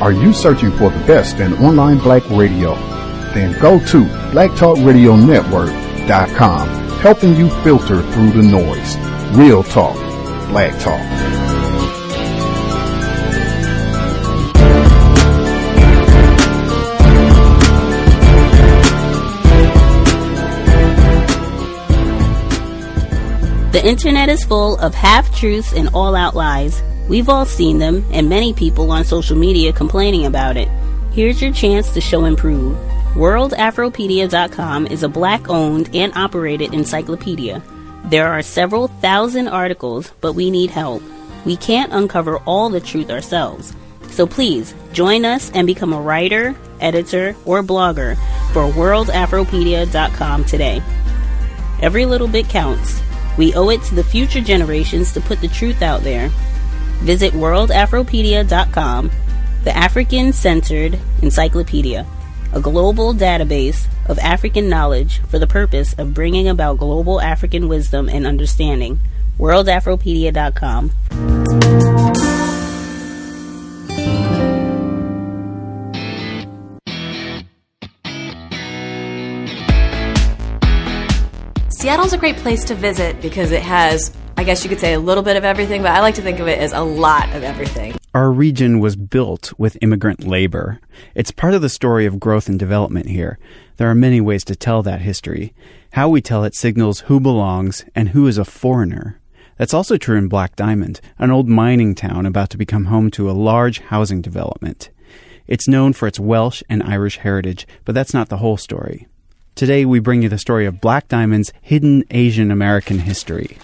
Are you searching for the best in online black radio? Then go to blacktalkradionetwork.com, helping you filter through the noise. Real talk, black talk. The internet is full of half-truths and all-out lies. We've all seen them, and many people on social media complaining about it. Here's your chance to show and prove. WorldAfropedia.com is a black-owned and operated encyclopedia. There are several thousand articles, but we need help. We can't uncover all the truth ourselves. So please, join us and become a writer, editor, or blogger for WorldAfropedia.com today. Every little bit counts. We owe it to the future generations to put the truth out there. Visit WorldAfropedia.com, the African-centered encyclopedia, a global database of African knowledge for the purpose of bringing about global African wisdom and understanding. WorldAfropedia.com. Seattle's a great place to visit because it has, I guess you could say, a little bit of everything, but I like to think of it as a lot of everything. Our region was built with immigrant labor. It's part of the story of growth and development here. There are many ways to tell that history. How we tell it signals who belongs and who is a foreigner. That's also true in Black Diamond, an old mining town about to become home to a large housing development. It's known for its Welsh and Irish heritage, but that's not the whole story. Today, we bring you the story of Black Diamond's hidden Asian American history.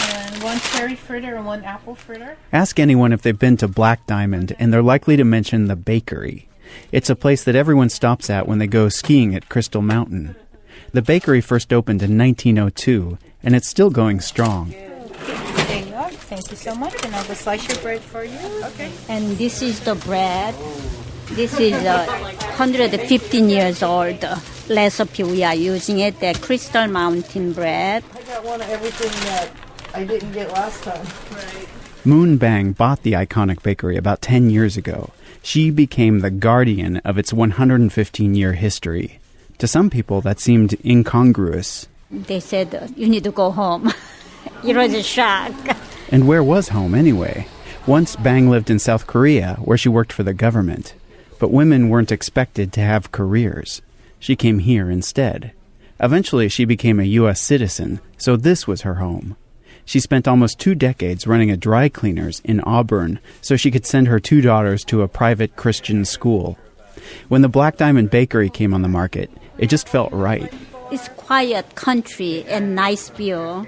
And one cherry fritter and one apple fritter. Ask anyone if they've been to Black Diamond, and they're likely to mention the bakery. It's a place that everyone stops at when they go skiing at Crystal Mountain. The bakery first opened in 1902, and it's still going strong. There you are. Thank you so much. And I will slice your bread for you. Okay. And this is the bread. This is 115 years old recipe we are using it, the Crystal Mountain bread. I got one of everything that I didn't get last time. Right. Moon Bang bought the iconic bakery about 10 years ago. She became the guardian of its 115-year history. To some people, that seemed incongruous. They said, you need to go home. It was a shock. And where was home, anyway? Once, Bang lived in South Korea, where she worked for the government. But women weren't expected to have careers. She came here instead. Eventually, she became a U.S. citizen, so this was her home. She spent almost 2 decades running a dry cleaners in Auburn so she could send her 2 daughters to a private Christian school. When the Black Diamond Bakery came on the market, it just felt right. It's quiet country and nice view.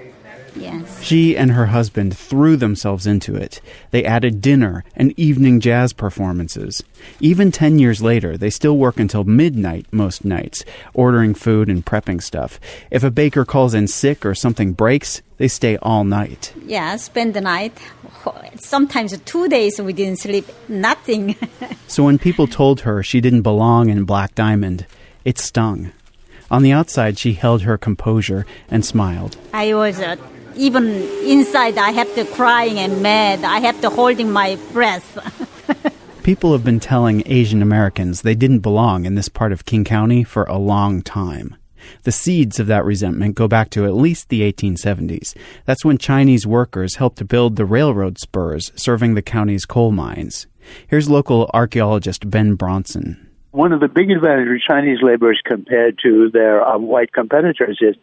Yes. She and her husband threw themselves into it. They added dinner and evening jazz performances. Even 10 years later, they still work until midnight most nights, ordering food and prepping stuff. If a baker calls in sick or something breaks, they stay all night. Yeah, spend the night. Sometimes 2 days we didn't sleep, nothing. So when people told her she didn't belong in Black Diamond, it stung. On the outside, she held her composure and smiled. I was, even inside, I have to crying and mad. I have to holding my breath. People have been telling Asian Americans they didn't belong in this part of King County for a long time. The seeds of that resentment go back to at least the 1870s. That's when Chinese workers helped to build the railroad spurs serving the county's coal mines. Here's local archaeologist Ben Bronson. One of the big advantages of Chinese laborers compared to their white competitors is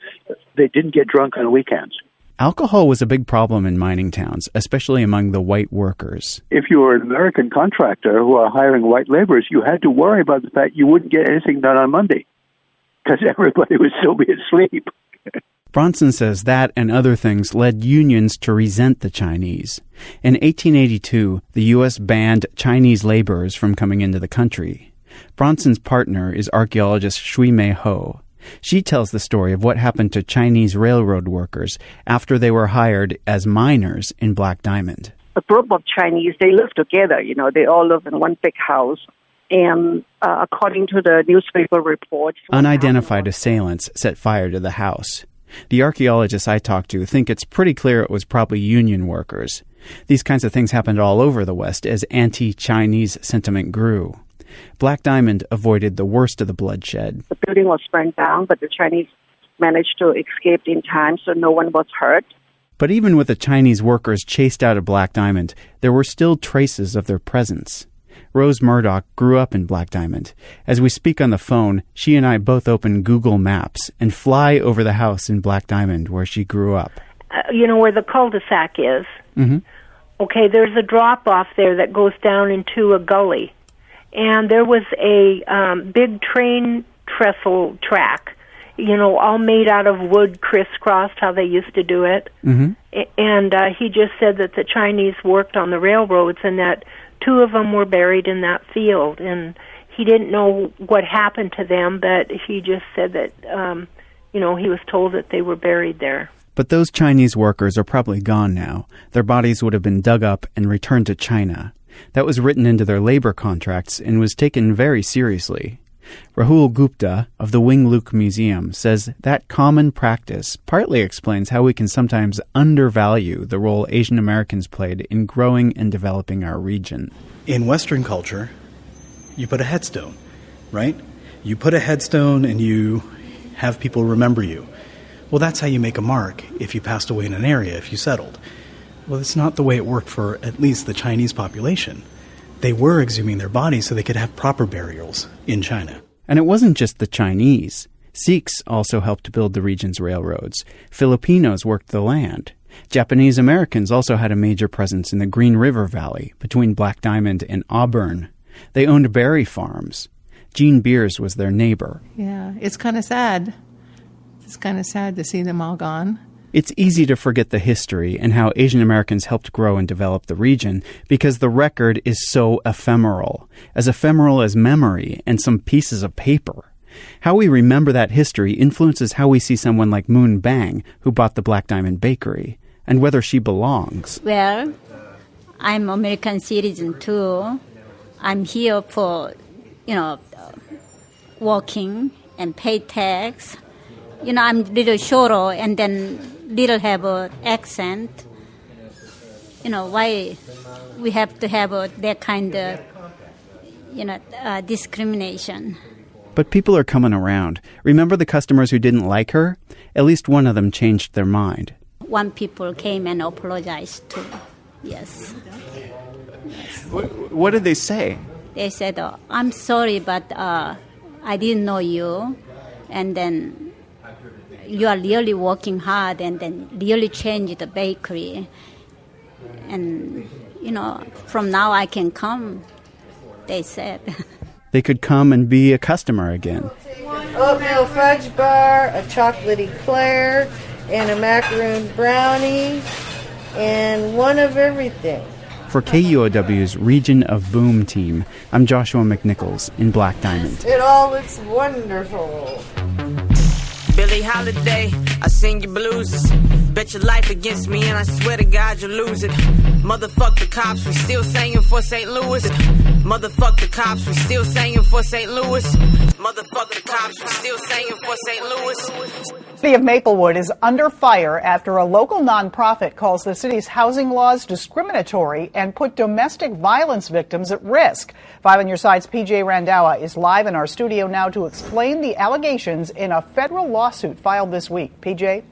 they didn't get drunk on weekends. Alcohol was a big problem in mining towns, especially among the white workers. If you were an American contractor who are hiring white laborers, you had to worry about the fact you wouldn't get anything done on Monday because everybody would still be asleep. Bronson says that and other things led unions to resent the Chinese. In 1882, the U.S. banned Chinese laborers from coming into the country. Bronson's partner is archaeologist Shui Mei Ho. She tells the story of what happened to Chinese railroad workers after they were hired as miners in Black Diamond. A group of Chinese, they live together, they all live in one big house. And according to the newspaper reports... Unidentified assailants set fire to the house. The archaeologists I talked to think it's pretty clear it was probably union workers. These kinds of things happened all over the West as anti-Chinese sentiment grew. Black Diamond avoided the worst of the bloodshed. The building was burned down, but the Chinese managed to escape in time, so no one was hurt. But even with the Chinese workers chased out of Black Diamond, there were still traces of their presence. Rose Murdoch grew up in Black Diamond. As we speak on the phone, she and I both open Google Maps and fly over the house in Black Diamond where she grew up. Where the cul-de-sac is. Mm-hmm. Okay, there's a drop-off there that goes down into a gully. And there was a big train trestle track, all made out of wood, crisscrossed, how they used to do it. Mm-hmm. And he just said that the Chinese worked on the railroads and that 2 of them were buried in that field. And he didn't know what happened to them, but he just said that, he was told that they were buried there. But those Chinese workers are probably gone now. Their bodies would have been dug up and returned to China. That was written into their labor contracts and was taken very seriously. Rahul Gupta of the Wing Luk Museum says that common practice partly explains how we can sometimes undervalue the role Asian Americans played in growing and developing our region. In Western culture, you put a headstone, right? You put a headstone and you have people remember you. Well, that's how you make a mark if you passed away in an area, if you settled. Well, it's not the way it worked for at least the Chinese population. They were exhuming their bodies so they could have proper burials in China. And it wasn't just the Chinese. Sikhs also helped build the region's railroads. Filipinos worked the land. Japanese Americans also had a major presence in the Green River Valley between Black Diamond and Auburn. They owned berry farms. Gene Beers was their neighbor. Yeah, it's kind of sad. It's kind of sad to see them all gone. It's easy to forget the history and how Asian Americans helped grow and develop the region because the record is so ephemeral as memory and some pieces of paper. How we remember that history influences how we see someone like Moon Bang, who bought the Black Diamond Bakery, and whether she belongs. Well, I'm American citizen too. I'm here for, working and pay tax. I'm little shorter and then little have an accent. Why we have to have that kind of, discrimination. But people are coming around. Remember the customers who didn't like her? At least one of them changed their mind. One people came and apologized too. Yes. What did they say? They said, I'm sorry, but I didn't know you. And then you are really working hard and then really change the bakery. And, from now I can come, they said. They could come and be a customer again. Oatmeal fudge bar, a chocolatey eclair, and a macaroon brownie, and one of everything. For KUOW's Region of Boom team, I'm Joshua McNichols in Black Diamond. It all looks wonderful. Billie Holiday, I sing your blues. Bet your life against me and I swear to God you'll lose it. Motherfuck the cops, we still singing for St. Louis. Motherfuck the cops, we still singing for St. Louis. Motherfuck the cops, we still singing for St. Louis. The city of Maplewood is under fire after a local nonprofit calls the city's housing laws discriminatory and put domestic violence victims at risk. 5 on Your Side's PJ Randawa is live in our studio now to explain the allegations in a federal lawsuit filed this week. PJ?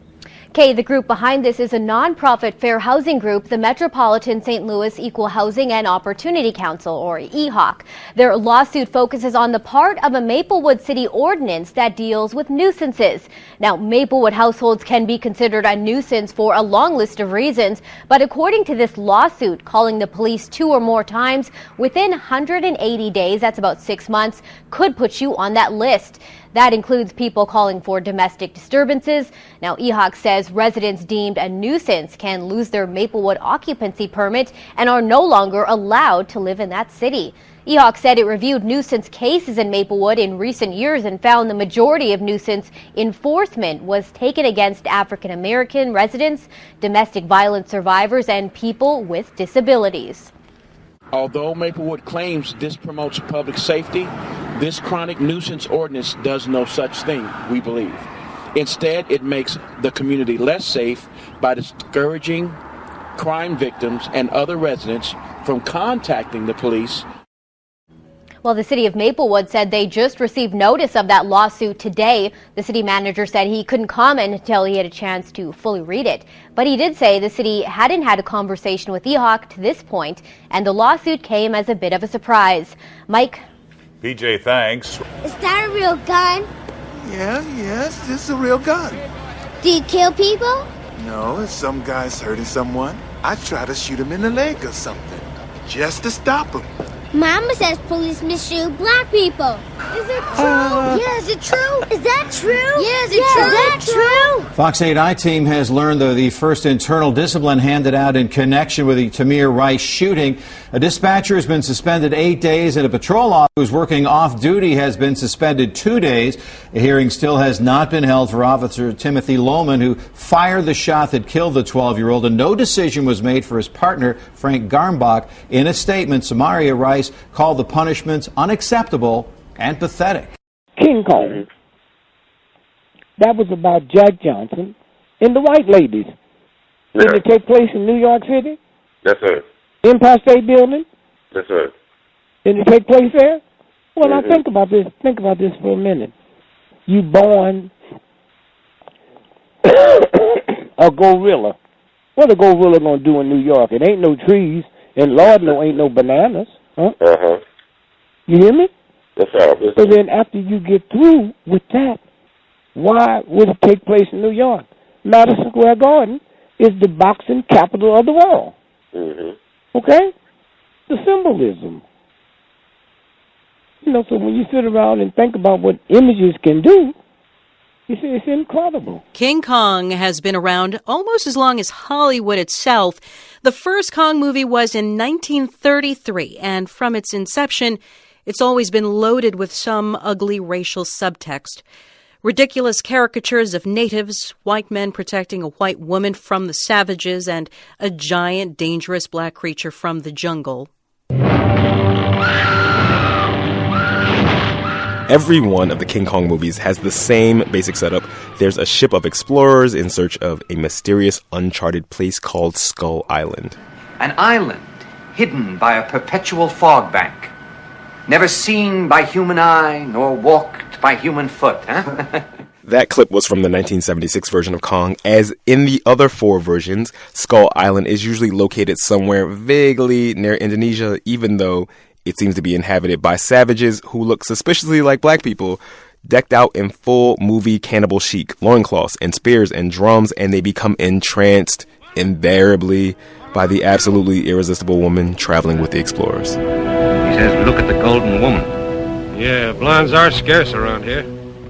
Kay, the group behind this is a nonprofit fair housing group, the Metropolitan St. Louis Equal Housing and Opportunity Council, or EHOC. Their lawsuit focuses on the part of a Maplewood City ordinance that deals with nuisances. Now, Maplewood households can be considered a nuisance for a long list of reasons, but according to this lawsuit, calling the police 2 or more times within 180 days, that's about 6 months, could put you on that list. That includes people calling for domestic disturbances. Now, EHOC says residents deemed a nuisance can lose their Maplewood occupancy permit and are no longer allowed to live in that city. EHOC said it reviewed nuisance cases in Maplewood in recent years and found the majority of nuisance enforcement was taken against African American residents, domestic violence survivors, and people with disabilities. Although Maplewood claims this promotes public safety, this chronic nuisance ordinance does no such thing, we believe. Instead, it makes the community less safe by discouraging crime victims and other residents from contacting the police. Well, the city of Maplewood said they just received notice of that lawsuit today. The city manager said he couldn't comment until he had a chance to fully read it. But he did say the city hadn't had a conversation with EHOC to this point, and the lawsuit came as a bit of a surprise. Mike? PJ, thanks. Is that a real gun? Yes, this is a real gun. Do you kill people? No, if some guy's hurting someone, I try to shoot him in the leg or something, just to stop him. Mama says police misshoot black people. Is it true? Yeah, is it true? Is that true? Yeah, is it true? Is that true? Fox 8 I-Team has learned the first internal discipline handed out in connection with the Tamir Rice shooting. A dispatcher has been suspended 8 days, and a patrol officer who's working off-duty has been suspended 2 days. A hearing still has not been held for Officer Timothy Lohman, who fired the shot that killed the 12-year-old, and no decision was made for his partner, Frank Garmbach. In a statement, Samaria Rice called the punishments unacceptable and pathetic. King Kong. That was about Jack Johnson and the white ladies. Yeah. Did it take place in New York City? Yes, sir. Empire State Building? Yes, sir. Did it take place there? Well, now think about this. Think about this for a minute. You born a gorilla. What a gorilla gonna do in New York? It ain't no trees, and Lord no ain't no bananas. Huh? Uh-huh. You hear me? Yes, sir. So then after you get through with that, why would it take place in New York? Madison Square Garden is the boxing capital of the world. Mm-hmm. Okay? The symbolism. You know, so when you sit around and think about what images can do, it's incredible. King Kong has been around almost as long as Hollywood itself. The first Kong movie was in 1933, and from its inception, it's always been loaded with some ugly racial subtext. Ridiculous caricatures of natives, white men protecting a white woman from the savages, and a giant, dangerous black creature from the jungle. Every one of the King Kong movies has the same basic setup. There's a ship of explorers in search of a mysterious, uncharted place called Skull Island. An island hidden by a perpetual fog bank, never seen by human eye nor walked by human foot, huh? That clip was from the 1976 version of Kong. As in the other four versions, Skull Island is usually located somewhere vaguely near Indonesia, even though it seems to be inhabited by savages who look suspiciously like black people, decked out in full movie cannibal chic, loincloths and spears and drums, and they become entranced, invariably, by the absolutely irresistible woman traveling with the explorers. He says, look at the golden woman. Yeah, blondes are scarce around here.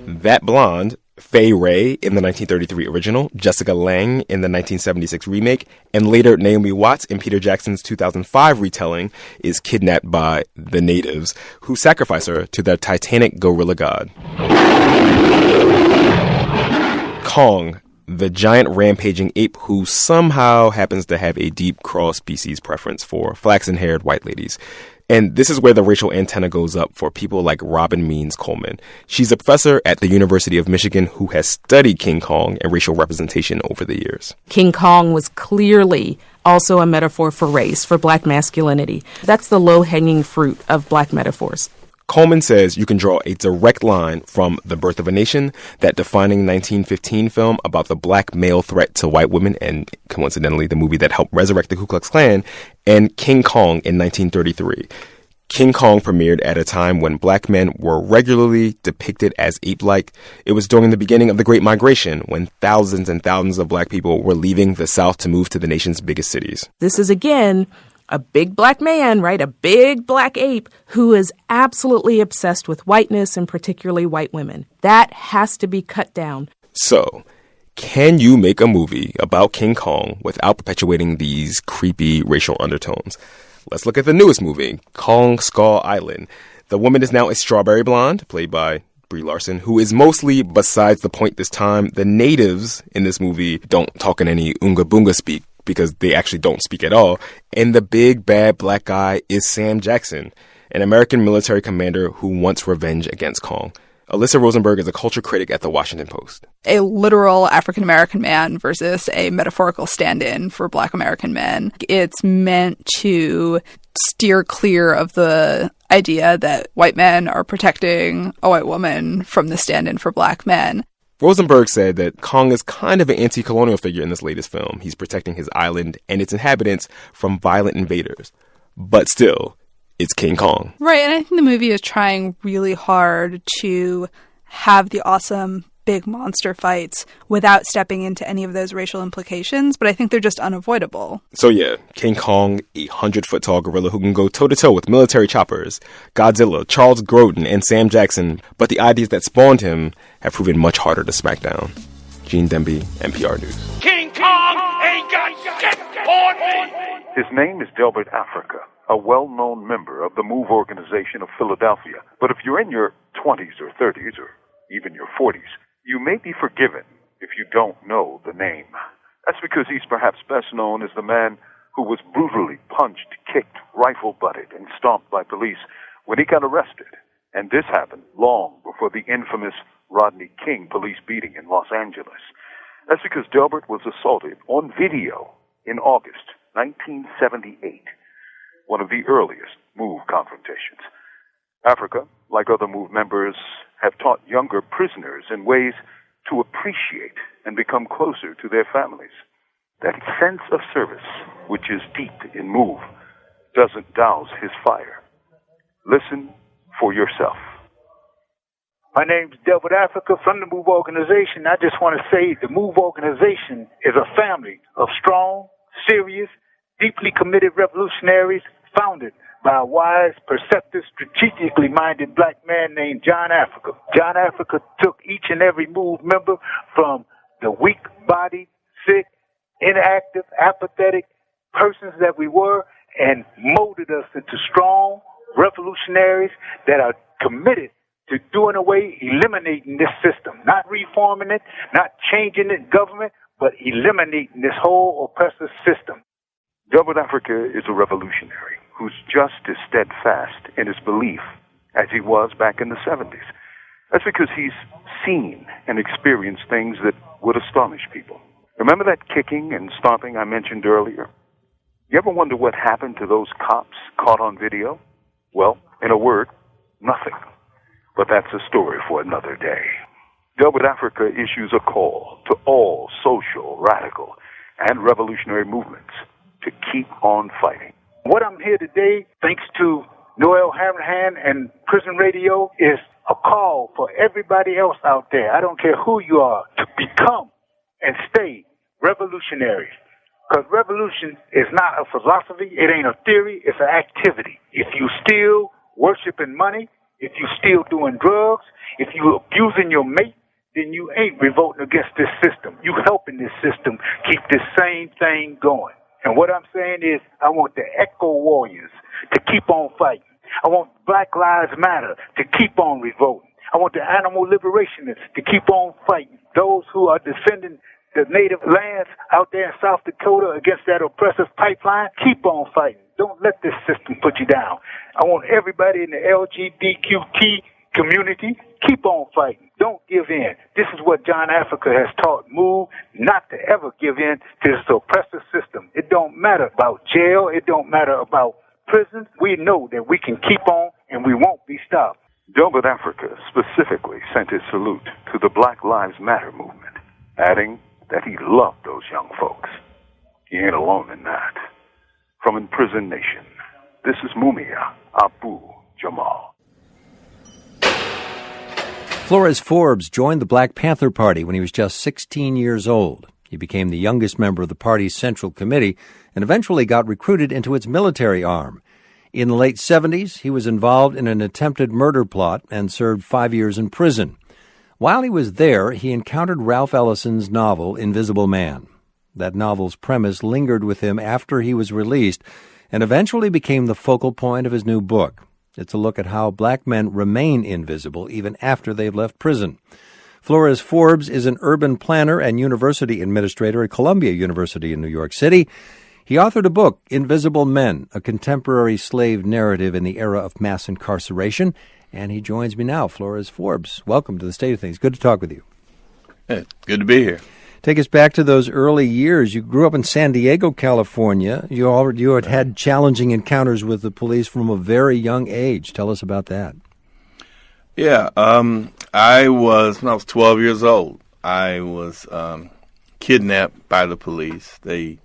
That blonde, Fay Ray in the 1933 original, Jessica Lange in the 1976 remake, and later Naomi Watts in Peter Jackson's 2005 retelling, is kidnapped by the natives, who sacrifice her to their titanic gorilla god. Kong, the giant rampaging ape who somehow happens to have a deep cross-species preference for flaxen-haired white ladies. And this is where the racial antenna goes up for people like Robin Means Coleman. She's a professor at the University of Michigan who has studied King Kong and racial representation over the years. King Kong was clearly also a metaphor for race, for black masculinity. That's the low-hanging fruit of black metaphors. Coleman says you can draw a direct line from The Birth of a Nation, that defining 1915 film about the black male threat to white women, and coincidentally the movie that helped resurrect the Ku Klux Klan, and King Kong in 1933. King Kong premiered at a time when black men were regularly depicted as ape-like. It was during the beginning of the Great Migration, when thousands and thousands of black people were leaving the South to move to the nation's biggest cities. This is, again, a big black man, right? A big black ape who is absolutely obsessed with whiteness and particularly white women. That has to be cut down. So, can you make a movie about King Kong without perpetuating these creepy racial undertones? Let's look at the newest movie, Kong Skull Island. The woman is now a strawberry blonde, played by Brie Larson, who is mostly besides the point this time. The natives in this movie don't talk in any Oonga Boonga speak, because they actually don't speak at all. And the big bad black guy is Sam Jackson, an American military commander who wants revenge against Kong. Alyssa Rosenberg is a culture critic at The Washington Post. A literal African-American man versus a metaphorical stand-in for Black American men. It's meant to steer clear of the idea that white men are protecting a white woman from the stand-in for Black men. Rosenberg said that Kong is kind of an anti-colonial figure in this latest film. He's protecting his island and its inhabitants from violent invaders. But still, it's King Kong. Right, and I think the movie is trying really hard to have the awesome big monster fights without stepping into any of those racial implications, but I think they're just unavoidable. So yeah, King Kong, a 100-foot-tall gorilla who can go toe-to-toe with military choppers, Godzilla, Charles Grodin, and Sam Jackson, but the ideas that spawned him have proven much harder to smack down. Gene Demby, NPR News. King Kong ain't got shit on me! His name is Delbert Africa, a well-known member of the MOVE organization of Philadelphia. But if you're in your 20s or 30s or even your 40s, you may be forgiven if you don't know the name. That's because he's perhaps best known as the man who was brutally punched, kicked, rifle-butted, and stomped by police when he got arrested. And this happened long before the infamous Rodney King police beating in Los Angeles. That's because Delbert was assaulted on video in August 1978, one of the earliest MOVE confrontations. Africa, like other MOVE members, have taught younger prisoners in ways to appreciate and become closer to their families. That sense of service, which is deep in MOVE, doesn't douse his fire. Listen for yourself. My name's Delbert Africa from the MOVE organization. I just want to say the MOVE organization is a family of strong, serious, deeply committed revolutionaries founded by a wise, perceptive, strategically minded black man named John Africa. John Africa took each and every MOVE member from the weak-bodied, sick, inactive, apathetic persons that we were and molded us into strong revolutionaries that are committed to doing away, eliminating this system, not reforming it, not changing it in government, but eliminating this whole oppressive system. Delbert Africa is a revolutionary who's just as steadfast in his belief as he was back in the 70s. That's because he's seen and experienced things that would astonish people. Remember that kicking and stomping I mentioned earlier? You ever wonder what happened to those cops caught on video? Well, in a word, nothing. But that's a story for another day. Delbert Africa issues a call to all social, radical, and revolutionary movements to keep on fighting. What I'm here today, thanks to Noel Hanrahan and Prison Radio, is a call for everybody else out there, I don't care who you are, to become and stay revolutionaries. Because revolution is not a philosophy, it ain't a theory, it's an activity. If you still worshiping money, if you still doing drugs, if you abusing your mate, then you ain't revolting against this system. You helping this system keep this same thing going. And what I'm saying is, I want the Echo Warriors to keep on fighting. I want Black Lives Matter to keep on revolting. I want the animal liberationists to keep on fighting. Those who are defending the native lands out there in South Dakota against that oppressive pipeline, keep on fighting. Don't let this system put you down. I want everybody in the LGBTQ community, keep on fighting. Don't give in. This is what John Africa has taught MOVE, not to ever give in to this oppressive system. It don't matter about jail. It don't matter about prison. We know that we can keep on and we won't be stopped. Delbert Africa specifically sent his salute to the Black Lives Matter movement, adding that he loved those young folks. He ain't alone in that. From Imprisoned Nation, this is Mumia Abu Jamal. Flores Forbes joined the Black Panther Party when he was just 16 years old. He became the youngest member of the party's Central Committee and eventually got recruited into its military arm. In the late 70s, he was involved in an attempted murder plot and served 5 years in prison. While he was there, he encountered Ralph Ellison's novel, Invisible Man. That novel's premise lingered with him after he was released and eventually became the focal point of his new book. It's a look at how black men remain invisible even after they've left prison. Flores Forbes is an urban planner and university administrator at Columbia University in New York City. He authored a book, Invisible Men, a contemporary slave narrative in the era of mass incarceration, and he joins me now, Flores Forbes. Welcome to the State of Things. Good to talk with you. Hey, good to be here. Take us back to those early years. You grew up in San Diego, California. You had challenging encounters with the police from a very young age. Tell us about that. Yeah, when I was 12 years old, I was kidnapped by the police. They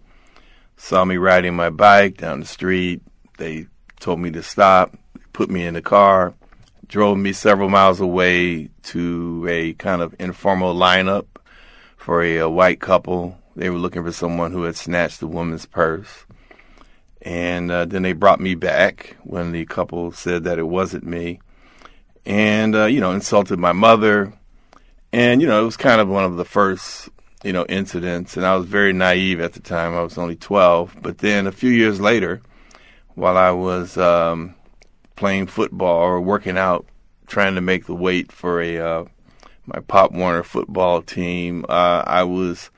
saw me riding my bike down the street. They told me to stop, put me in the car, drove me several miles away to a kind of informal lineup for a white couple. They were looking for someone who had snatched a woman's purse. And then they brought me back when the couple said that it wasn't me. And, insulted my mother. And, it was kind of one of the first, incidents. And I was very naive at the time. I was only 12. But then a few years later, while I was playing football or working out, trying to make the weight for my Pop Warner football team, I was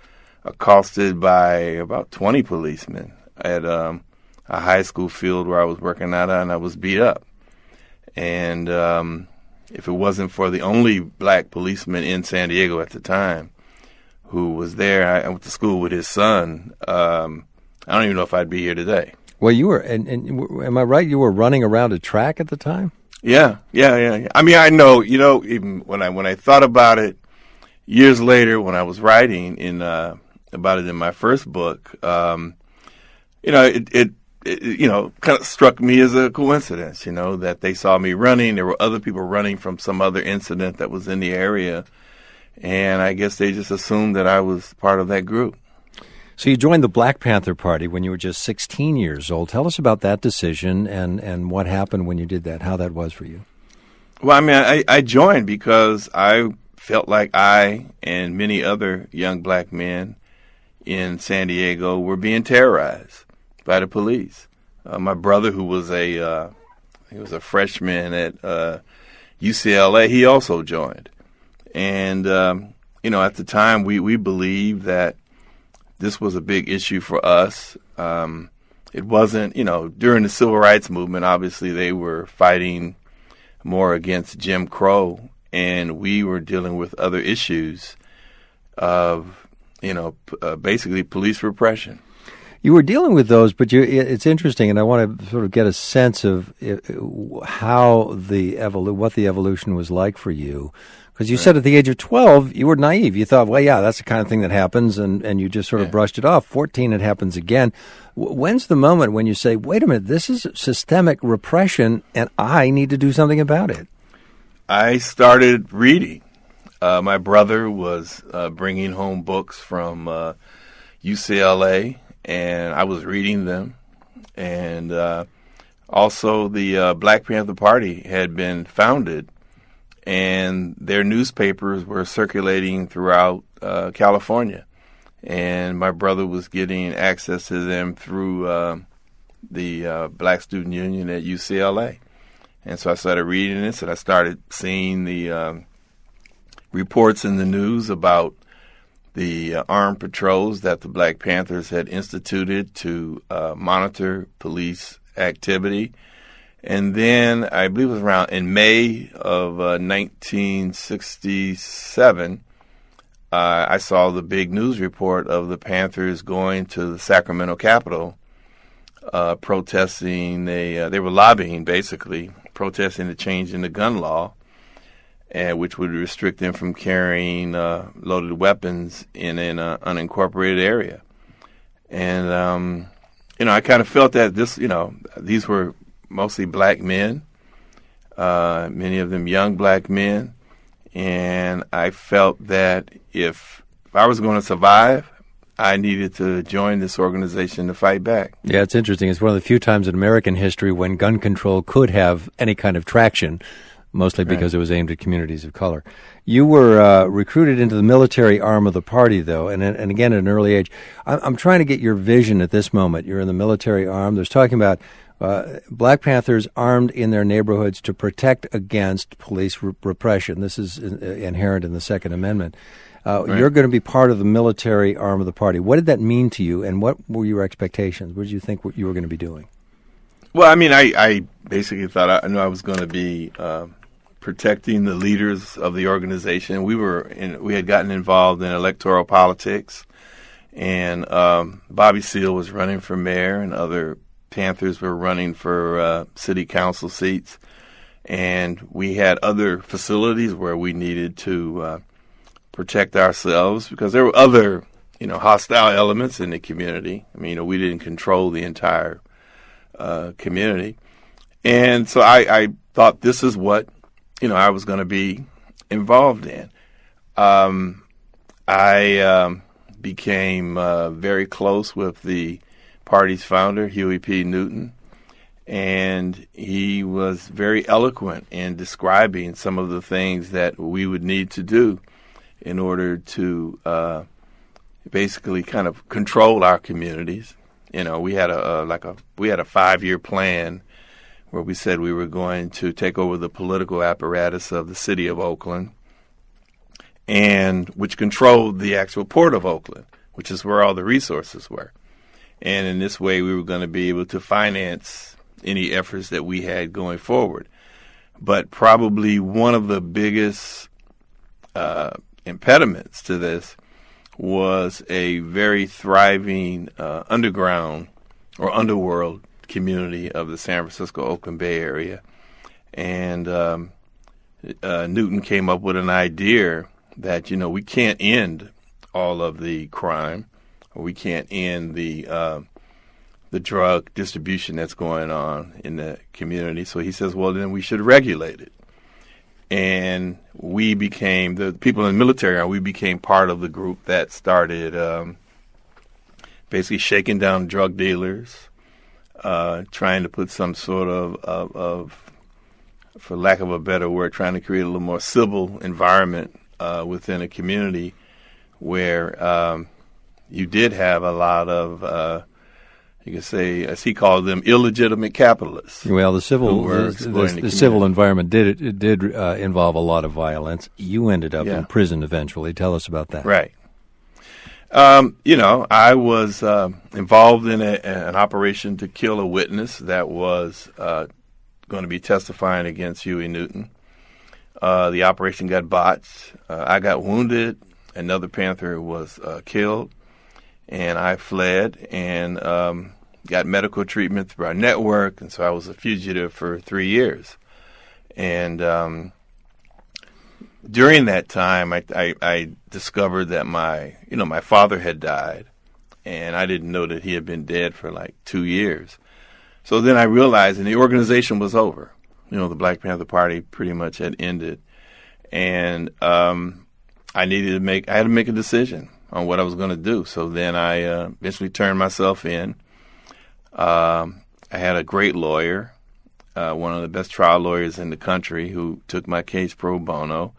accosted by about 20 policemen at a high school field where I was working out, and I was beat up. And if it wasn't for the only black policeman in San Diego at the time who was there, I went to school with his son. I don't even know if I'd be here today. Well, you were, and am I right? You were running around a track at the time? Yeah. I mean, I know, even when I thought about it years later, when I was writing about it in my first book, it kind of struck me as a coincidence, that they saw me running. There were other people running from some other incident that was in the area, and I guess they just assumed that I was part of that group. So you joined the Black Panther Party when you were just 16 years old. Tell us about that decision and what happened when you did that, how that was for you. Well, I mean, I joined because I felt like I and many other young black men in San Diego were being terrorized by the police. My brother, who was a freshman at UCLA, he also joined. And, at the time, we believed that this was a big issue for us. It wasn't, during the Civil Rights Movement, obviously they were fighting more against Jim Crow, and we were dealing with other issues of, basically police repression. You were dealing with those, but it's interesting, and I want to sort of get a sense of how what the evolution was like for you. Because you said at the age of 12, you were naive. You thought, well, yeah, that's the kind of thing that happens, and you just sort of brushed it off. 14, it happens again. When's the moment when you say, wait a minute, this is systemic repression, and I need to do something about it? I started reading. My brother was bringing home books from UCLA, and I was reading them. And also the Black Panther Party had been founded, and their newspapers were circulating throughout California. And my brother was getting access to them through the Black Student Union at UCLA. And so I started reading this, and I started seeing the reports in the news about the armed patrols that the Black Panthers had instituted to monitor police activity. And then I believe it was around in May of 1967, I saw the big news report of the Panthers going to the Sacramento Capitol, protesting. They were lobbying, basically, protesting the change in the gun law, which would restrict them from carrying loaded weapons in an unincorporated area. And I kind of felt that these were mostly black men, many of them young black men, and I felt that if I was going to survive, I needed to join this organization to fight back. Yeah, it's interesting. It's one of the few times in American history when gun control could have any kind of traction, mostly because it was aimed at communities of color. You were recruited into the military arm of the party, though, and again at an early age. I'm trying to get your vision at this moment. You're in the military arm. There's talking about Black Panthers armed in their neighborhoods to protect against police repression. This is inherent in the Second Amendment. You're going to be part of the military arm of the party. What did that mean to you, and what were your expectations? What did you think you were going to be doing? Well, I mean, I basically thought I knew I was going to be protecting the leaders of the organization. We had gotten involved in electoral politics, and Bobby Seale was running for mayor, and other Panthers were running for city council seats. And we had other facilities where we needed to protect ourselves because there were other, hostile elements in the community. I mean, we didn't control the entire community. And so I thought this is what, I was going to be involved in. I became very close with the party's founder, Huey P. Newton, and he was very eloquent in describing some of the things that we would need to do in order to basically kind of control our communities. We had a 5-year plan where we said we were going to take over the political apparatus of the city of Oakland, and which controlled the actual port of Oakland, which is where all the resources were. And in this way, we were going to be able to finance any efforts that we had going forward. But probably one of the biggest impediments to this was a very thriving underground or underworld community of the San Francisco-Oakland Bay Area. And Newton came up with an idea that, we can't end all of the crime, or we can't end the drug distribution that's going on in the community. So he says, well, then we should regulate it. And we became, the people in the military, we became part of the group that started basically shaking down drug dealers, trying to put some sort of, for lack of a better word, trying to create a little more civil environment within a community where you did have a lot of, you could say, as he called them, illegitimate capitalists. Well, the civil environment did involve a lot of violence. You ended up in prison eventually. Tell us about that. Right. I was involved in an operation to kill a witness that was going to be testifying against Huey Newton. The operation got botched. I got wounded. Another Panther was killed, and I fled and got medical treatment through our network, and so I was a fugitive for 3 years. And during that time, I discovered that my father had died, and I didn't know that he had been dead for like 2 years. So then I realized, and the organization was over. The Black Panther Party pretty much had ended, and I had to make a decision on what I was going to do. So then I eventually turned myself in. I had a great lawyer, one of the best trial lawyers in the country, who took my case pro bono,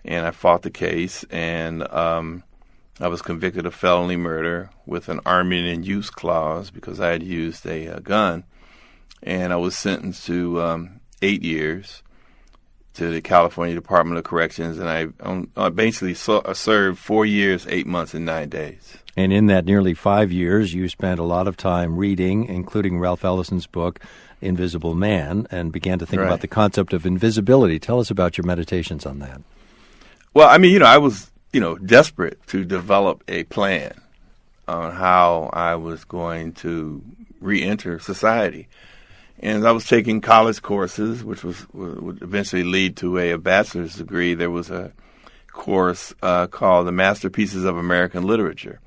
and I fought the case, and I was convicted of felony murder with an arming and use clause because I had used a gun, and I was sentenced to 8 years to the California Department of Corrections, and I basically served 4 years, 8 months, and 9 days. And in that nearly 5 years, you spent a lot of time reading, including Ralph Ellison's book, Invisible Man, and began to think about the concept of invisibility. Tell us about your meditations on that. Well, I was, desperate to develop a plan on how I was going to re-enter society. And I was taking college courses, which would eventually lead to a bachelor's degree. There was a course called The Masterpieces of American Literature.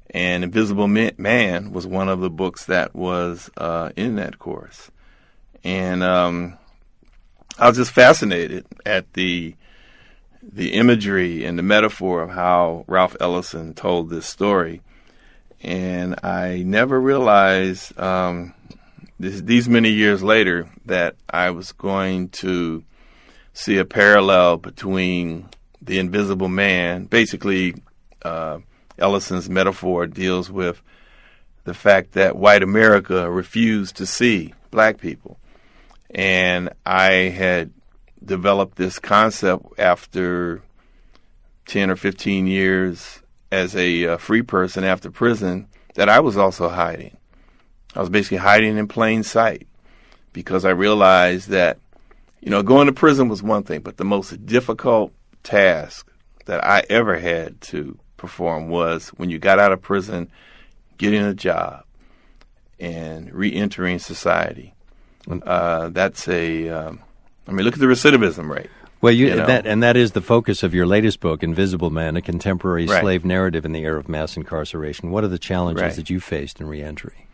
And Invisible Man was one of the books that was in that course. And I was just fascinated at the imagery and the metaphor of how Ralph Ellison told this story. And I never realized these many years later that I was going to see a parallel between the Invisible Man. Basically, Ellison's metaphor deals with the fact that white America refused to see black people. And I had developed this concept after 10 or 15 years as a free person after prison that I was also hiding. I was basically hiding in plain sight because I realized that, going to prison was one thing, but the most difficult task that I ever had to perform was when you got out of prison, getting a job and re-entering society. Look at the recidivism rate. Well, that is the focus of your latest book, Invisible Men, a contemporary slave narrative in the era of mass incarceration. What are the challenges that you faced in reentry?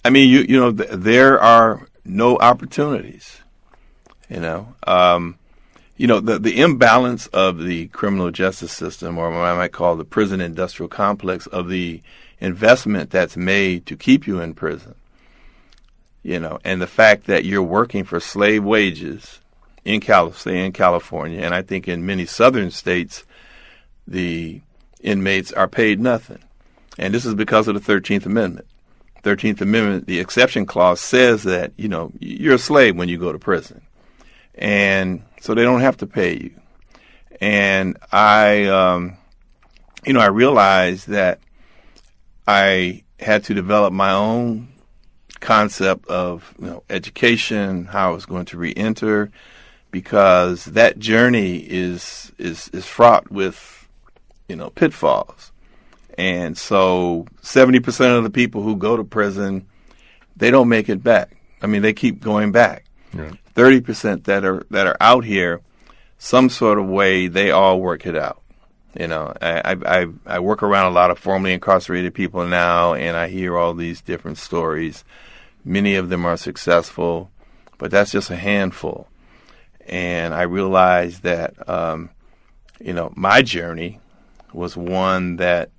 I mean, there are no opportunities. The imbalance of the criminal justice system, or what I might call the prison industrial complex, of the investment that's made to keep you in prison, and the fact that you're working for slave wages in California, and I think in many southern states, the inmates are paid nothing. And this is because of the 13th Amendment. 13th Amendment, the exception clause says that, you're a slave when you go to prison. And so they don't have to pay you. And I realized that I had to develop my own concept of, education, how I was going to re-enter, because that journey is fraught with, pitfalls. And so 70% of the people who go to prison, they don't make it back. I mean, they keep going back. Right. 30% that are out here, some sort of way, they all work it out. I work around a lot of formerly incarcerated people now, and I hear all these different stories. Many of them are successful, but that's just a handful. And I realized that, my journey was one that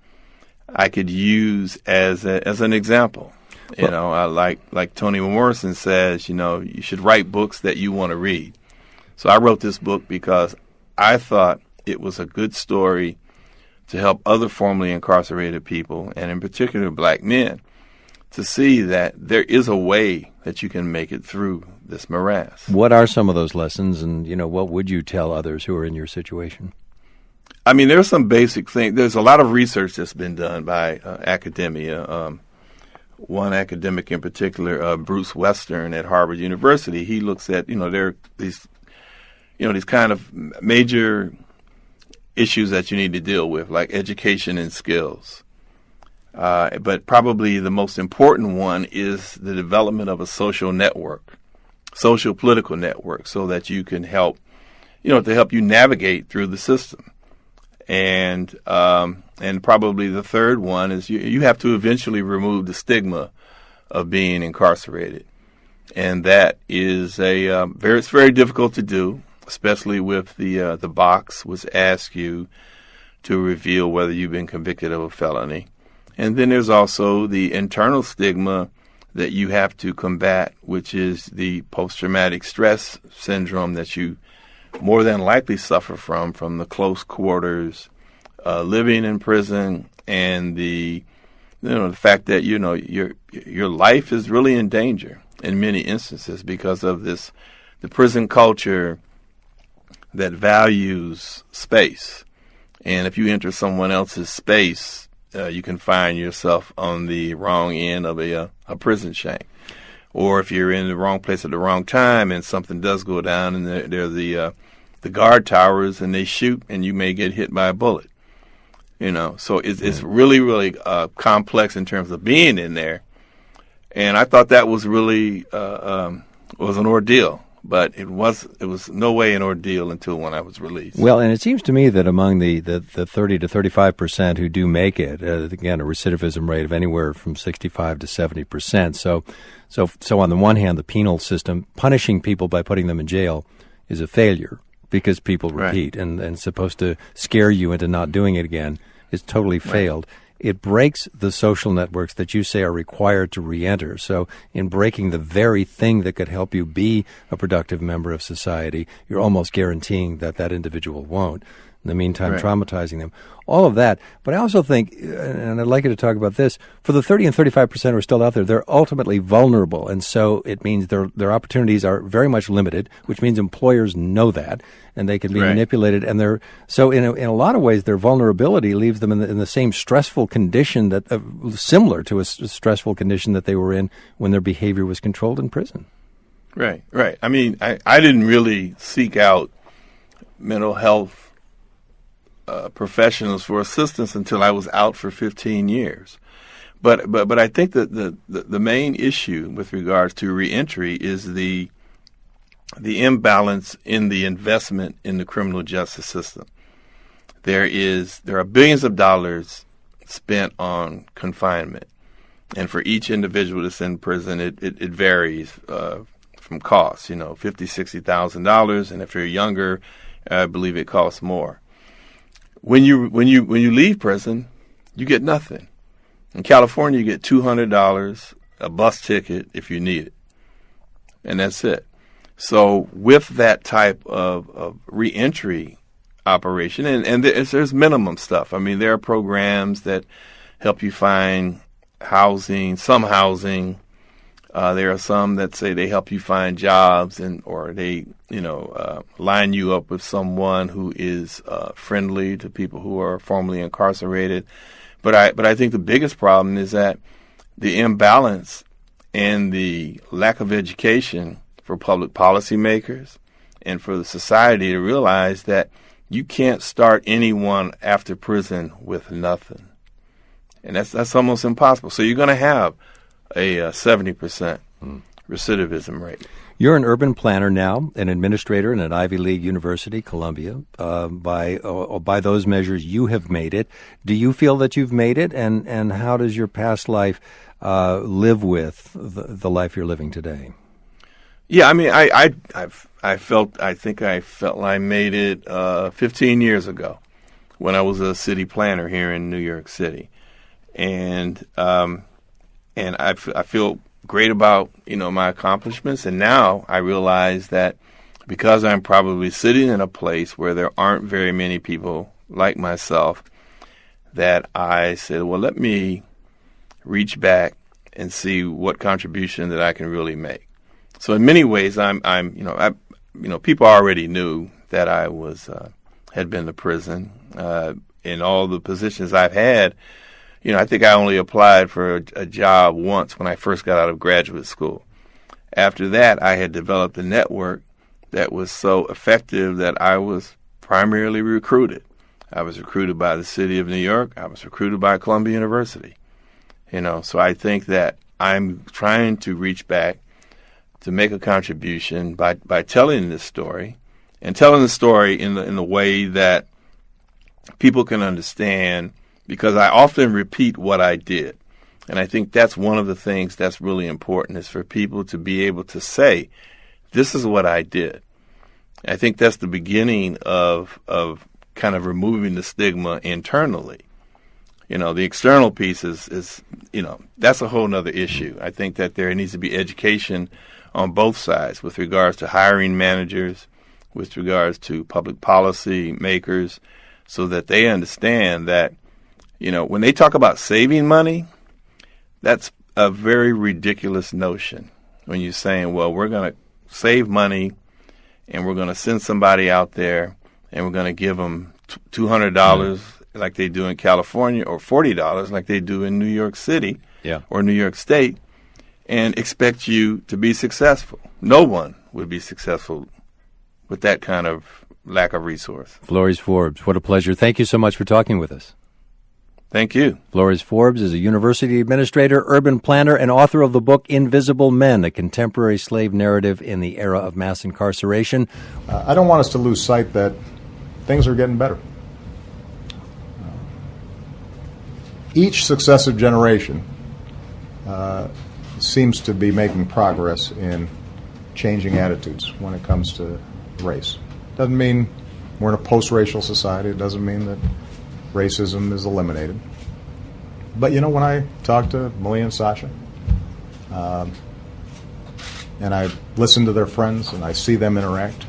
I could use as an example. Like Toni Morrison says, you should write books that you want to read. So I wrote this book because I thought it was a good story to help other formerly incarcerated people, and in particular black men, to see that there is a way that you can make it through this morass. What are some of those lessons, and what would you tell others who are in your situation? I mean, there's some basic things. There's a lot of research that's been done by academia. One academic in particular, Bruce Western at Harvard University, he looks at there are these kind of major issues that you need to deal with, like education and skills. But probably the most important one is the development of a social network, social political network, so that you can help you navigate through the system. And probably the third one is you have to eventually remove the stigma of being incarcerated. And that is it's very difficult to do, especially with the box which asks you to reveal whether you've been convicted of a felony. And then there's also the internal stigma that you have to combat, which is the post-traumatic stress syndrome that you more than likely suffer from the close quarters, living in prison, and the fact that your life is really in danger in many instances because of the prison culture that values space. And if you enter someone else's space, you can find yourself on the wrong end of a prison shank. Or if you're in the wrong place at the wrong time and something does go down and there are the guard towers and they shoot and you may get hit by a bullet. So it's really, really complex in terms of being in there. And I thought that was really was an ordeal. But it was no way an ordeal until when I was released. Well, and it seems to me that among the 30 to 35% who do make it, again, a recidivism rate of anywhere from 65 to 70%. So on the one hand, the penal system, punishing people by putting them in jail is a failure because people repeat, and supposed to scare you into not doing it again is totally failed. It breaks the social networks that you say are required to reenter. So in breaking the very thing that could help you be a productive member of society, you're almost guaranteeing that individual won't. In the meantime, traumatizing them. All of that. But I also think, and I'd like you to talk about this, for the 30 and 35% who are still out there, they're ultimately vulnerable. And so it means their opportunities are very much limited, which means employers know that, and they can be manipulated. And so in a lot of ways, their vulnerability leaves them in the same stressful condition that similar to a stressful condition that they were in when their behavior was controlled in prison. Right. I mean, I didn't really seek out mental health professionals for assistance until I was out for 15 years. But I think that the main issue with regards to reentry is the imbalance in the investment in the criminal justice system. There are billions of dollars spent on confinement, and for each individual that's in prison, it varies from costs. $50,000, $60,000, and if you're younger, I believe it costs more. When you leave prison, you get nothing. In California, you get $200, a bus ticket if you need it, and that's it. So with that type of reentry operation, and there's minimum stuff. I mean, there are programs that help you find housing, some housing. There are some that say they help you find jobs, or they line you up with someone who is friendly to people who are formerly incarcerated. But I think the biggest problem is that the imbalance and the lack of education for public policymakers and for the society to realize that you can't start anyone after prison with nothing. And that's almost impossible. So you're going to have a 70% recidivism rate. You're an urban planner now, an administrator in an Ivy League university, Columbia. By those measures, you have made it. Do you feel that you've made it? And how does your past life live with the life you're living today? Yeah, I mean, I think I felt I made it 15 years ago when I was a city planner here in New York City, and I feel great about my accomplishments. And now I realize that because I'm probably sitting in a place where there aren't very many people like myself, that I said, well, let me reach back and see what contribution that I can really make. So in many ways, people already knew that I had been to prison. In all the positions I've had, I think I only applied for a job once when I first got out of graduate school. After that, I had developed a network that was so effective that I was primarily recruited. I was recruited by the city of New York. I was recruited by Columbia University. So I think that I'm trying to reach back to make a contribution by telling this story, and telling the story in the way that people can understand, because I often repeat what I did. And I think that's one of the things that's really important, is for people to be able to say, this is what I did. I think that's the beginning of kind of removing the stigma internally. The external piece is that's a whole nother issue. I think that there needs to be education on both sides with regards to hiring managers, with regards to public policy makers, so that they understand that, when they talk about saving money, that's a very ridiculous notion. When you're saying, well, we're going to save money and we're going to send somebody out there and we're going to give them $200 like they do in California, or $40 like they do in New York City or New York State, and expect you to be successful. No one would be successful with that kind of lack of resource. Flores Forbes, what a pleasure. Thank you so much for talking with us. Thank you. Flores Forbes is a university administrator, urban planner, and author of the book Invisible Men, a contemporary slave narrative in the era of mass incarceration. I don't want us to lose sight that things are getting better. Each successive generation seems to be making progress in changing attitudes when it comes to race. Doesn't mean we're in a post-racial society. It doesn't mean that racism is eliminated. But when I talk to Malia and Sasha, and I listen to their friends and I see them interact,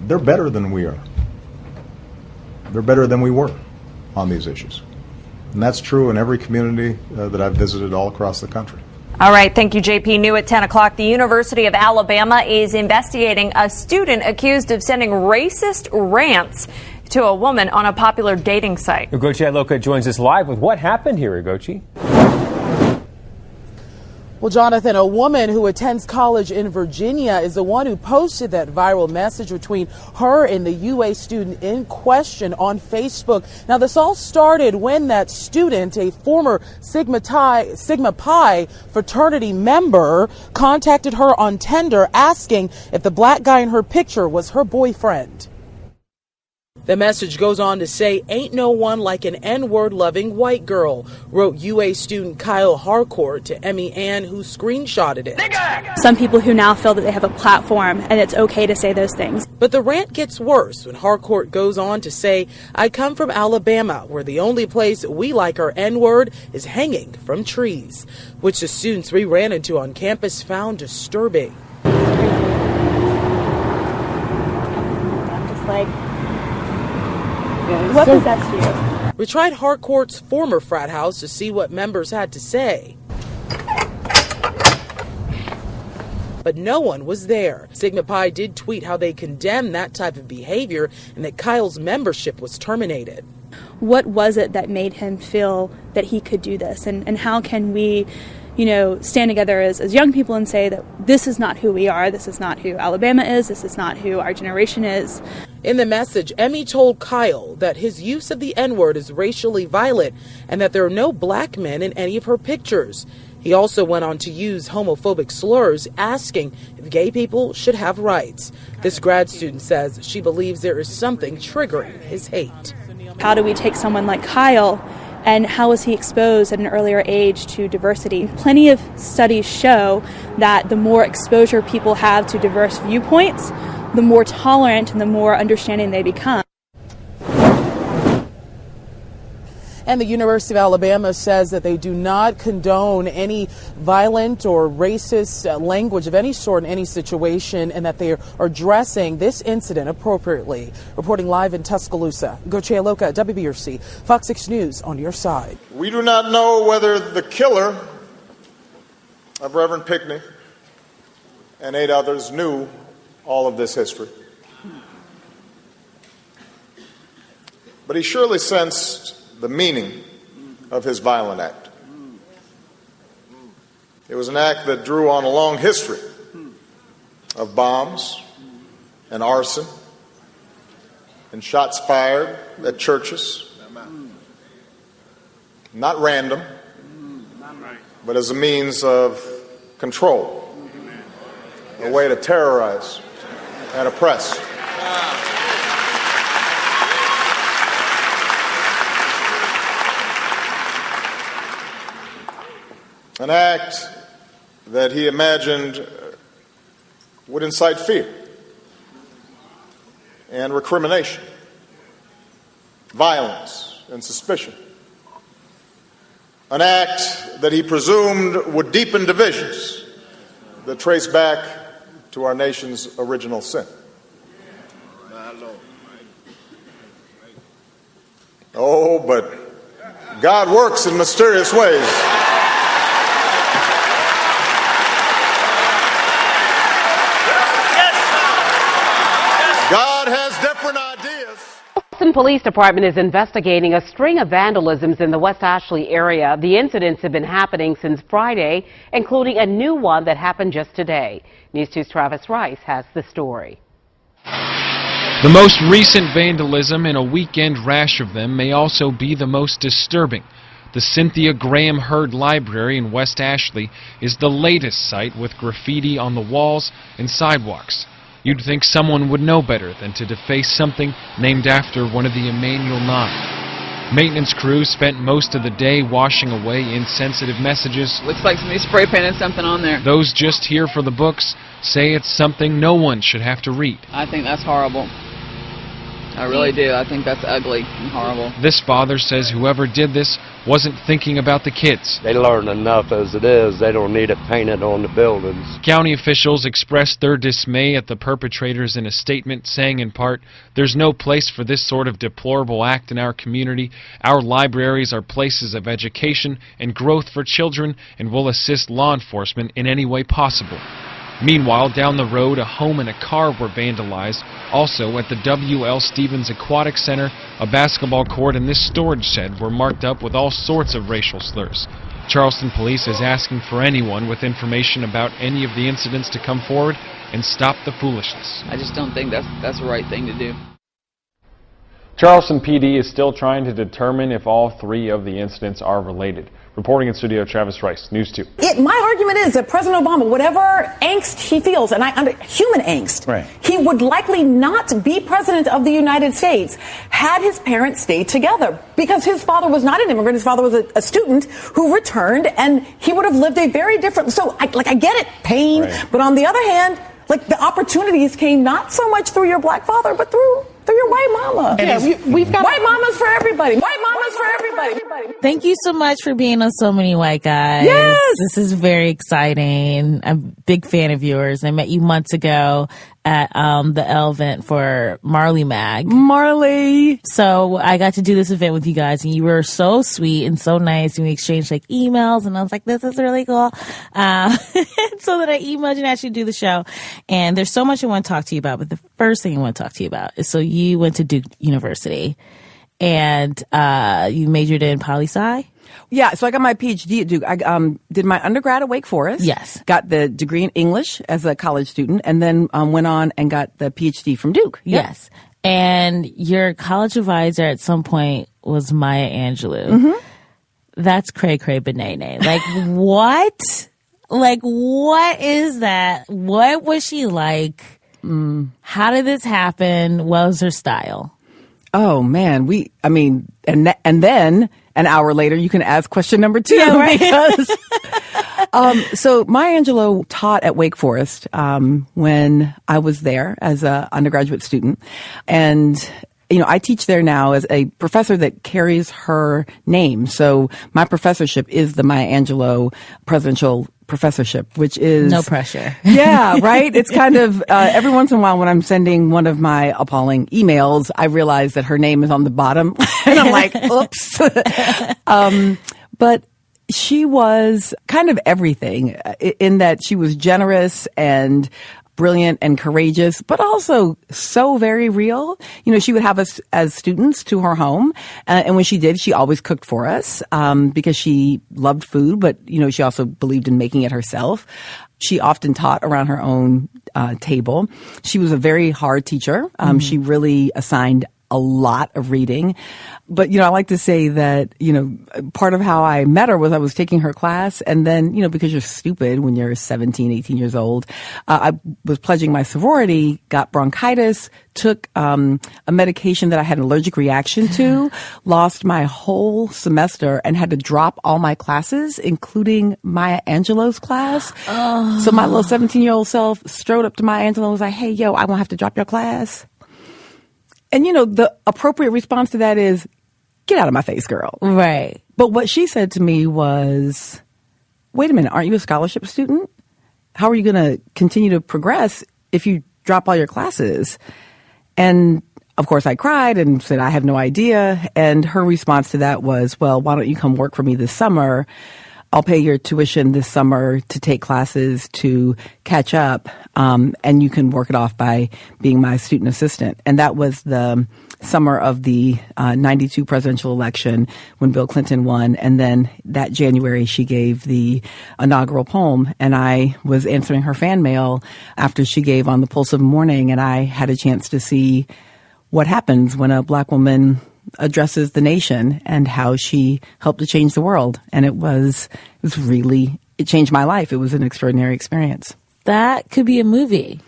they're better than we are. They're better than we were on these issues. And that's true in every community that I've visited all across the country. All right. Thank you, JP. New at 10 o'clock. The University of Alabama is investigating a student accused of sending racist rants to a woman on a popular dating site. Ugochi Aloka joins us live with what happened here, Ugochi. Well, Jonathan, a woman who attends college in Virginia is the one who posted that viral message between her and the UA student in question on Facebook. Now, this all started when that student, a former Sigma Pi fraternity member, contacted her on Tinder asking if the black guy in her picture was her boyfriend. The message goes on to say, "Ain't no one like an N-word loving white girl," wrote UA student Kyle Harcourt to Emmy Ann, who screenshotted it. Some people who now feel that they have a platform and it's okay to say those things. But the rant gets worse when Harcourt goes on to say, "I come from Alabama, where the only place we like our N-word is hanging from trees," which the students we ran into on campus found disturbing. I'm just like, what possessed you? We tried Harcourt's former frat house to see what members had to say, but no one was there. Sigma Pi did tweet how they condemned that type of behavior and that Kyle's membership was terminated. What was it that made him feel that he could do this? And how can we, stand together as young people and say that this is not who we are, this is not who Alabama is, this is not who our generation is. In the message, Emmy told Kyle that his use of the N-word is racially violent and that there are no black men in any of her pictures. He also went on to use homophobic slurs, asking if gay people should have rights. This grad student says she believes there is something triggering his hate. How do we take someone like Kyle, and how was he exposed at an earlier age to diversity? Plenty of studies show that the more exposure people have to diverse viewpoints, the more tolerant and the more understanding they become. And the University of Alabama says that they do not condone any violent or racist language of any sort in any situation, and that they are addressing this incident appropriately. Reporting live in Tuscaloosa, Goche Aloka, WBRC, Fox 6 News on your side. We do not know whether the killer of Reverend Pinckney and 8 others knew all of this history. But he surely sensed the meaning of his violent act. It was an act that drew on a long history of bombs and arson and shots fired at churches. Not random, but as a means of control, a way to terrorize and oppress. An act that he imagined would incite fear and recrimination, violence and suspicion. An act that he presumed would deepen divisions that trace back to our nation's original sin. Oh, but God works in mysterious ways. God has different ideas. The Boston Police Department is investigating a string of vandalisms in the West Ashley area. The incidents have been happening since Friday, including a new one that happened just today. News 2's Travis Rice has the story. The most recent vandalism in a weekend rash of them may also be the most disturbing. The Cynthia Graham Hurd Library in West Ashley is the latest site with graffiti on the walls and sidewalks. You'd think someone would know better than to deface something named after one of the Emanuel AME. Maintenance crews spent most of the day washing away insensitive messages. Looks like somebody spray painted something on there. Those just here for the books say it's something no one should have to read. I think that's horrible. I really do. I think that's ugly and horrible. This father says whoever did this wasn't thinking about the kids. They learn enough as it is. They don't need it painted on the buildings. County officials expressed their dismay at the perpetrators in a statement, saying in part, "There's no place for this sort of deplorable act in our community. Our libraries are places of education and growth for children and will assist law enforcement in any way possible." Meanwhile, down the road, a home and a car were vandalized. Also, at the W.L. Stevens Aquatic Center, a basketball court and this storage shed were marked up with all sorts of racial slurs. Charleston Police is asking for anyone with information about any of the incidents to come forward and stop the foolishness. I just don't think that's the right thing to do. Charleston PD is still trying to determine if all three of the incidents are related. Reporting in studio, Travis Rice, News 2. My argument is that President Obama, whatever angst he feels, and human angst, right, he would likely not be president of the United States had his parents stayed together, because his father was not an immigrant. His father was a student who returned, and he would have lived a very different. So, I get it, pain, right, but on the other hand, the opportunities came not so much through your black father, but through your white mama. We've got white mamas for everybody. White mamas for everybody. Thank you so much for being on So Many White Guys. Yes! This is very exciting. I'm a big fan of yours. I met you months ago at the L event for Marley Mag. Marley. So I got to do this event with you guys, and you were so sweet and so nice, and we exchanged emails, and I was like, this is really cool. So that I emailed you and asked you to do the show. And there's so much I want to talk to you about, but the first thing I want to talk to you about is, so you went to Duke University, and you majored in poli-sci? Yeah, so I got my PhD at Duke. I did my undergrad at Wake Forest. Yes. Got the degree in English as a college student, and then went on and got the PhD from Duke. Yeah. Yes. And your college advisor at some point was Maya Angelou. Mm-hmm. That's cray-cray banana. What? What is that? What was she like? How did this happen? What was her style? Oh, man. And then an hour later, you can ask question number 2. Yeah, right. Because, so Maya Angelou taught at Wake Forest when I was there as an undergraduate student. And, I teach there now as a professor that carries her name. So my professorship is the Maya Angelou Presidential Professorship, which is... No pressure. Yeah, right? It's kind of, every once in a while when I'm sending one of my appalling emails, I realize that her name is on the bottom. And I'm like, oops. But she was kind of everything in that she was generous and brilliant and courageous, but also so very real. She would have us as students to her home. And when she did, she always cooked for us because she loved food, but, she also believed in making it herself. She often taught around her own table. She was a very hard teacher. She really assigned a lot of reading. But, I like to say that, part of how I met her was I was taking her class, and then, because you're stupid when you're 17, 18 years old, I was pledging my sorority, got bronchitis, took a medication that I had an allergic reaction to, lost my whole semester, and had to drop all my classes, including Maya Angelou's class. Oh. So my little 17-year-old self strode up to Maya Angelou and was like, hey, yo, I won't have to drop your class. And, the appropriate response to that is, get out of my face, girl. Right. But what she said to me was, wait a minute, aren't you a scholarship student? How are you going to continue to progress if you drop all your classes? And, of course, I cried and said, I have no idea. And her response to that was, well, why don't you come work for me this summer? I'll pay your tuition this summer to take classes to catch up, and you can work it off by being my student assistant. And that was the summer of the 92 presidential election when Bill Clinton won. And then that January, she gave the inaugural poem, and I was answering her fan mail after she gave On the Pulse of Morning, and I had a chance to see what happens when a black woman addresses the nation and how she helped to change the world. And it changed my life. It was an extraordinary experience. That could be a movie.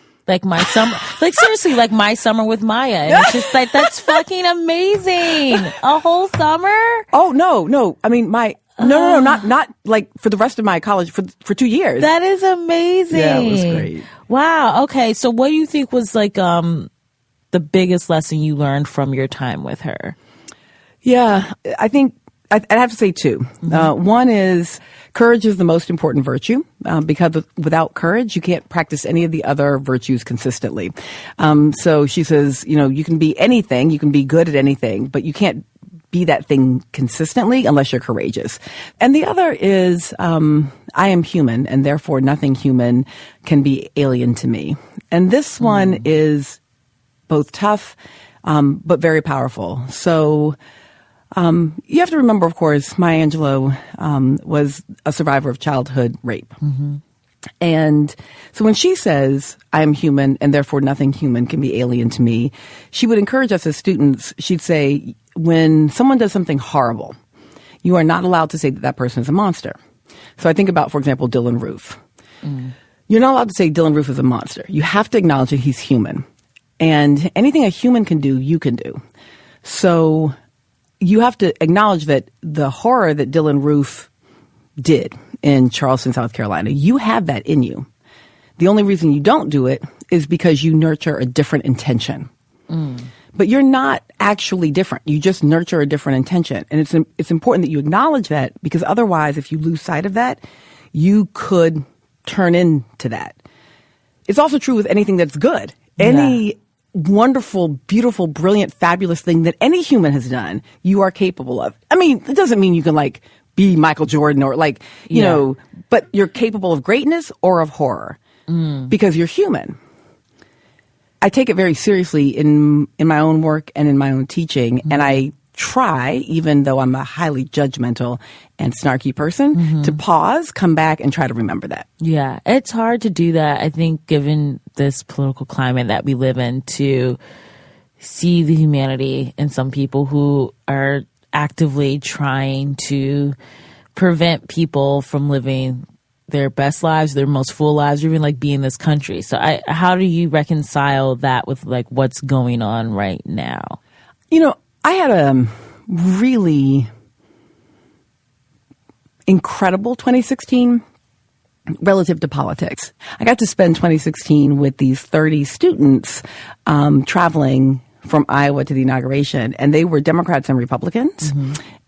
My summer, seriously, My Summer with Maya. And it's just that's fucking amazing. A whole summer? Oh, no. No, not for the rest of my college, for 2 years. That is amazing. Yeah, it was great. Wow. Okay. So what do you think was the biggest lesson you learned from your time with her? Yeah, I think I'd have to say 2. Mm-hmm. One is courage is the most important virtue because without courage, you can't practice any of the other virtues consistently. So she says, you can be anything, you can be good at anything, but you can't be that thing consistently unless you're courageous. And the other is I am human, and therefore nothing human can be alien to me. And this one is both tough but very powerful. So You have to remember, of course, Maya Angelou was a survivor of childhood rape. Mm-hmm. And so when she says, I am human and therefore nothing human can be alien to me, she would encourage us as students. She'd say, when someone does something horrible, you are not allowed to say that that person is a monster. So I think about, for example, Dylan Roof. You're not allowed to say Dylan Roof is a monster. You have to acknowledge that he's human. And anything a human can do, you can do. So you have to acknowledge that the horror that Dylan Roof did in Charleston, South Carolina, you have that in you. The only reason you don't do it is because you nurture a different intention. But you're not actually different. You just nurture a different intention. And it's important that you acknowledge that, because otherwise, if you lose sight of that, you could turn into that. It's also true with anything that's good. Any wonderful, beautiful, brilliant, fabulous thing that any human has done, you are capable of. I mean, it doesn't mean you can be Michael Jordan or you know, but you're capable of greatness or of horror because you're human. I take it very seriously in my own work and in my own teaching, and I try, even though I'm a highly judgmental and snarky person, to pause, come back, and try to remember that. Yeah, it's hard to do that, I think, given this political climate that we live in, to see the humanity in some people who are actively trying to prevent people from living their best lives, their most full lives, or even being in this country. So how do you reconcile that with what's going on right now? You know, I had a really incredible 2016 relative to politics. I got to spend 2016 with these 30 students traveling from Iowa to the inauguration, and they were Democrats and Republicans.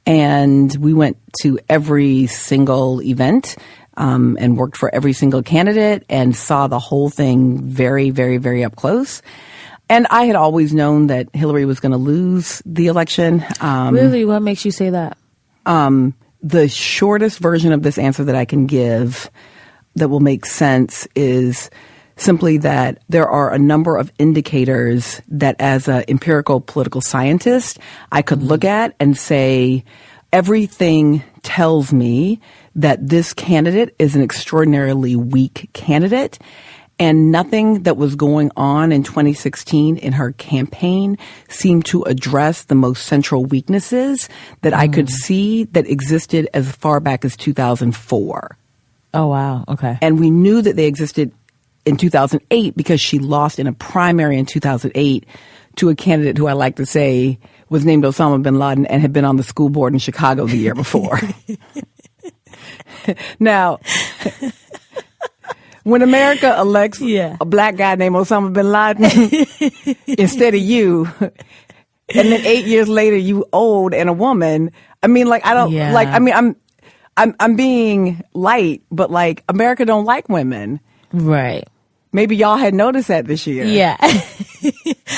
And we went to every single event and worked for every single candidate and saw the whole thing very, very, very up close. And I had always known that Hillary was going to lose the election. Really? What makes you say that? The shortest version of this answer that I can give that will make sense is simply that there are a number of indicators that, as an empirical political scientist, I could look at and say, everything tells me that this candidate is an extraordinarily weak candidate. And nothing that was going on in 2016 in her campaign seemed to address the most central weaknesses that I could see that existed as far back as 2004. Oh, wow. Okay. And we knew that they existed in 2008 because she lost in a primary in 2008 to a candidate who I like to say was named Osama bin Laden and had been on the school board in Chicago the year before. Now, when America elects a black guy named Osama bin Laden instead of you, and then 8 years later you old and a woman, I mean, I don't I'm being light, but America don't like women. Right. Maybe y'all had noticed that this year. Yeah.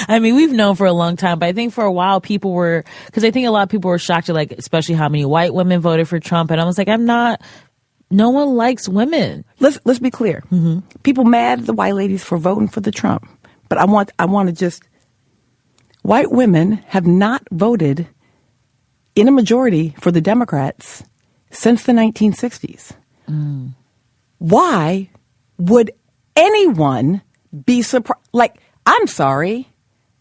I mean, we've known for a long time, but I think for a while people were, because I think a lot of people were shocked at especially how many white women voted for Trump. And I was like, no one likes women. Let's be clear. People mad at the white ladies for voting for the Trump. But I want to just, white women have not voted in a majority for the Democrats since the 1960s. Why would anyone be surprised? I'm sorry,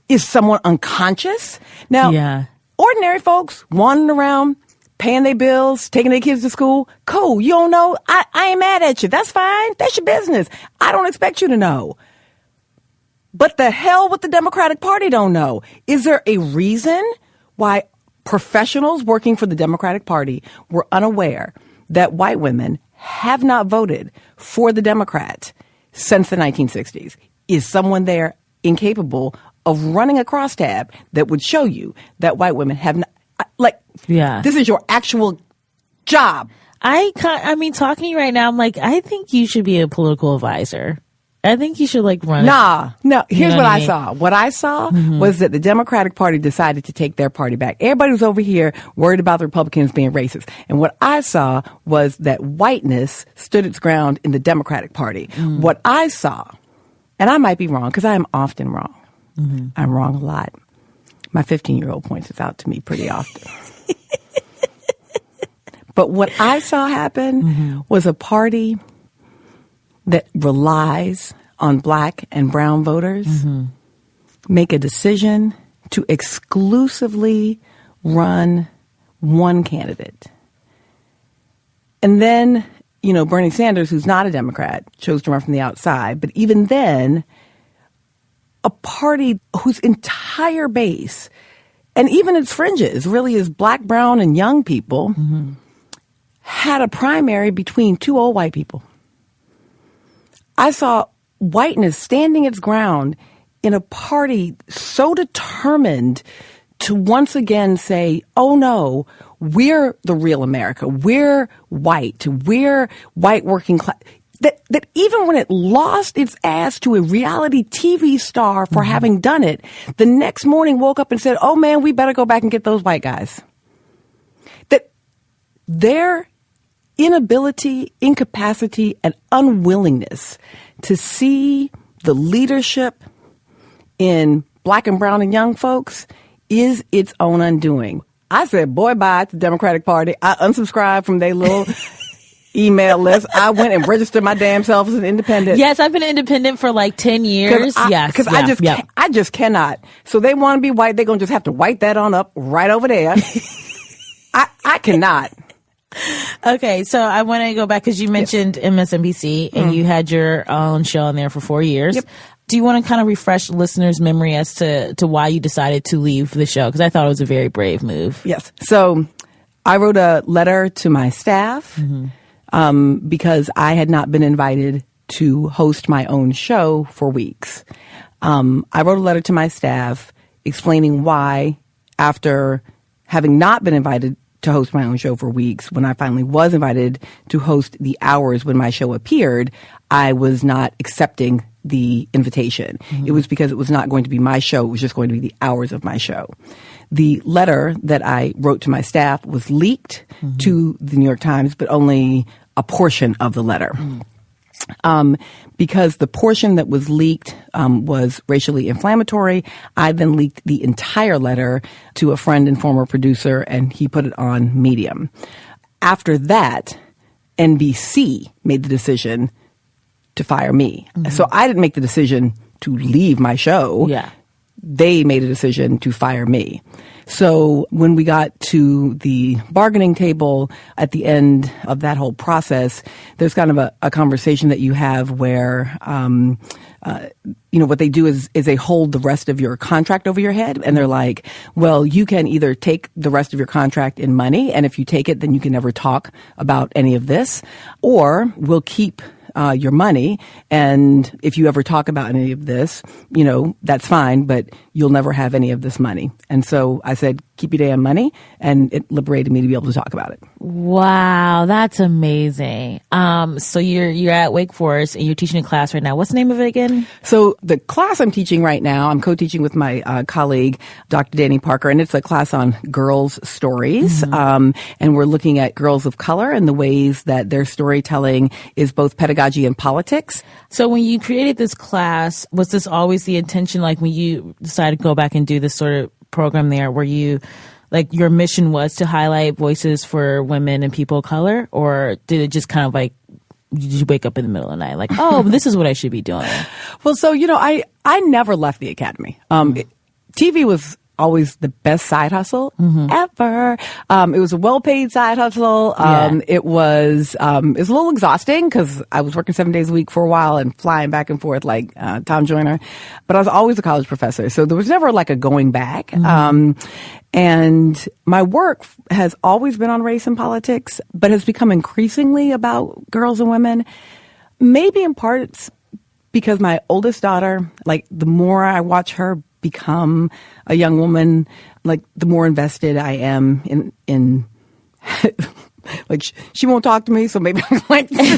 is someone unconscious? Now, ordinary folks wandering around, paying their bills, taking their kids to school, cool. You don't know? I ain't mad at you. That's fine. That's your business. I don't expect you to know. But the hell with the Democratic Party don't know. Is there a reason why professionals working for the Democratic Party were unaware that white women have not voted for the Democrats since the 1960s? Is someone there incapable of running a crosstab that would show you that white women have not, this is your actual job. I mean, talking to you right now, I'm I think you should be a political advisor. I think you should run. No. Here's what I saw. What I saw was that the Democratic Party decided to take their party back. Everybody was over here worried about the Republicans being racist. And what I saw was that whiteness stood its ground in the Democratic Party. What I saw, and I might be wrong because I am often wrong. I'm wrong a lot. My 15-year-old points this out to me pretty often. But what I saw happen was a party that relies on black and brown voters make a decision to exclusively run one candidate. And then, Bernie Sanders, who's not a Democrat, chose to run from the outside. But even then, a party whose entire base, and even its fringes, really is black, brown, and young people, had a primary between two old white people. I saw whiteness standing its ground in a party so determined to once again say, oh no, we're the real America. We're white. We're white working class. That even when it lost its ass to a reality TV star for having done it, the next morning woke up and said, oh man, we better go back and get those white guys. That their inability, incapacity, and unwillingness to see the leadership in black and brown and young folks is its own undoing. I said, boy, bye to the Democratic Party. I unsubscribed from their little email list. I went and registered my damn self as an independent. Yes, I've been an independent for like 10 years. Because I just cannot. So they want to be white. They're going to just have to white that on up right over there. I cannot. Okay, so I want to go back because you mentioned MSNBC and you had your own show on there for 4 years. Yep. Do you want to kind of refresh listeners' memory as to why you decided to leave the show? Because I thought it was a very brave move. Yes. So I wrote a letter to my staff because I had not been invited to host my own show for weeks. I wrote a letter to my staff explaining why, after having not been invited to host my own show for weeks, when I finally was invited to host the hours when my show appeared, I was not accepting the invitation. It was because it was not going to be my show. It was just going to be the hours of my show. The letter that I wrote to my staff was leaked to the New York Times, but only a portion of the letter. Because the portion that was leaked was racially inflammatory, I then leaked the entire letter to a friend and former producer, and he put it on Medium. After that, NBC made the decision to fire me. So I didn't make the decision to leave my show. Yeah. They made a decision to fire me. So when we got to the bargaining table at the end of that whole process, there's kind of a conversation that you have where, what they do is they hold the rest of your contract over your head. And they're like, well, you can either take the rest of your contract in money, and if you take it, then you can never talk about any of this, or we'll keep your money, and if you ever talk about any of this, that's fine, but you'll never have any of this money. And so I said, keep your damn money, and it liberated me to be able to talk about it. Wow, that's amazing. So you're at Wake Forest and you're teaching a class right now. What's the name of it again? So the class I'm teaching right now, I'm co-teaching with my colleague, Dr. Danny Parker, and it's a class on girls' stories. And we're looking at girls of color and the ways that their storytelling is both pedagogy and politics. So when you created this class, was this always the intention, like when you decided to go back and do this sort of program there, where you, like, your mission was to highlight voices for women and people of color, or did it just kind of like, did you wake up in the middle of the night like, oh, this is what I should be doing? Well, so, I never left the academy. TV was always the best side hustle ever. It was a well-paid side hustle. It was a little exhausting because I was working 7 days a week for a while and flying back and forth like Tom Joyner. But I was always a college professor, so there was never like a going back. And my work has always been on race and politics, but has become increasingly about girls and women. Maybe in part it's because my oldest daughter, like, the more I watch her become a young woman, like, the more invested I am in like, she won't talk to me, so maybe I like to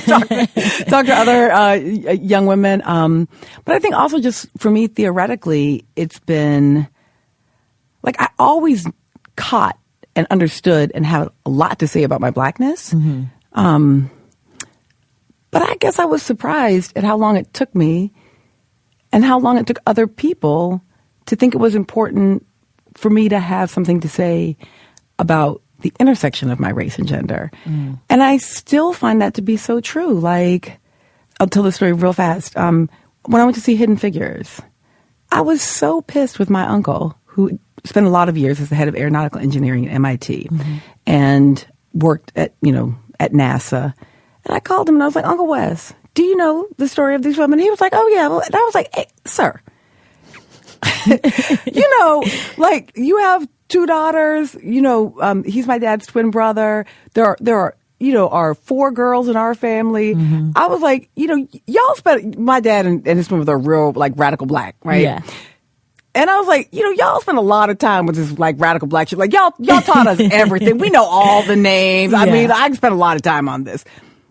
talk to other young women. But I think also just for me, theoretically, it's been like, I always caught and understood and had a lot to say about my blackness. But I guess I was surprised at how long it took me and how long it took other people to think it was important for me to have something to say about the intersection of my race and gender. And I still find that to be so true. Like, I'll tell the story real fast. When I went to see Hidden Figures, I was so pissed with my uncle, who spent a lot of years as the head of aeronautical engineering at MIT and worked at NASA. And I called him and I was like, Uncle Wes, do you know the story of these women? He was like, oh, yeah. And I was like, hey, sir, like, you have 2 daughters, he's my dad's twin brother. There are 4 girls in our family. I was like, y'all spent, my dad and his twin brother are real, like, radical black, right? Yeah. And I was like, y'all spend a lot of time with this, like, radical black shit. Like, y'all taught us everything. We know all the names. I mean, I spent a lot of time on this.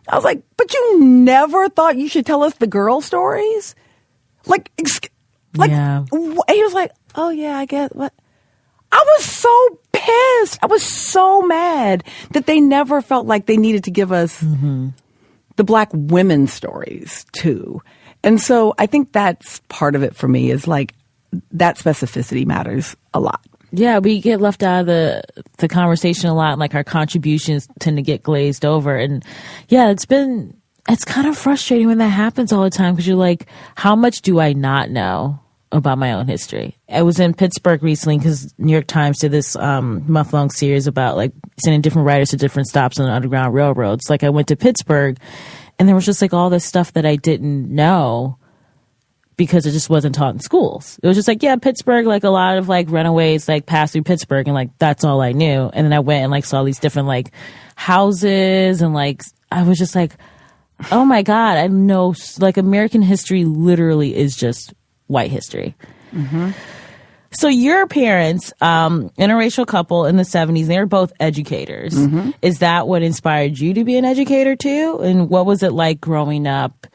I was like, but you never thought you should tell us the girl stories? Like, yeah. He was like, oh, yeah, I guess. What? I was so pissed. I was so mad that they never felt like they needed to give us the black women's stories, too. And so I think that's part of it for me, is like, that specificity matters a lot. Yeah, we get left out of the conversation a lot. Like, our contributions tend to get glazed over. And yeah, it's kind of frustrating when that happens all the time, because you're like, how much do I not know about my own history? I was in Pittsburgh recently because New York Times did this month-long series about, like, sending different writers to different stops on the Underground Railroads. Like, I went to Pittsburgh and there was just, like, all this stuff that I didn't know because it just wasn't taught in schools. It was just like, yeah, Pittsburgh, like, a lot of, like, runaways, like, passed through Pittsburgh, and, like, that's all I knew. And then I went and, like, saw these different, like, houses, and, like, I was just like, oh my God, I know, like, American history literally is just white history. So your parents, interracial couple in the 70s, they were both educators. Is that what inspired you to be an educator too? And what was it like growing up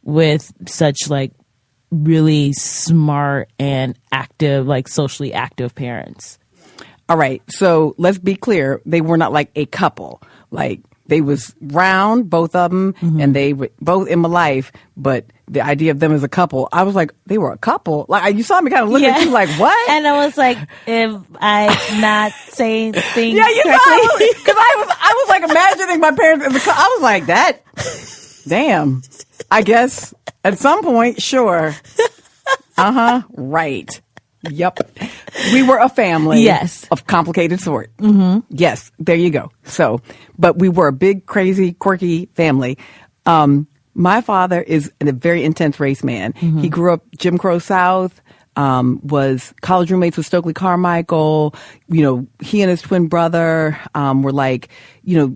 with such, like, really smart and active, like, socially active parents? All right. So let's be clear. They were not like a couple. Like, they was round, both of them, and they were both in my life. But the idea of them as a couple, I was like, they were a couple. Like, you saw me kind of looking at you like, what? And I was like, if I'm not saying things yeah, you correctly. Because I was like imagining my parents as a couple. I was like, that, damn. I guess at some point, sure. Right. Yep. We were a family. Yes. Of complicated sort. Yes. There you go. So, but we were a big, crazy, quirky family. My father is a very intense race man. He grew up Jim Crow South, was college roommates with Stokely Carmichael. He and his twin brother were like,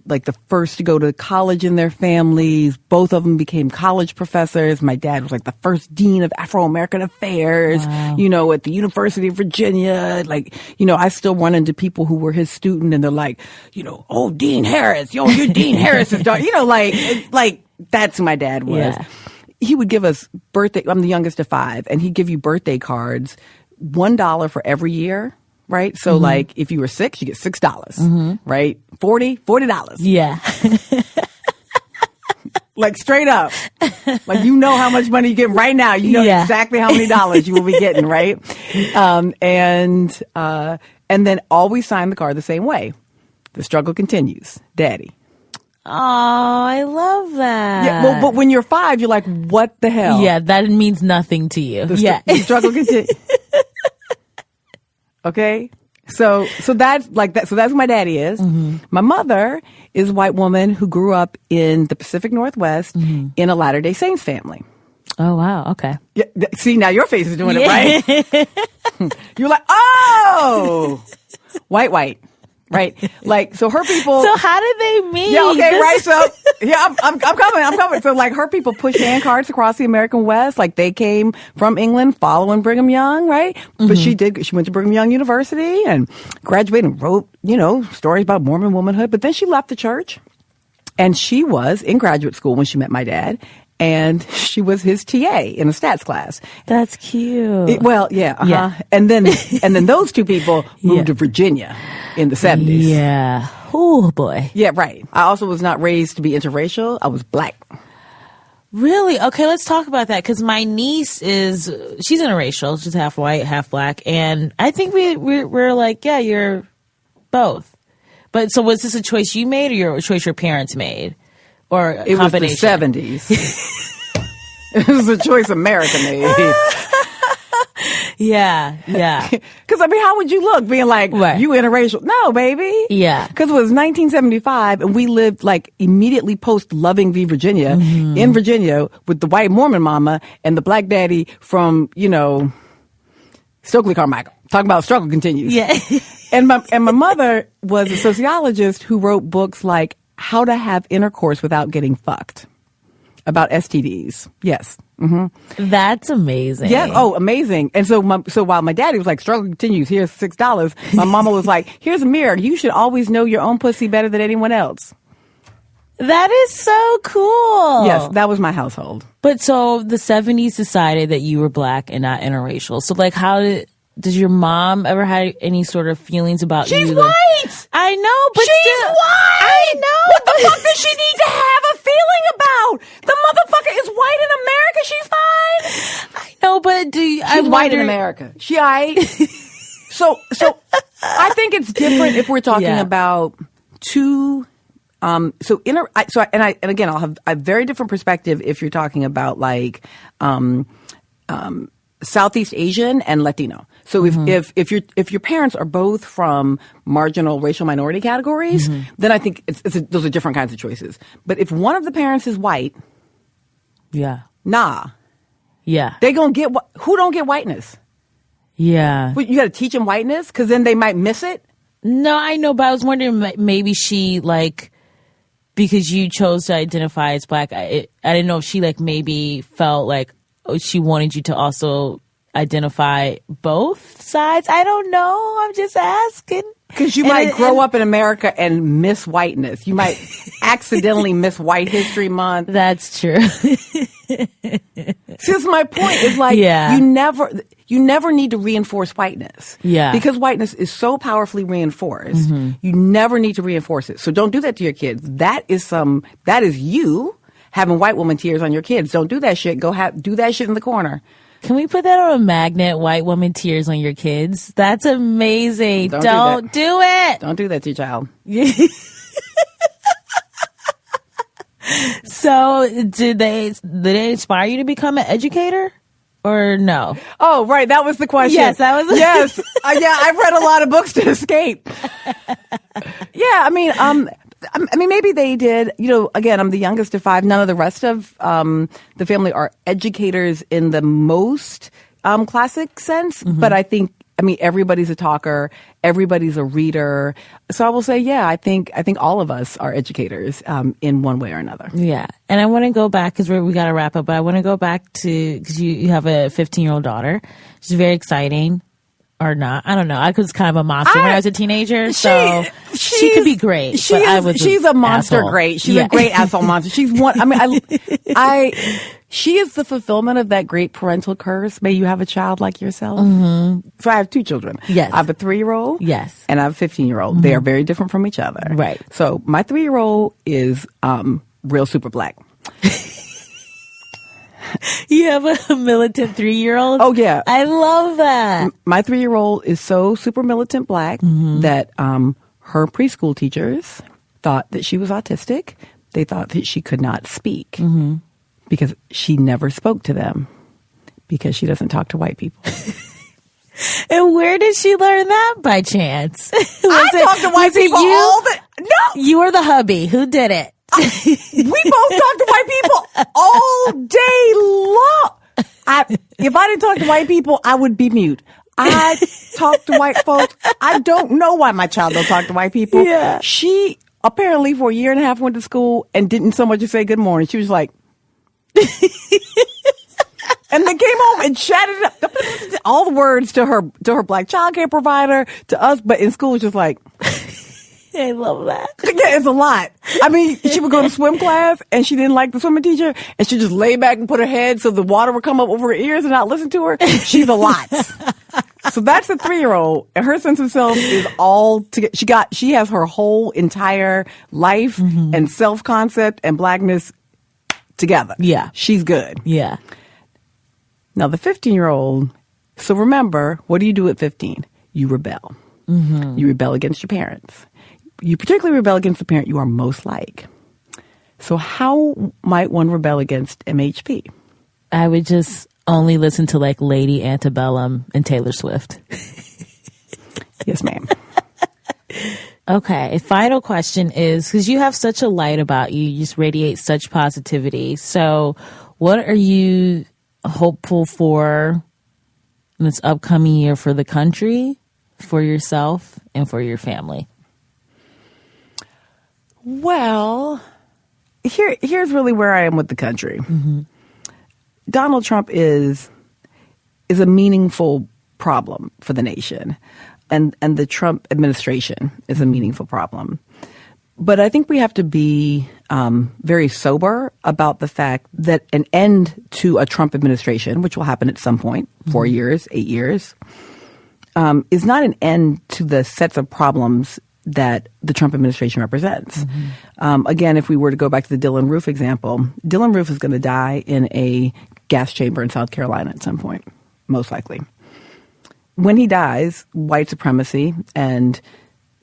like the first to go to college in their families. Both of them became college professors. My dad was like the first dean of Afro-American affairs, at the University of Virginia. Like, I still run into people who were his student and they're like, oh, Dean Harris, you're Dean Harris's daughter. Like that's who my dad was. Yeah. He would give us I'm the youngest of 5, and he'd give you birthday cards, $1 for every year, right? So, like, if you were 6, you get $6, right? $40. Yeah. Like, straight up. Like, how much money you get right now. You know exactly how many dollars you will be getting, right? And then always sign the card the same way. The struggle continues. Daddy. Oh, I love that. Yeah, well, but when you're 5, you're like, what the hell? Yeah, that means nothing to you. The struggle continues. Okay? So that's like that. So that's who my daddy is. My mother is a white woman who grew up in the Pacific Northwest in a Latter-day Saints family. Oh, wow. Okay. Yeah, see, now your face is doing it, right? You're like, oh, white. Right. Like, so her people. So how did they meet? Yeah. Okay. Right. So yeah, I'm coming. So like her people pushed hand cards across the American West. Like they came from England following Brigham Young. Right. But she went to Brigham Young University and graduated and wrote, stories about Mormon womanhood. But then she left the church and she was in graduate school when she met my dad. And she was his TA in a stats class. That's cute. Yeah. And then those two people moved to Virginia in the 70s. Yeah. Oh, boy. Yeah, right. I also was not raised to be interracial. I was black. Really? Okay, let's talk about that. Because my niece she's interracial. She's half white, half black. And I think we're like, yeah, you're both. But so was this a choice you made or a choice your parents made? Or a it combination? Was the 70s. It was a choice America made. Yeah. Because, I mean, how would you look being like, you interracial? No, baby. Yeah. Because it was 1975 and we lived like immediately post Loving v. Virginia in Virginia with the white Mormon mama and the black daddy from, Stokely Carmichael. Talking about struggle continues. Yeah. And my mother was a sociologist who wrote books like How to Have Intercourse Without Getting Fucked about STDs. Yes. Mm-hmm. That's amazing. Yeah. Oh, amazing. And so while my daddy was like, struggle continues, here's $6, my mama was like, here's a mirror. You should always know your own pussy better than anyone else. That is so cool. Yes, that was my household. But so the 70s decided that you were black and not interracial. So like does your mom ever have any sort of feelings about you? She's white! I know, but she's still, white! I know. What the fuck does she need to have a feeling about? The motherfucker is white in America. She's fine. I know, but she's white in America. She aight. So I think it's different if we're talking about two. And again, I'll have a very different perspective if you're talking about like Southeast Asian and Latino. So if your parents are both from marginal racial minority categories, then I think those are different kinds of choices. But if one of the parents is white, they gonna get who don't get whiteness. Yeah, but you got to teach them whiteness because then they might miss it. No, I know, but I was wondering maybe she because you chose to identify as black. I didn't know if she maybe felt like she wanted you to also identify both sides. I don't know. I'm just asking. Because you might grow up in America and miss whiteness. You might accidentally miss White History Month. That's true. Since my point is you never need to reinforce whiteness. Yeah. Because whiteness is so powerfully reinforced. You never need to reinforce it. So don't do that to your kids. That is you having white woman tears on your kids. Don't do that shit. Do that shit in the corner. Can we put that on a magnet? White woman tears on your kids. That's amazing. Don't do it. Don't do that to your child. So did they inspire you to become an educator or no? Oh, right. That was the question. Yes, that was. Yes. I've read a lot of books to escape. Yeah. I mean, maybe they did. Again, I'm the youngest of 5. None of the rest of the family are educators in the most classic sense. But I think, everybody's a talker. Everybody's a reader. So I will say, I think all of us are educators in one way or another. Yeah. And I want to go back because we got to wrap up. But I want to go back to because you have a 15-year-old daughter. She's very exciting. Or not. I don't know. I was kind of a monster when I was a teenager, so she could be great. She's a monster asshole. Great. She's a great asshole monster. She's one. She is the fulfillment of that great parental curse. May you have a child like yourself. So I have 2 children. Yes. I have a 3-year-old. Yes. And I have a 15-year-old. They are very different from each other. Right. So my 3-year-old is real super black. You have a militant 3-year-old? Oh, yeah. I love that. My 3-year-old is so super militant black that her preschool teachers thought that she was autistic. They thought that she could not speak because she never spoke to them because she doesn't talk to white people. And where did she learn that by chance? I talk to white people all the... No! You were the hubby. Who did it? We both talk to white people all day long. If I didn't talk to white people, I would be mute. I talk to white folks. I don't know why my child don't talk to white people. Yeah. She apparently for a year and a half went to school and didn't so much as say good morning. She was like, and then came home and chatted up all the words to her black child care provider, to us, but in school was just like, I love that. Yeah, it's a lot. She would go to swim class and she didn't like the swimming teacher and she'd just lay back and put her head so the water would come up over her ears and not listen to her. She's a lot. So that's a 3-year-old and her sense of self is all together. She has her whole entire life and self-concept and blackness together. Yeah. She's good. Yeah. Now the 15-year-old, so remember, what do you do at 15? You rebel. You rebel against your parents. you particularly rebel against the parent you are most like. So how might one rebel against MHP? I would just only listen to like Lady Antebellum and Taylor Swift. Yes, ma'am. Okay, final question is, because you have such a light about you, you just radiate such positivity. So what are you hopeful for in this upcoming year for the country, for yourself, and for your family? Well, here's really where I am with the country. Mm-hmm. Donald Trump is a meaningful problem for the nation. And the Trump administration is a meaningful problem. But I think we have to be very sober about the fact that an end to a Trump administration, which will happen at some point, 4 years, 8 years, is not an end to the sets of problems that the Trump administration represents. Mm-hmm. Again, if we were to go back to the Dylann Roof example, Dylann Roof is going to die in a gas chamber in South Carolina at some point, most likely. When he dies, white supremacy and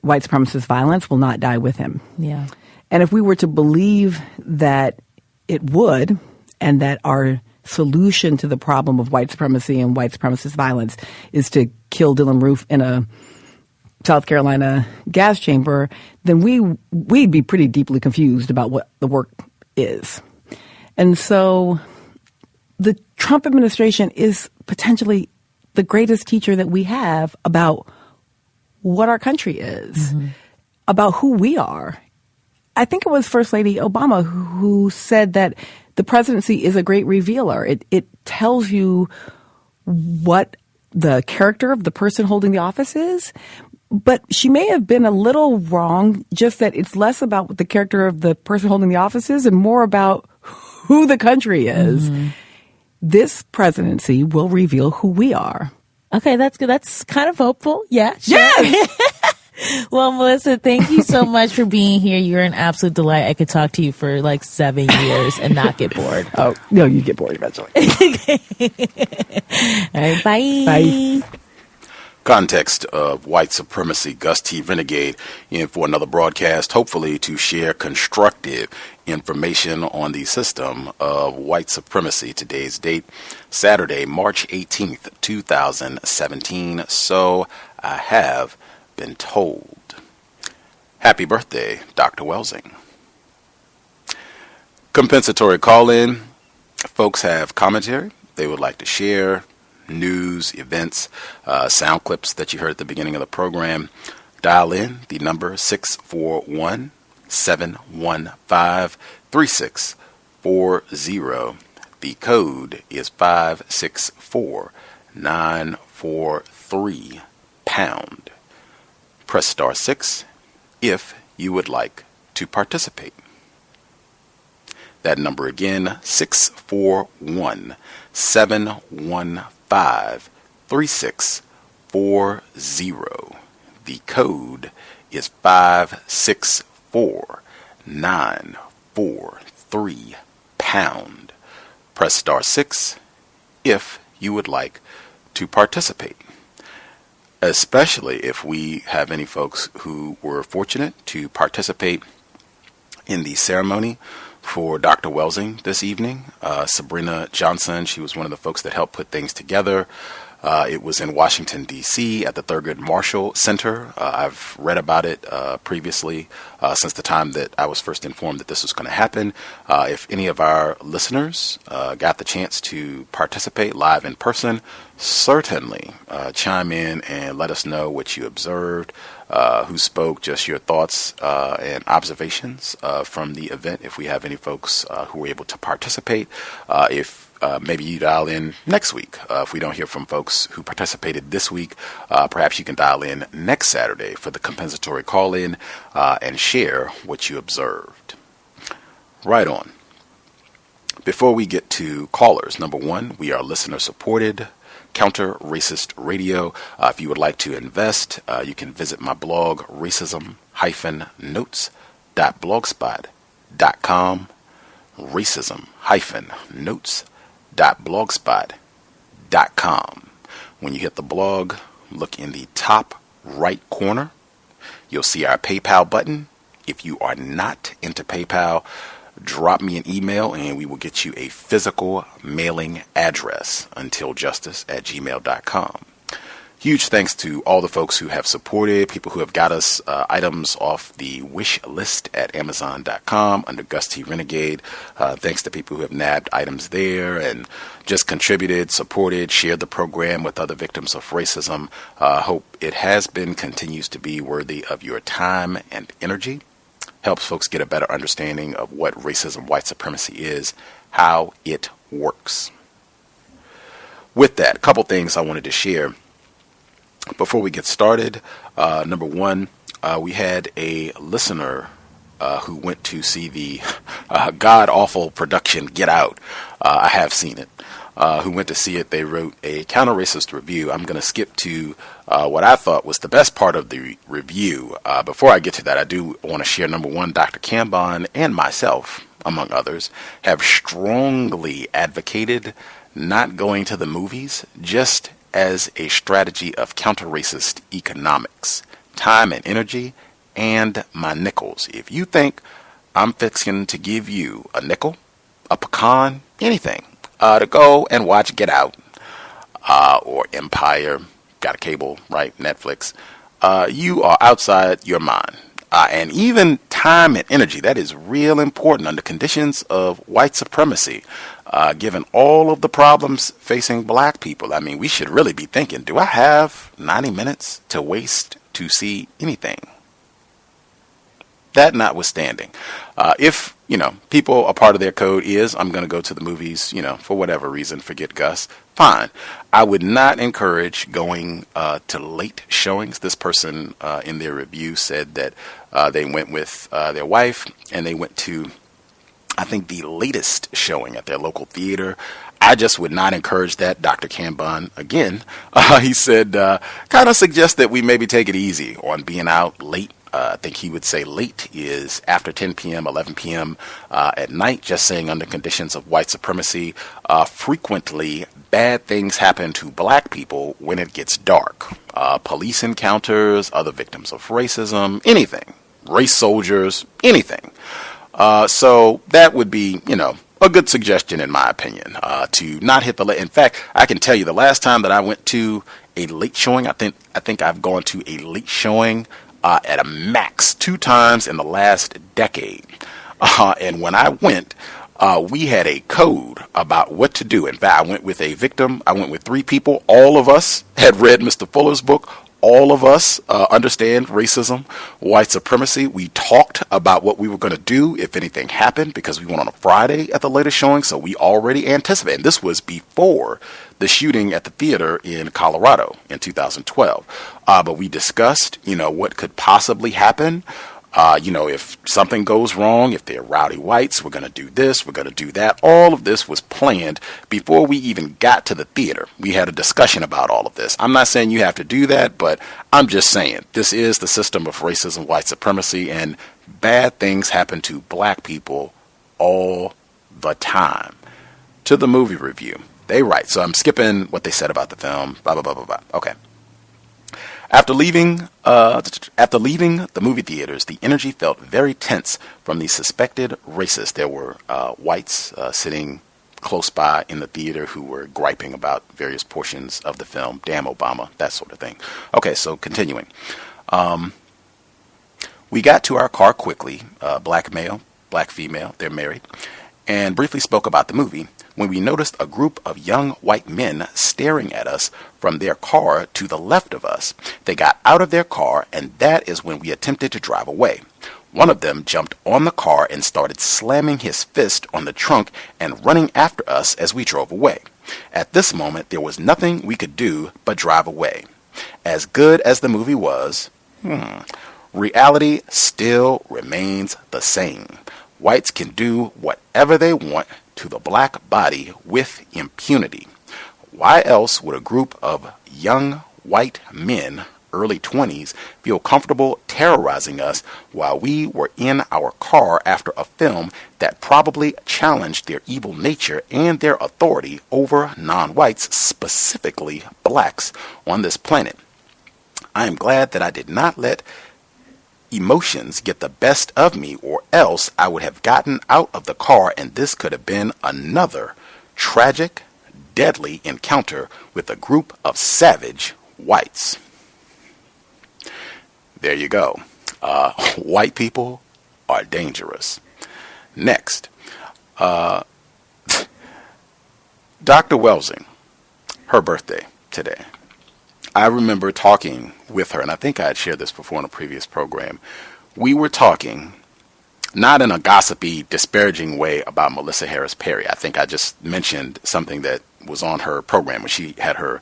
white supremacist violence will not die with him. Yeah. And if we were to believe that it would, and that our solution to the problem of white supremacy and white supremacist violence is to kill Dylann Roof in a South Carolina gas chamber, then we'd be pretty deeply confused about what the work is. And so the Trump administration is potentially the greatest teacher that we have about what our country is, about who we are. I think it was First Lady Obama who said that the presidency is a great revealer. It tells you what the character of the person holding the office is, but she may have been a little wrong, just that it's less about what the character of the person holding the office is and more about who the country is. Mm-hmm. This presidency will reveal who we are. Okay, that's good. That's kind of hopeful. Yeah. Sure. Yes! Well, Melissa, thank you so much for being here. You're an absolute delight. I could talk to you for like 7 years and not get bored. Oh, no, you get bored eventually. All right, bye. Bye. Context of White Supremacy, Gus T Renegade, in for another broadcast, hopefully to share constructive information on the system of white supremacy. Today's date, Saturday, March 18th, 2017. So I have been told. Happy birthday, Dr. Welsing. Compensatory call-in. Folks have commentary they would like to share, news, events, sound clips that you heard at the beginning of the program. Dial in the number 641-715-3640. The code is 564943 pound. Press star 6 if you would like to participate. That number again, 641-715-3640. The code is 564943 pound. Press star 6 if you would like to participate. Especially if we have any folks who were fortunate to participate in the ceremony for Dr. Welsing this evening. Sabrina Johnson, she was one of the folks that helped put things together. It was in Washington, D.C. at the Thurgood Marshall Center. I've read about it previously since the time that I was first informed that this was going to happen. If any of our listeners got the chance to participate live in person, certainly chime in and let us know what you observed, who spoke, just your thoughts and observations from the event. If we have any folks who were able to participate, if maybe you dial in next week. If we don't hear from folks who participated this week, perhaps you can dial in next Saturday for the compensatory call-in and share what you observed. Right on. Before we get to callers, number one, we are listener-supported, counter-racist radio. If you would like to invest, you can visit my blog, racism-notes.blogspot.com, racism-notes.blogspot.com. When you hit the blog, look in the top right corner. You'll see our PayPal button. If you are not into PayPal, drop me an email and we will get you a physical mailing address, untiljustice@gmail.com. Huge thanks to all the folks who have supported, people who have got us items off the wish list at Amazon.com under Gus T Renegade. Thanks to people who have nabbed items there and just contributed, supported, shared the program with other victims of racism. Hope it has been, continues to be worthy of your time and energy. Helps folks get a better understanding of what racism, white supremacy is, how it works. With that, a couple things I wanted to share before we get started. Number one, we had a listener who went to see the god-awful production Get Out. I have seen it. Who went to see it. They wrote a counter-racist review. I'm going to skip to what I thought was the best part of the review. Before I get to that, I do want to share, number one, Dr. Cambon and myself, among others, have strongly advocated not going to the movies just as a strategy of counter-racist economics, time and energy, and my nickels. If you think I'm fixing to give you a nickel, a pecan, anything, to go and watch Get Out, or Empire, got a cable, right, Netflix, you are outside your mind. And even time and energy, that is real important under conditions of white supremacy, given all of the problems facing black people. I mean, we should really be thinking, do I have 90 minutes to waste to see anything? That notwithstanding, if, people, a part of their code is, I'm going to go to the movies, for whatever reason, forget Gus, fine. I would not encourage going to late showings. This person in their review said that they went with their wife and they went to, I think, the latest showing at their local theater. I just would not encourage that. Dr. Cambon, again, he said, kind of suggest that we maybe take it easy on being out late. I think he would say late is after 10 p.m., 11 p.m. At night, just saying under conditions of white supremacy. Frequently, bad things happen to black people when it gets dark. Police encounters, other victims of racism, anything. Race soldiers, anything. So that would be, a good suggestion in my opinion, to not hit the late. In fact, I can tell you the last time that I went to a late showing, I think I've gone to a late showing at a max 2 times in the last decade. And when I went, we had a code about what to do. In fact, I went with a victim. I went with 3 people. All of us had read Mr. Fuller's book. All of us understand racism, white supremacy. We talked about what we were going to do if anything happened, because we went on a Friday at the latest showing, so we already anticipated. And this was before the shooting at the theater in Colorado in 2012. But we discussed, what could possibly happen. If something goes wrong, if they're rowdy whites, we're going to do this, we're going to do that. All of this was planned before we even got to the theater. We had a discussion about all of this. I'm not saying you have to do that, but I'm just saying this is the system of racism, white supremacy, and bad things happen to black people all the time. To the movie review. They write, so I'm skipping what they said about the film, blah, blah, blah, blah, blah. Okay. After leaving the movie theaters, the energy felt very tense from the suspected racists. There were whites sitting close by in the theater who were griping about various portions of the film. Damn Obama, that sort of thing. Okay, so continuing. We got to our car quickly, black male, black female, they're married, and briefly spoke about the movie, when we noticed a group of young white men staring at us from their car to the left of us. They got out of their car, and that is when we attempted to drive away. One of them jumped on the car and started slamming his fist on the trunk and running after us as we drove away. At this moment, there was nothing we could do but drive away. As good as the movie was, reality still remains the same. Whites can do whatever they want to the black body with impunity. Why else would a group of young white men, early 20s, feel comfortable terrorizing us while we were in our car after a film that probably challenged their evil nature and their authority over non-whites, specifically blacks, on this planet? I am glad that I did not let emotions get the best of me, or else I would have gotten out of the car and this could have been another tragic, deadly encounter with a group of savage whites. There you go. White people are dangerous. Next, Dr. Welsing, her birthday today. I remember talking with her, and I think I had shared this before in a previous program. We were talking, not in a gossipy, disparaging way about Melissa Harris Perry. I think I just mentioned something that was on her program when she had her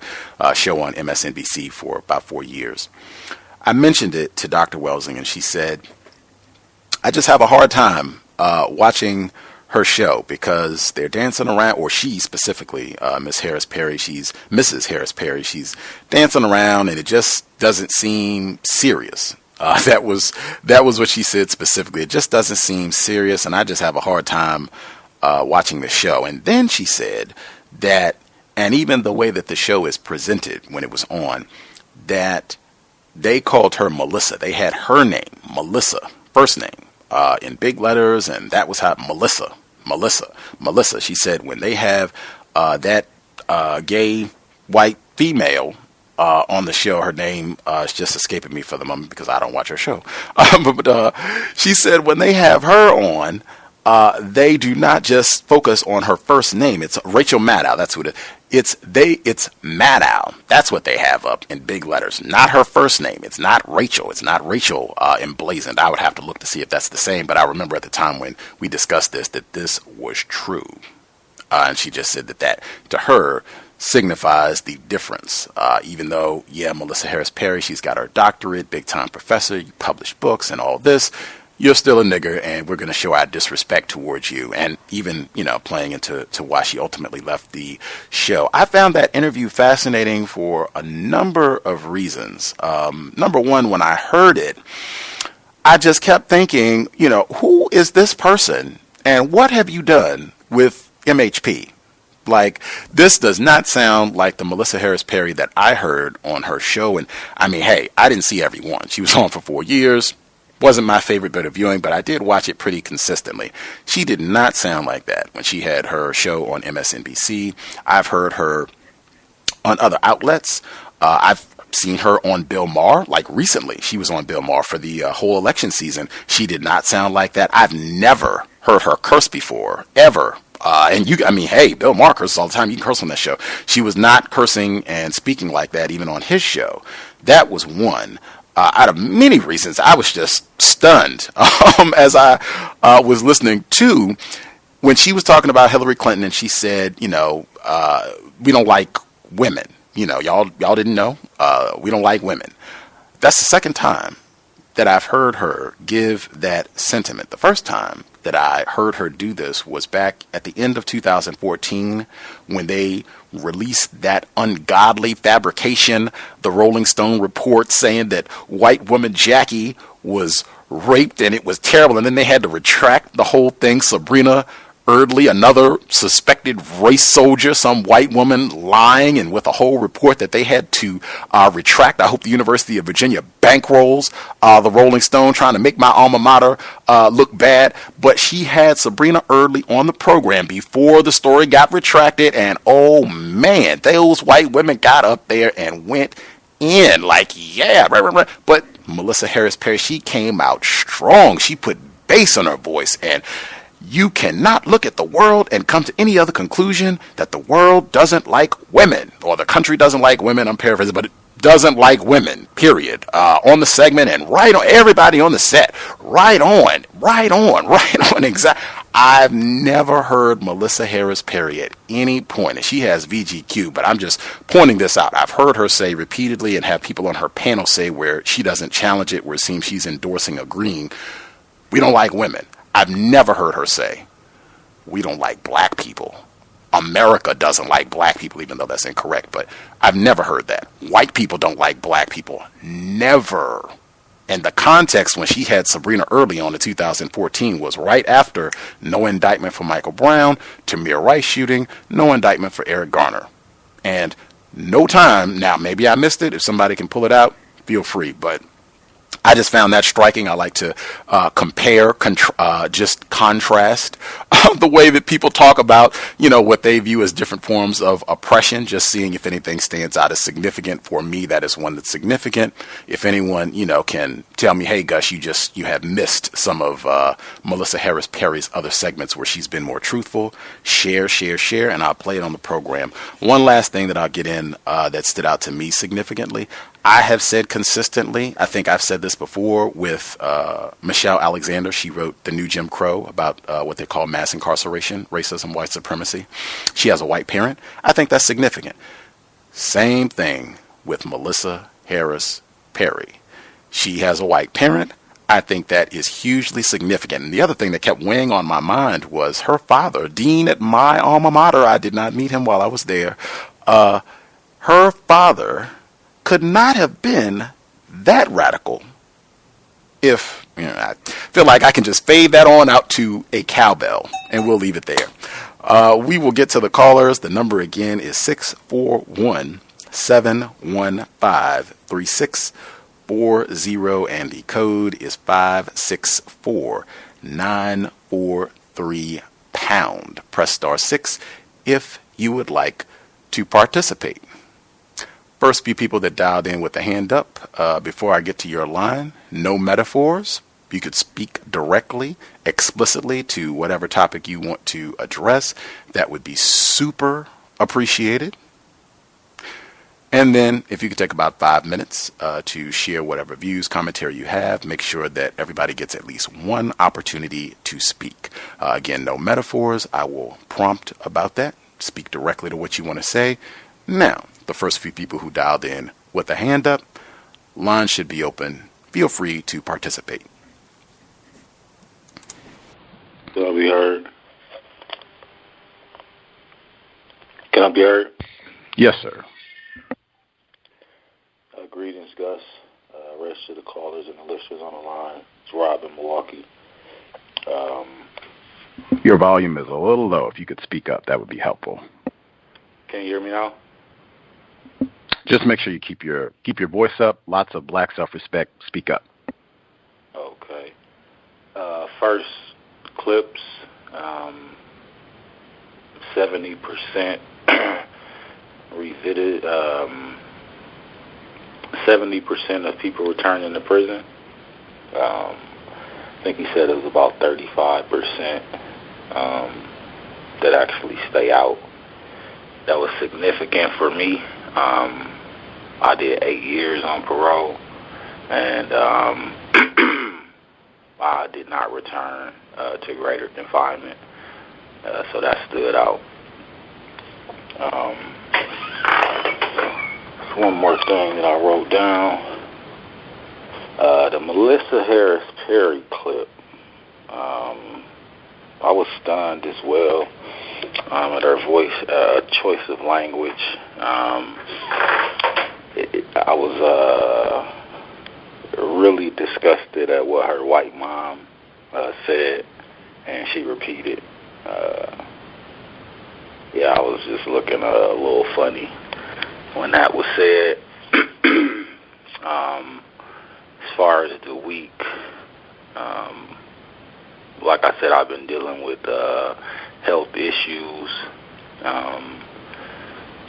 show on MSNBC for about 4 years. I mentioned it to Dr. Welsing, and she said, I just have a hard time watching her show because they're dancing around, or she specifically, Miss Harris Perry, she's Mrs. Harris Perry, she's dancing around and it just doesn't seem serious. That was what she said specifically. It just doesn't seem serious, and I just have a hard time watching the show. And then she said that, and even the way that the show is presented when it was on, that they called her Melissa. They had her name, Melissa, first name, in big letters, and that was how Melissa. She said when they have that gay white female on the show, her name is just escaping me for the moment because I don't watch her show. But she said when they have her on, they do not just focus on her first name. It's Rachel Maddow. That's what it is. It's Maddow. That's what they have up in big letters. Not her first name. It's not Rachel. It's not Rachel emblazoned. I would have to look to see if that's the same. But I remember at the time when we discussed this that this was true. And she just said that to her signifies the difference. Even though, Melissa Harris Perry, she's got her doctorate, big time professor, you publish books and all this. You're still a nigger, and we're going to show our disrespect towards you. And even, playing into why she ultimately left the show. I found that interview fascinating for a number of reasons. Number one, when I heard it, I just kept thinking, who is this person? And what have you done with MHP? Like, this does not sound like the Melissa Harris Perry that I heard on her show. And I mean, hey, I didn't see every one. She was on for 4 years. Wasn't my favorite bit of viewing, but I did watch it pretty consistently. She did not sound like that when she had her show on MSNBC. I've heard her on other outlets. I've seen her on Bill Maher, like recently. She was on Bill Maher for the whole election season. She did not sound like that. I've never heard her curse before, ever. Bill Maher curses all the time. You can curse on that show. She was not cursing and speaking like that even on his show. That was one. Out of many reasons, I was just stunned as I was listening to when she was talking about Hillary Clinton, and she said, we don't like women. Y'all didn't know. We don't like women. That's the second time that I've heard her give that sentiment. The first time that I heard her do this was back at the end of 2014 when they released that ungodly fabrication, the Rolling Stone report saying that white woman Jackie was raped and it was terrible. And then they had to retract the whole thing. Sabrina Erdely, another suspected race soldier, some white woman lying, and with a whole report that they had to retract. I hope the University of Virginia bankrolls the Rolling Stone, trying to make my alma mater look bad. But she had Sabrina Erdely on the program before the story got retracted, and oh man, those white women got up there and went in like, right. But Melissa Harris Perry, she came out strong. She put bass on her voice, and you cannot look at the world and come to any other conclusion that the world doesn't like women, or the country doesn't like women. I'm paraphrasing, but it doesn't like women, period. On the segment and right on, everybody on the set, right on, exactly. I've never heard Melissa Harris Perry at any point, and she has VGQ, but I'm just pointing this out. I've heard her say repeatedly and have people on her panel say where she doesn't challenge it, where it seems she's endorsing, agreeing, we don't like women. I've never heard her say, we don't like black people. America doesn't like black people, even though that's incorrect. But I've never heard that. White people don't like black people. Never. And the context when she had Sabrina Erdely on in 2014 was right after no indictment for Michael Brown, Tamir Rice shooting, no indictment for Eric Garner. And no time, now maybe I missed it. If somebody can pull it out, feel free. But I just found that striking. I like to compare, just contrast the way that people talk about, what they view as different forms of oppression, just seeing if anything stands out as significant. For me, that is one that's significant. If anyone, can tell me, hey, Gus, you have missed some of Melissa Harris Perry's other segments where she's been more truthful, share, and I'll play it on the program. One last thing that I'll get in that stood out to me significantly. I have said consistently, I think I've said this before with Michelle Alexander. She wrote The New Jim Crow about what they call mass incarceration, racism, white supremacy. She has a white parent. I think that's significant. Same thing with Melissa Harris Perry. She has a white parent. I think that is hugely significant. And the other thing that kept weighing on my mind was her father, dean at my alma mater. I did not meet him while I was there. Her father could not have been that radical. If I feel like I can just fade that on out to a cowbell, and we'll leave it there. We will get to the callers. The number again is 641-715-3640, and the code is 564-943#. Press *6 if you would like to participate. First few people that dialed in with a hand up, before I get to your line, no metaphors. You could speak directly, explicitly to whatever topic you want to address. That would be super appreciated. And then if you could take about 5 minutes to share whatever views, commentary you have, make sure that everybody gets at least one opportunity to speak. Again, no metaphors. I will prompt about that. Speak directly to what you want to say. Now, the first few people who dialed in with a hand up, line should be open. Feel free to participate. Can I be heard? Can I be heard? Yes, sir. Greetings, Gus. Rest to the callers and the listeners on the line. It's Rob in Milwaukee. Your volume is a little low. If you could speak up, that would be helpful. Can you hear me now? Just make sure you keep your voice up. Lots of black self-respect. Speak up. Okay. First, clips. 70% revisited. 70% of people returning to prison. I think he said it was about 35% that actually stay out. That was significant for me. I did 8 years on parole, and I did not return to greater confinement, so that stood out. One more thing that I wrote down. The Melissa Harris Perry clip. I was stunned as well at her voice, choice of language. I was really disgusted at what her white mom said, and she repeated. I was just looking a little funny when that was said. As far as the week, like I said, I've been dealing with health issues.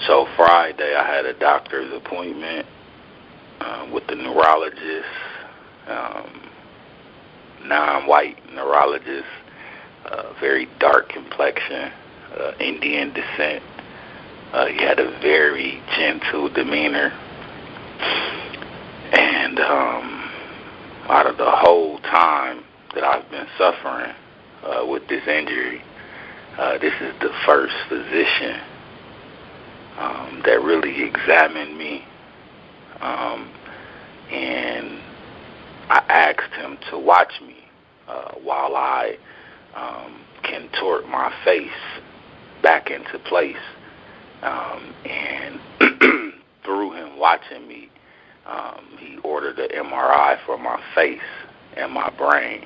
So Friday I had a doctor's appointment with the neurologist, non-white neurologist, very dark complexion, Indian descent. He had a very gentle demeanor. And out of the whole time that I've been suffering with this injury, this is the first physician that really examined me. And I asked him to watch me while I contort my face back into place. And through him watching me, he ordered an MRI for my face and my brain.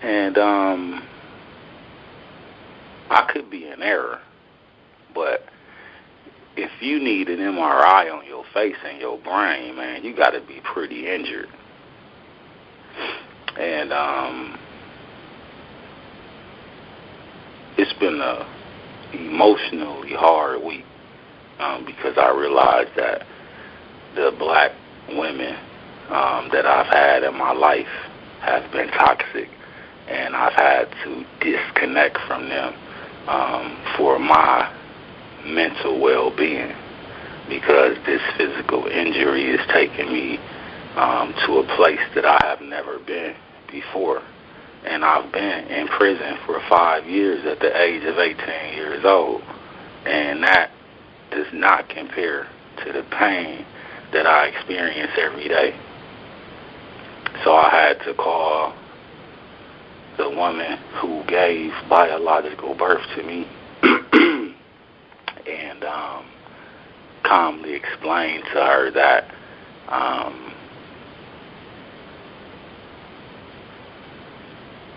And I could be in error, but if you need an MRI on your face and your brain, man, you got to be pretty injured. And it's been a emotionally hard week because I realized that the black women that I've had in my life have been toxic, and I've had to disconnect from them for my mental well-being, because this physical injury is taking me to a place that I have never been before. And I've been in prison for 5 years at the age of 18 years old, and that does not compare to the pain that I experience every day. So I had to call the woman who gave biological birth to me and calmly explain to her that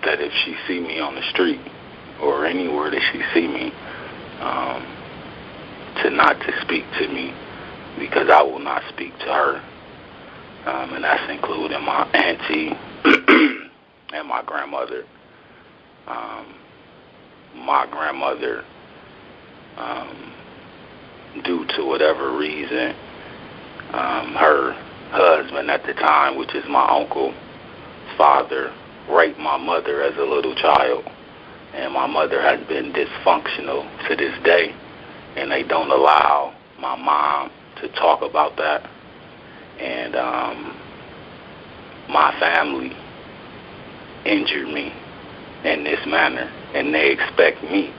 that if she see me on the street or anywhere that she see me, to not to speak to me, because I will not speak to her. And that's including my auntie and my grandmother. My grandmother, due to whatever reason, her husband at the time, which is my uncle's father, raped my mother as a little child. And my mother has been dysfunctional to this day, and they don't allow my mom to talk about that. And my family injured me in this manner, and they expect me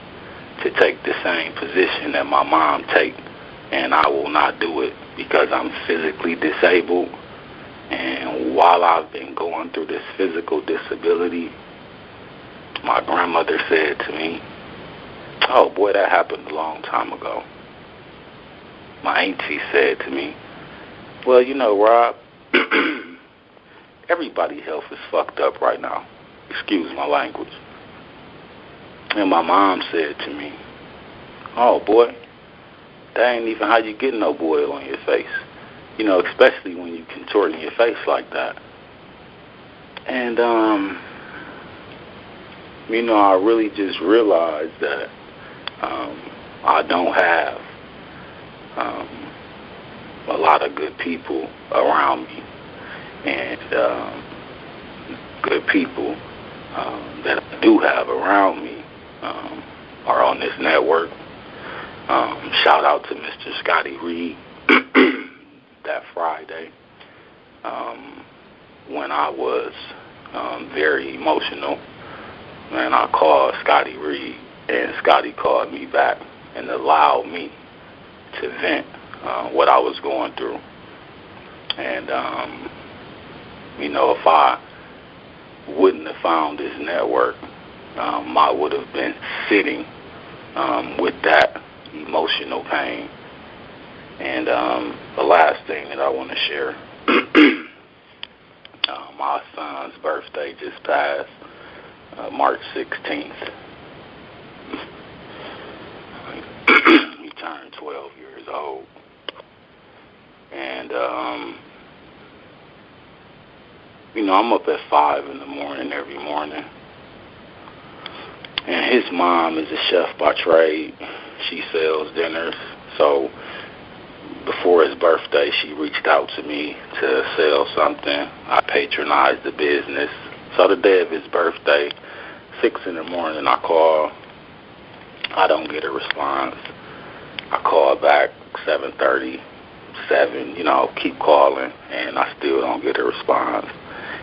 to take the same position that my mom takes, and I will not do it because I'm physically disabled. And while I've been going through this physical disability, my grandmother said to me, "Oh boy, that happened a long time ago." My auntie said to me, "Well, you know, Rob, everybody's health is fucked up right now. Excuse my language." And my mom said to me, "Oh boy, that ain't even how you get no boil on your face. You know, especially when you contorting your face like that." And, you know, I really just realized that I don't have a lot of good people around me. And good people that I do have around me are on this network. Shout out to Mr. Scotty Reed that Friday when I was very emotional, and I called Scotty Reed, and Scotty called me back and allowed me to vent what I was going through. And you know, if I wouldn't have found this network, I would have been sitting with that emotional pain. And the last thing that I want to share, my son's birthday just passed, March 16th. He turned 12 years old. And, you know, I'm up at 5 in the morning every morning. And his mom is a chef by trade. She sells dinners. So before his birthday, she reached out to me to sell something. I patronized the business. So the day of his birthday, 6 in the morning, I call. I don't get a response. I call back 7:30, 7, you know, keep calling, and I still don't get a response.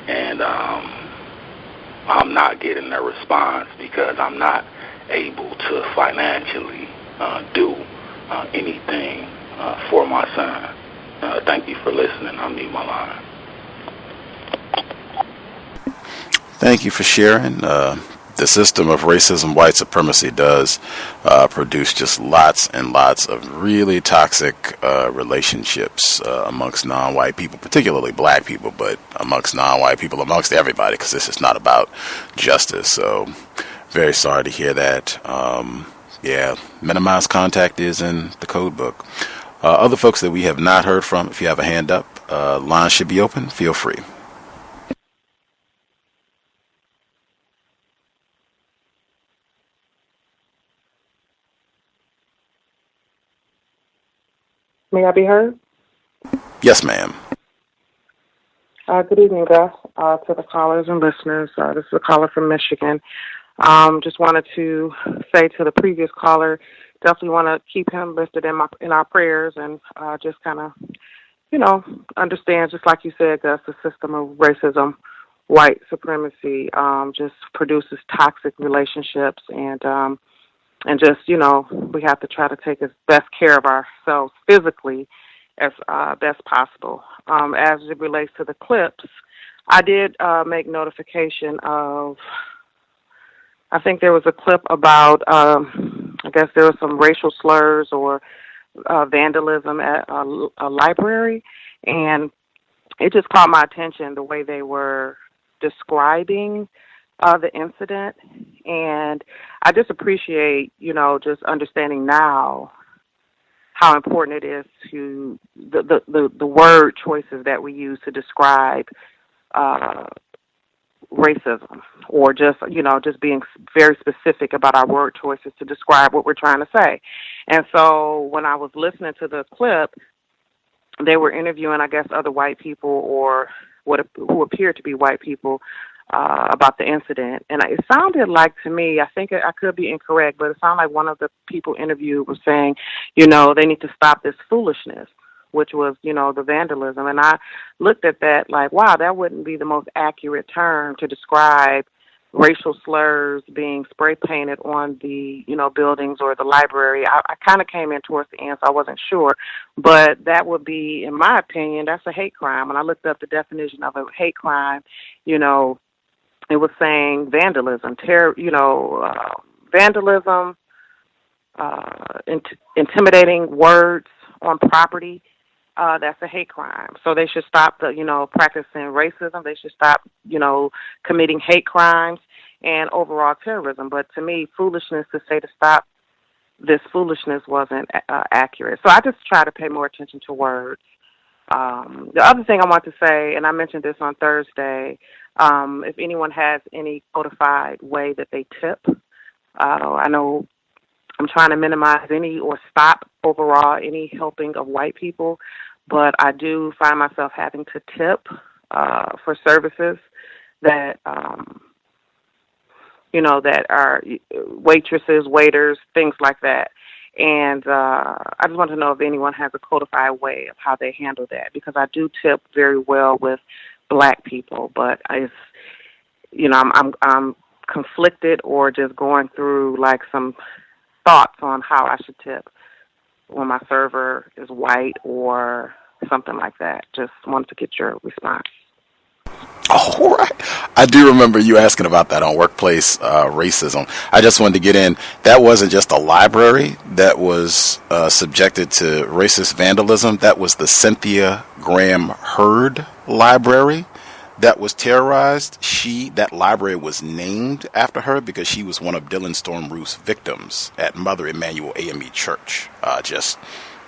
And I'm not getting a response because I'm not able to financially do anything for my son. Thank you for listening. I'll mute my line. Thank you for sharing. The system of racism, white supremacy does produce just lots and lots of really toxic relationships amongst non-white people, particularly black people, but amongst non-white people, amongst everybody, because this is not about justice. So very sorry to hear that. Yeah, minimize contact is in the code book. Other folks that we have not heard from, if you have a hand up, line should be open. Feel free. May I be heard? Yes, ma'am. Good evening, Gus, to the callers and listeners. This is a caller from Michigan. Just wanted to say to the previous caller, definitely want to keep him lifted in our prayers and just kind of, understand, just like you said, Gus, the system of racism, white supremacy, just produces toxic relationships and just, we have to try to take as best care of ourselves physically as best possible. As it relates to the clips, I did make notification of, I think there was a clip about, I guess there was some racial slurs or vandalism at a library, and it just caught my attention the way they were describing the incident, and I just appreciate, just understanding now how important it is to the word choices that we use to describe racism, or just being very specific about our word choices to describe what we're trying to say. And so when I was listening to the clip, they were interviewing, I guess, other white people or who appeared to be white people about the incident. And it sounded like, to me, I think I could be incorrect, but it sounded like one of the people interviewed was saying, they need to stop this foolishness, which was, the vandalism. And I looked at that like, wow, that wouldn't be the most accurate term to describe racial slurs being spray painted on the, buildings or the library. I kind of came in towards the end, so I wasn't sure. But that would be, in my opinion, that's a hate crime. When I looked up the definition of a hate crime, it was saying vandalism, vandalism, intimidating words on property. That's a hate crime. So they should stop practicing racism. They should stop, committing hate crimes and overall terrorism. But to me, foolishness to say to stop this foolishness wasn't accurate. So I just try to pay more attention to words. The other thing I want to say, and I mentioned this on Thursday, if anyone has any codified way that they tip, I know I'm trying to minimize any or stop overall any helping of white people, but I do find myself having to tip for services that, that are waitresses, waiters, things like that. And I just want to know if anyone has a codified way of how they handle that, because I do tip very well with black people, but it's, I'm conflicted or just going through like some thoughts on how I should tip when my server is white or something like that. Just wanted to get your response. All right. I do remember you asking about that on workplace racism. I just wanted to get in. That wasn't just a library that was subjected to racist vandalism. That was the Cynthia Graham Hurd library that was terrorized. That library was named after her because she was one of Dylan Storm Roof's victims at Mother Emanuel AME Church. Just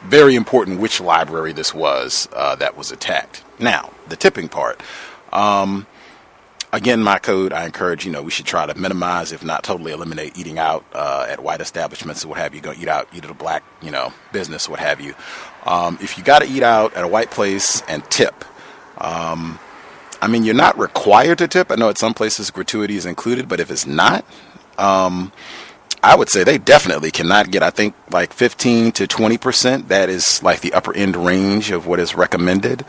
very important which library this was that was attacked. Now, the tipping part. Again, my code, I encourage, we should try to minimize, if not totally eliminate, eating out at white establishments and what have you. Go eat out, eat at a black, business, what have you. If you got to eat out at a white place and tip, you're not required to tip. I know at some places gratuity is included, but if it's not, I would say they definitely cannot get, I think, like 15 to 20%. That is like the upper end range of what is recommended.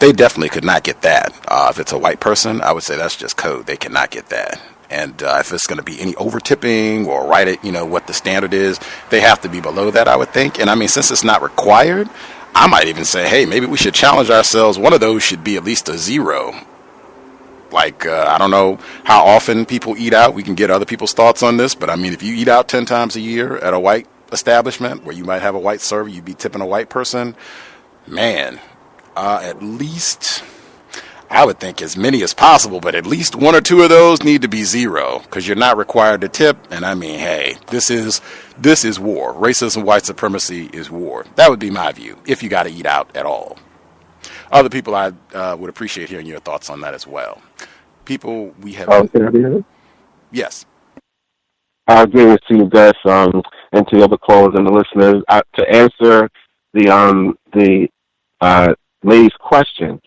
They definitely could not get that. If it's a white person, I would say that's just code. They cannot get that. And if it's going to be any over tipping or write it, what the standard is, they have to be below that, I would think. And since it's not required, I might even say, hey, maybe we should challenge ourselves. One of those should be at least a 0. Like, I don't know how often people eat out. We can get other people's thoughts on this. But if you eat out 10 times a year at a white establishment where you might have a white server, you'd be tipping a white person, man, at least, I would think as many as possible, but at least one or two of those need to be zero, because you're not required to tip. And I mean, hey, this is war. Racism, white supremacy is war. That would be my view, if you got to eat out at all. Other people, I would appreciate hearing your thoughts on that as well. People, we have... Yes. I agree with you, Gus, and to the other callers and the listeners. To answer the lady's question,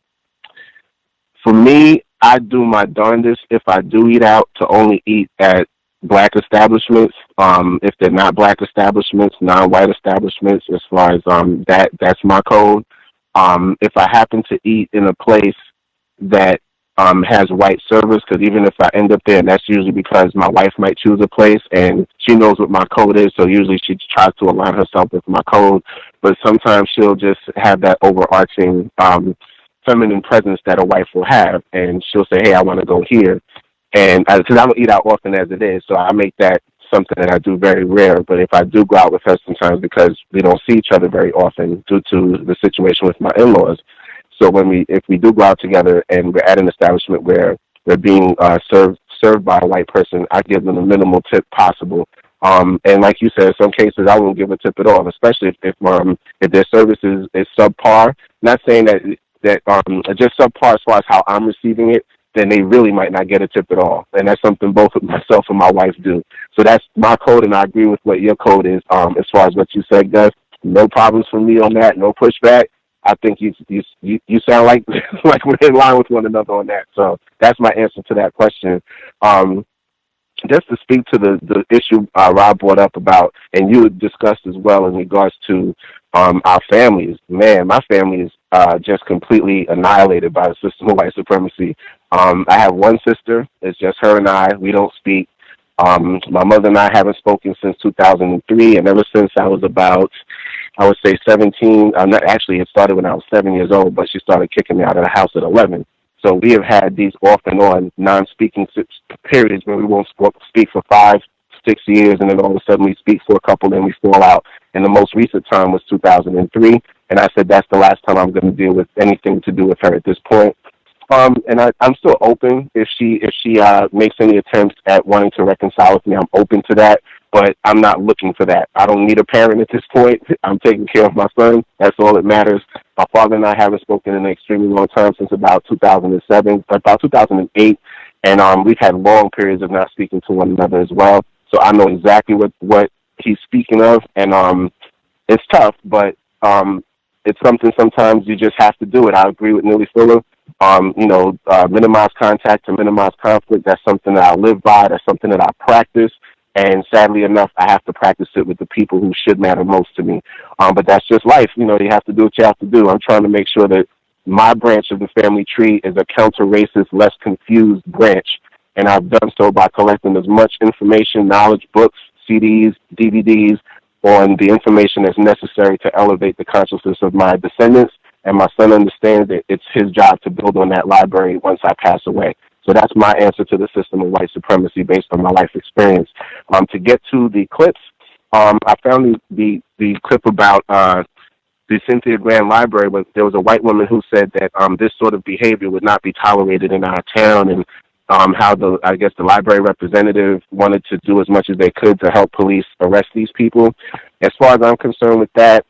for me, I do my darndest if I do eat out to only eat at black establishments. If they're not black establishments, non-white establishments, as far as that's my code. If I happen to eat in a place that has white servers, because even if I end up there, and that's usually because my wife might choose a place and she knows what my code is, so usually she tries to align herself with my code, but sometimes she'll just have that overarching feminine presence that a wife will have, and she'll say, hey, I want to go here, and because I don't eat out often as it is, so I make that something that I do very rare. But if I do go out with her sometimes, because we don't see each other very often due to the situation with my in-laws, so if we do go out together and we're at an establishment where they're being served by a white person, I give them the minimal tip possible. And like you said, in some cases I won't give a tip at all, especially if their service is subpar. Not saying that just subpar as far as how I'm receiving it, then they really might not get a tip at all. And that's something both myself and my wife do. So that's my code, and I agree with what your code is. As far as what you said, Gus, no problems for me on that, no pushback. I think you sound like we're in line with one another on that. So that's my answer to that question. Just to speak to the issue Rob brought up about, and you discussed as well in regards to our families. Man, my family is just completely annihilated by the system of white supremacy. I have one sister. It's just her and I. We don't speak. My mother and I haven't spoken since 2003, and ever since I was about, I would say 17. Actually, it started when I was 7 years old, but she started kicking me out of the house at 11. So we have had these off and on non-speaking periods where we won't speak for 5, 6 years, and then all of a sudden we speak for a couple, and we fall out. And the most recent time was 2003, and I said that's the last time I'm going to deal with anything to do with her at this point. And I'm still open if she makes any attempts at wanting to reconcile with me. I'm open to that, but I'm not looking for that. I don't need a parent at this point. I'm taking care of my son. That's all that matters. My father and I haven't spoken in an extremely long time, since about 2008, and we've had long periods of not speaking to one another as well. So I know exactly what he's speaking of, and it's tough, but it's something sometimes you just have to do it. I agree with Neely Fuller. Minimize contact to minimize conflict. That's something that I live by. That's something that I practice. And sadly enough, I have to practice it with the people who should matter most to me. But that's just life. You have to do what you have to do. I'm trying to make sure that my branch of the family tree is a counter-racist, less confused branch. And I've done so by collecting as much information, knowledge, books, CDs, DVDs, on the information that's necessary to elevate the consciousness of my descendants. And my son understands that it's his job to build on that library once I pass away. So that's my answer to the system of white supremacy based on my life experience. To get to the clips, I found the clip about the Cynthia Graham library. There was a white woman who said that this sort of behavior would not be tolerated in our town, and how the library representative wanted to do as much as they could to help police arrest these people. As far as I'm concerned with that,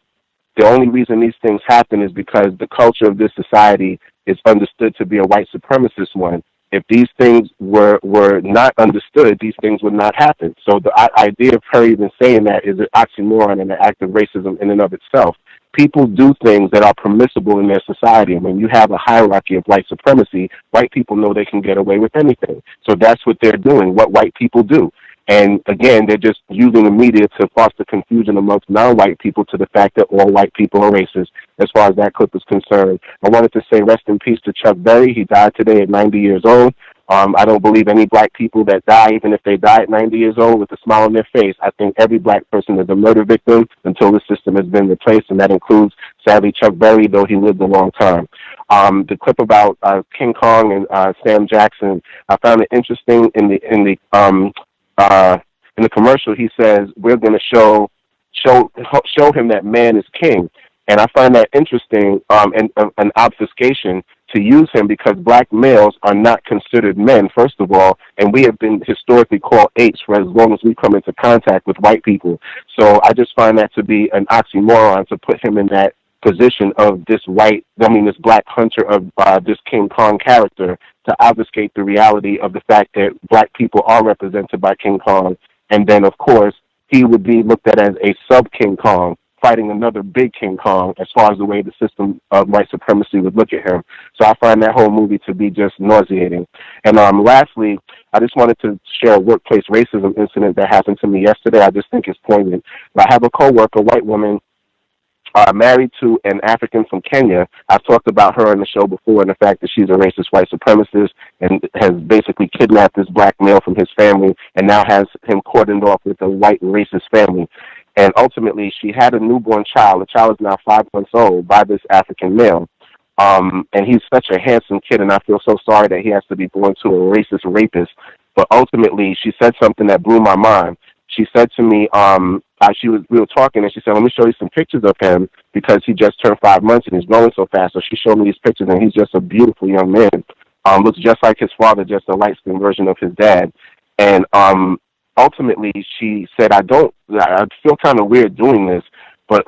the only reason these things happen is because the culture of this society is understood to be a white supremacist one. If these things were not understood, these things would not happen. So the idea of her even saying that is an oxymoron and an act of racism in and of itself. People do things that are permissible in their society. And when you have a hierarchy of white supremacy, white people know they can get away with anything. So that's what they're doing, what white people do. And again, they're just using the media to foster confusion amongst non-white people to the fact that all white people are racist, as far as that clip is concerned. I wanted to say rest in peace to Chuck Berry. He died today at 90 years old. I don't believe any black people that die, even if they die at 90 years old with a smile on their face. I think every black person is a murder victim until the system has been replaced, and that includes, sadly, Chuck Berry, though he lived a long time. The clip about King Kong and Sam Jackson, I found it interesting in the commercial. He says, we're going to show him that man is king. And I find that interesting, and an obfuscation, to use him because black males are not considered men, first of all, and we have been historically called apes for as long as we come into contact with white people. So I just find that to be an oxymoron to put him in that position of this black hunter of this King Kong character to obfuscate the reality of the fact that black people are represented by King Kong. And then, of course, he would be looked at as a sub-King Kong, fighting another big King Kong as far as the way the system of white supremacy would look at him. So I find that whole movie to be just nauseating. And lastly, I just wanted to share a workplace racism incident that happened to me yesterday. I just think it's poignant. I have a coworker, a white woman, married to an African from Kenya. I've talked about her on the show before and the fact that she's a racist white supremacist and has basically kidnapped this black male from his family and now has him cordoned off with a white racist family. And ultimately, she had a newborn child. The child is now 5 months old by this African male. And he's such a handsome kid, and I feel so sorry that he has to be born to a racist rapist. But ultimately, she said something that blew my mind. She said to me, we were talking, and she said, let me show you some pictures of him because he just turned 5 months and he's growing so fast. So she showed me these pictures, and he's just a beautiful young man. Looks just like his father, just a light-skinned version of his dad. And ultimately, she said, I feel kind of weird doing this, but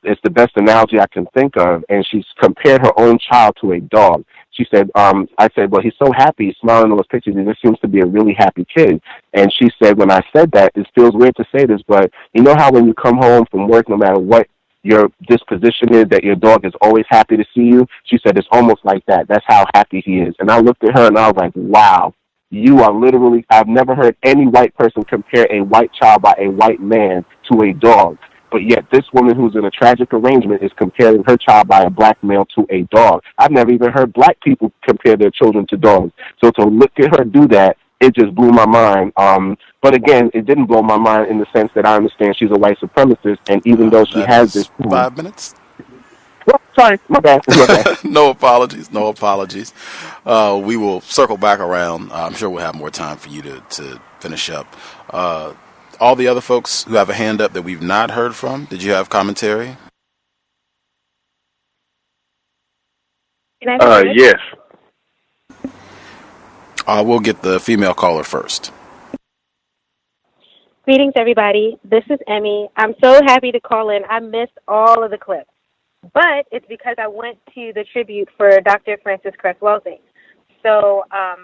it's the best analogy I can think of. And she's compared her own child to a dog. She said, I said, well, he's so happy, he's smiling in those pictures. He just seems to be a really happy kid. And she said, when I said that, it feels weird to say this, but you know how when you come home from work, no matter what your disposition is, that your dog is always happy to see you? She said, it's almost like that. That's how happy he is. And I looked at her and I was like, wow. You are literally, I've never heard any white person compare a white child by a white man to a dog. But yet this woman who's in a tragic arrangement is comparing her child by a black male to a dog. I've never even heard black people compare their children to dogs. So to look at her do that, it just blew my mind. But again, it didn't blow my mind in the sense that I understand she's a white supremacist, and even though she has this... 5 minutes? Well, sorry, my bad. No apologies. We will circle back around. I'm sure we'll have more time for you to finish up. All the other folks who have a hand up that we've not heard from, did you have commentary? Yes. We'll get the female caller first. Greetings, everybody. This is Emmy. I'm so happy to call in. I missed all of the clips. But it's because I went to the tribute for Dr. Francis Cress Welsing. So I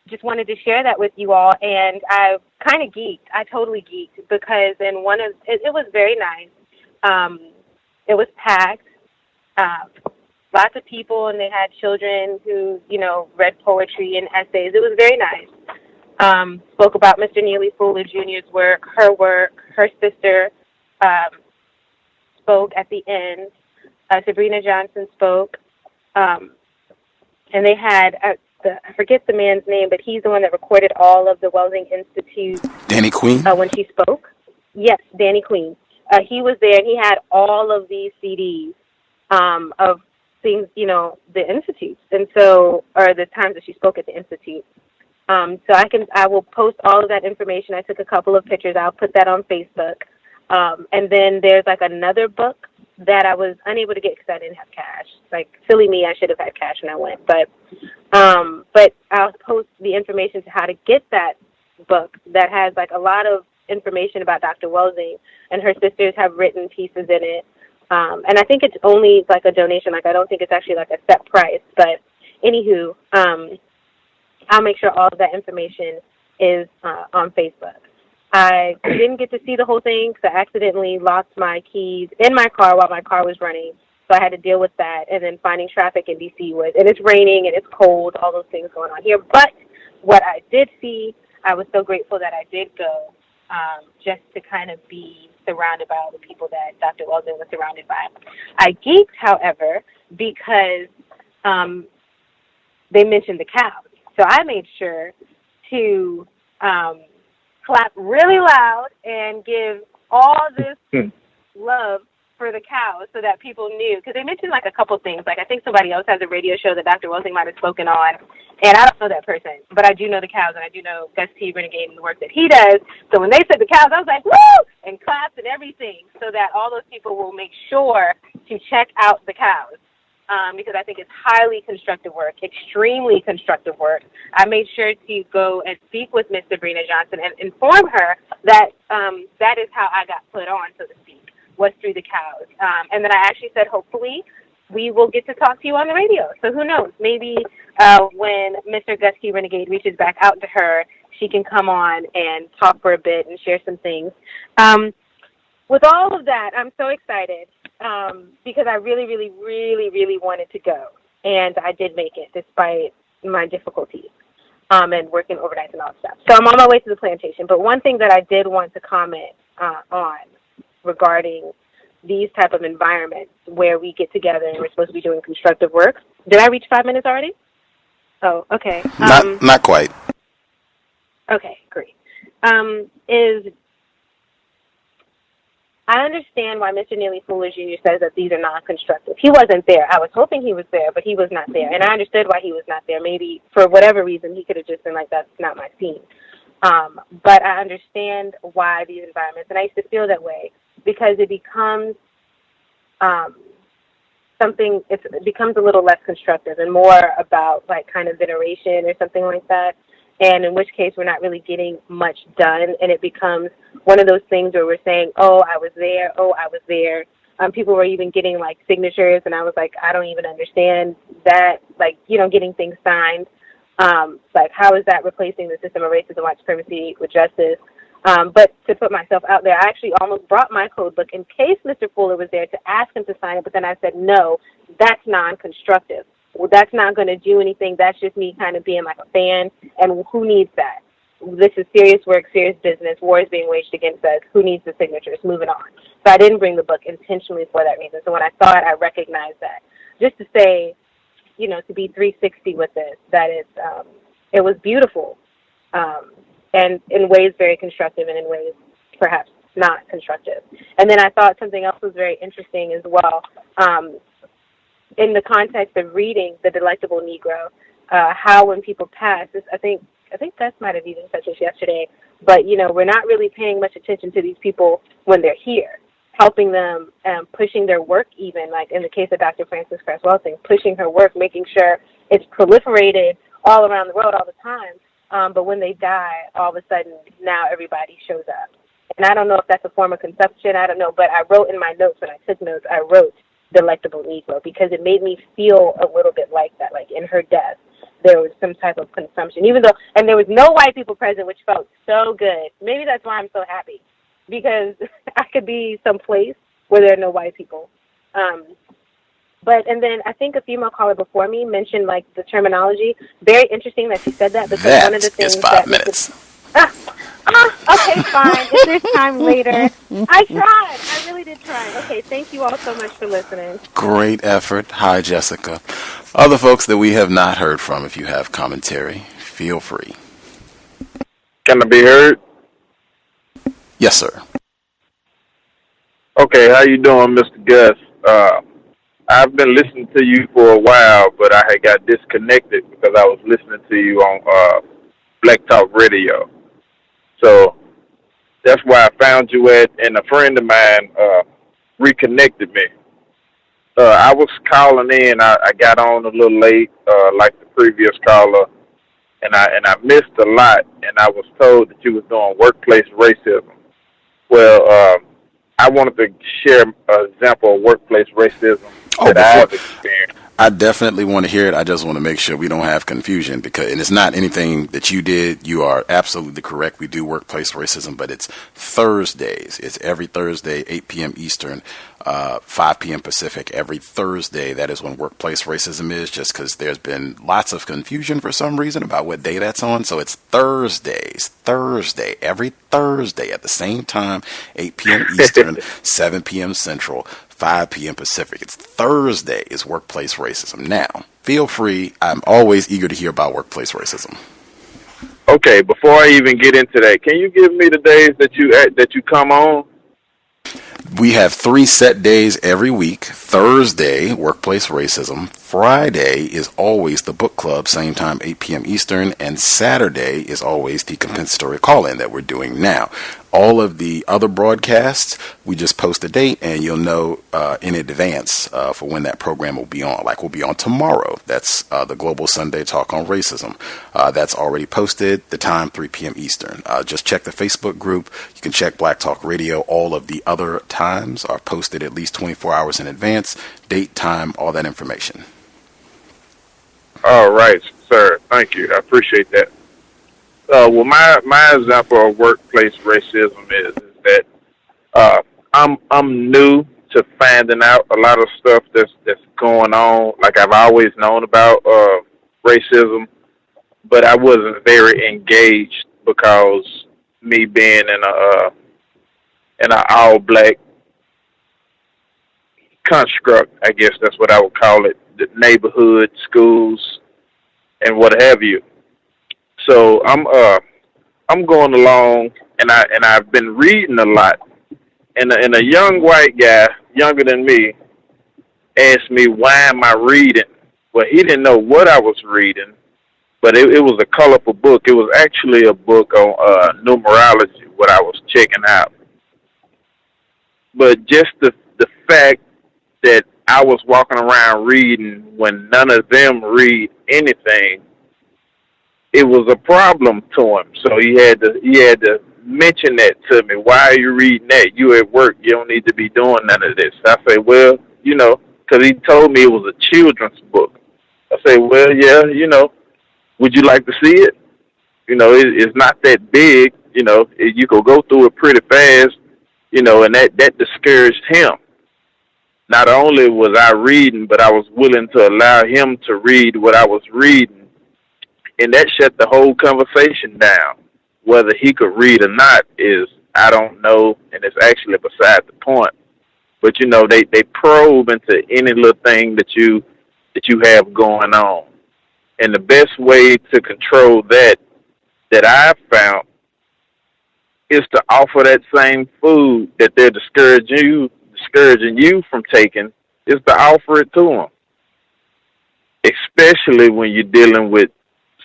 just wanted to share that with you all. And I kind of geeked. I totally geeked because in it was very nice. It was packed. Lots of people, and they had children who, read poetry and essays. It was very nice. Spoke about Mr. Neely Fuller Jr.'s work, her sister, spoke at the end. Sabrina Johnson spoke. And they had, I forget the man's name, but he's the one that recorded all of the Welsing Institute. Danny Queen? When she spoke. Yes, Danny Queen. He was there, and he had all of these CDs of things, the institutes. And so, or the times that she spoke at the institute. So I will post all of that information. I took a couple of pictures. I'll put that on Facebook. And then there's another book that I was unable to get because I didn't have cash. Silly me, I should have had cash when I went. But I'll post the information to how to get that book that has a lot of information about Dr. Welsing, and her sisters have written pieces in it. And I think it's only a donation. I don't think it's actually a set price. But anywho, I'll make sure all of that information is on Facebook. I didn't get to see the whole thing because I accidentally lost my keys in my car while my car was running. So I had to deal with that. And then finding traffic in D.C. and it's raining and it's cold, all those things going on here. But what I did see, I was so grateful that I did go just to kind of be surrounded by all the people that Dr. Welsing was surrounded by. I geeked, however, because they mentioned the cows. So I made sure to clap really loud and give all this love for the cows so that people knew. Because they mentioned a couple things. I think somebody else has a radio show that Dr. Welsing might have spoken on. And I don't know that person. But I do know the cows, and I do know Gus T Renegade and the work that he does. So when they said the cows, I was like, woo! And clapped and everything so that all those people will make sure to check out the cows. because I think it's highly constructive work, extremely constructive work. I made sure to go and speak with Ms. Sabrina Johnson and inform her that that is how I got put on, so to speak, was through the cows. And then I actually said, hopefully, we will get to talk to you on the radio. So who knows? Maybe when Mr. Gus T Renegade reaches back out to her, she can come on and talk for a bit and share some things. With all of that, I'm so excited because I really, really, really, really wanted to go. And I did make it despite my difficulties and working overnight and all that stuff. So I'm on my way to the plantation. But one thing that I did want to comment on regarding these type of environments where we get together and we're supposed to be doing constructive work. Did I reach 5 minutes already? Oh, okay. Not quite. Okay, great. Is I understand why Mr. Neely Fuller Jr. says that these are non-constructive. He wasn't there. I was hoping he was there, but he was not there. And I understood why he was not there. Maybe for whatever reason, he could have just been like, that's not my scene. But I understand why these environments, and I used to feel that way, because it becomes it becomes a little less constructive and more about like kind of veneration or something like that. And in which case we're not really getting much done, and it becomes one of those things where we're saying, oh, I was there, oh, I was there. People were even getting like signatures, and I was like, I don't even understand that, like, getting things signed. Like, how is that replacing the system of racism, white supremacy with justice? But to put myself out there, I actually almost brought my code book in case Mr. Fuller was there to ask him to sign it, but then I said, no, that's non-constructive. Well, that's not going to do anything. That's just me kind of being like a fan, and who needs that? This is serious work, serious business. War is being waged against us. Who needs the signatures? Moving on. So I didn't bring the book intentionally for that reason. So when I saw it, I recognized that. Just to say, to be 360 with this, that it was beautiful, and in ways very constructive and in ways perhaps not constructive. And then I thought something else was very interesting as well. In the context of reading The Delectable Negro, how when people pass, I think Gus might have even said this yesterday, but, we're not really paying much attention to these people when they're here, helping them, pushing their work even, like in the case of Dr. Frances Cress Welsing, pushing her work, making sure it's proliferated all around the world all the time. But when they die, all of a sudden, now everybody shows up. And I don't know if that's a form of consumption, I don't know, but I wrote in my notes, when I took notes, I wrote Delectable Negro, because it made me feel a little bit like that, like in her death, there was some type of consumption, and there was no white people present, which felt so good. Maybe that's why I'm so happy, because I could be someplace where there are no white people. And then I think a female caller before me mentioned like the terminology. Very interesting that she said that, because one of the things is 5 minutes. Okay, fine. If there's time later. I tried. I really did try. Okay, thank you all so much for listening. Great effort. Hi, Jessica. Other folks that we have not heard from, if you have commentary, feel free. Can I be heard? Yes, sir. Okay, how you doing, Mr. Gus? I've been listening to you for a while, but I had got disconnected because I was listening to you on Black Talk Radio. So that's where I found you at, and a friend of mine reconnected me. I was calling in. I got on a little late, like the previous caller, and I missed a lot. And I was told that you was doing workplace racism. Well, I wanted to share an example of workplace racism that I've experienced. I definitely want to hear it. I just want to make sure we don't have confusion, and it's not anything that you did. You are absolutely correct. We do workplace racism, but it's Thursdays. It's every Thursday, 8 p.m. Eastern, 5 p.m. Pacific. Every Thursday, that is when workplace racism is, just because there's been lots of confusion for some reason about what day that's on. So it's Thursdays, every Thursday at the same time, 8 p.m. Eastern, 7 p.m. Central, 5 p.m. Pacific. It's Thursday is workplace racism. Now, feel free. I'm always eager to hear about workplace racism. Okay, before I even get into that, can you give me the days that you come on? We have 3 set days every week. Thursday, workplace racism. Friday is always the book club, same time, 8 p.m. Eastern. And Saturday is always the compensatory call-in that we're doing now. All of the other broadcasts, we just post a date and you'll know in advance for when that program will be on. Like we'll be on tomorrow. That's the Global Sunday Talk on Racism. That's already posted. The time, 3 p.m. Eastern. Just check the Facebook group. You can check Black Talk Radio. All of the other times are posted at least 24 hours in advance. Date, time, all that information. All right, sir. Thank you. I appreciate that. Well, my example of workplace racism is that I'm new to finding out a lot of stuff that's going on. Like I've always known about racism, but I wasn't very engaged because me being in an all black construct, I guess that's what I would call it, the neighborhood, schools, and what have you. So I'm going along, and I've been reading a lot, and a young white guy, younger than me, asked me, why am I reading? Well, he didn't know what I was reading, but it was a colorful book. It was actually a book on numerology, what I was checking out. But just the fact that I was walking around reading when none of them read anything, it was a problem to him. So he had to mention that to me. Why are you reading that? You at work. You don't need to be doing none of this. I say, well, because he told me it was a children's book. I say, well, yeah, would you like to see it? It's not that big. You could go through it pretty fast, and that discouraged him. Not only was I reading, but I was willing to allow him to read what I was reading. And that shut the whole conversation down. Whether he could read or not is, I don't know, and it's actually beside the point. But, they probe into any little thing that you have going on. And the best way to control that I've found is to offer that same food that they're discouraging you from taking, is to offer it to them. Especially when you're dealing with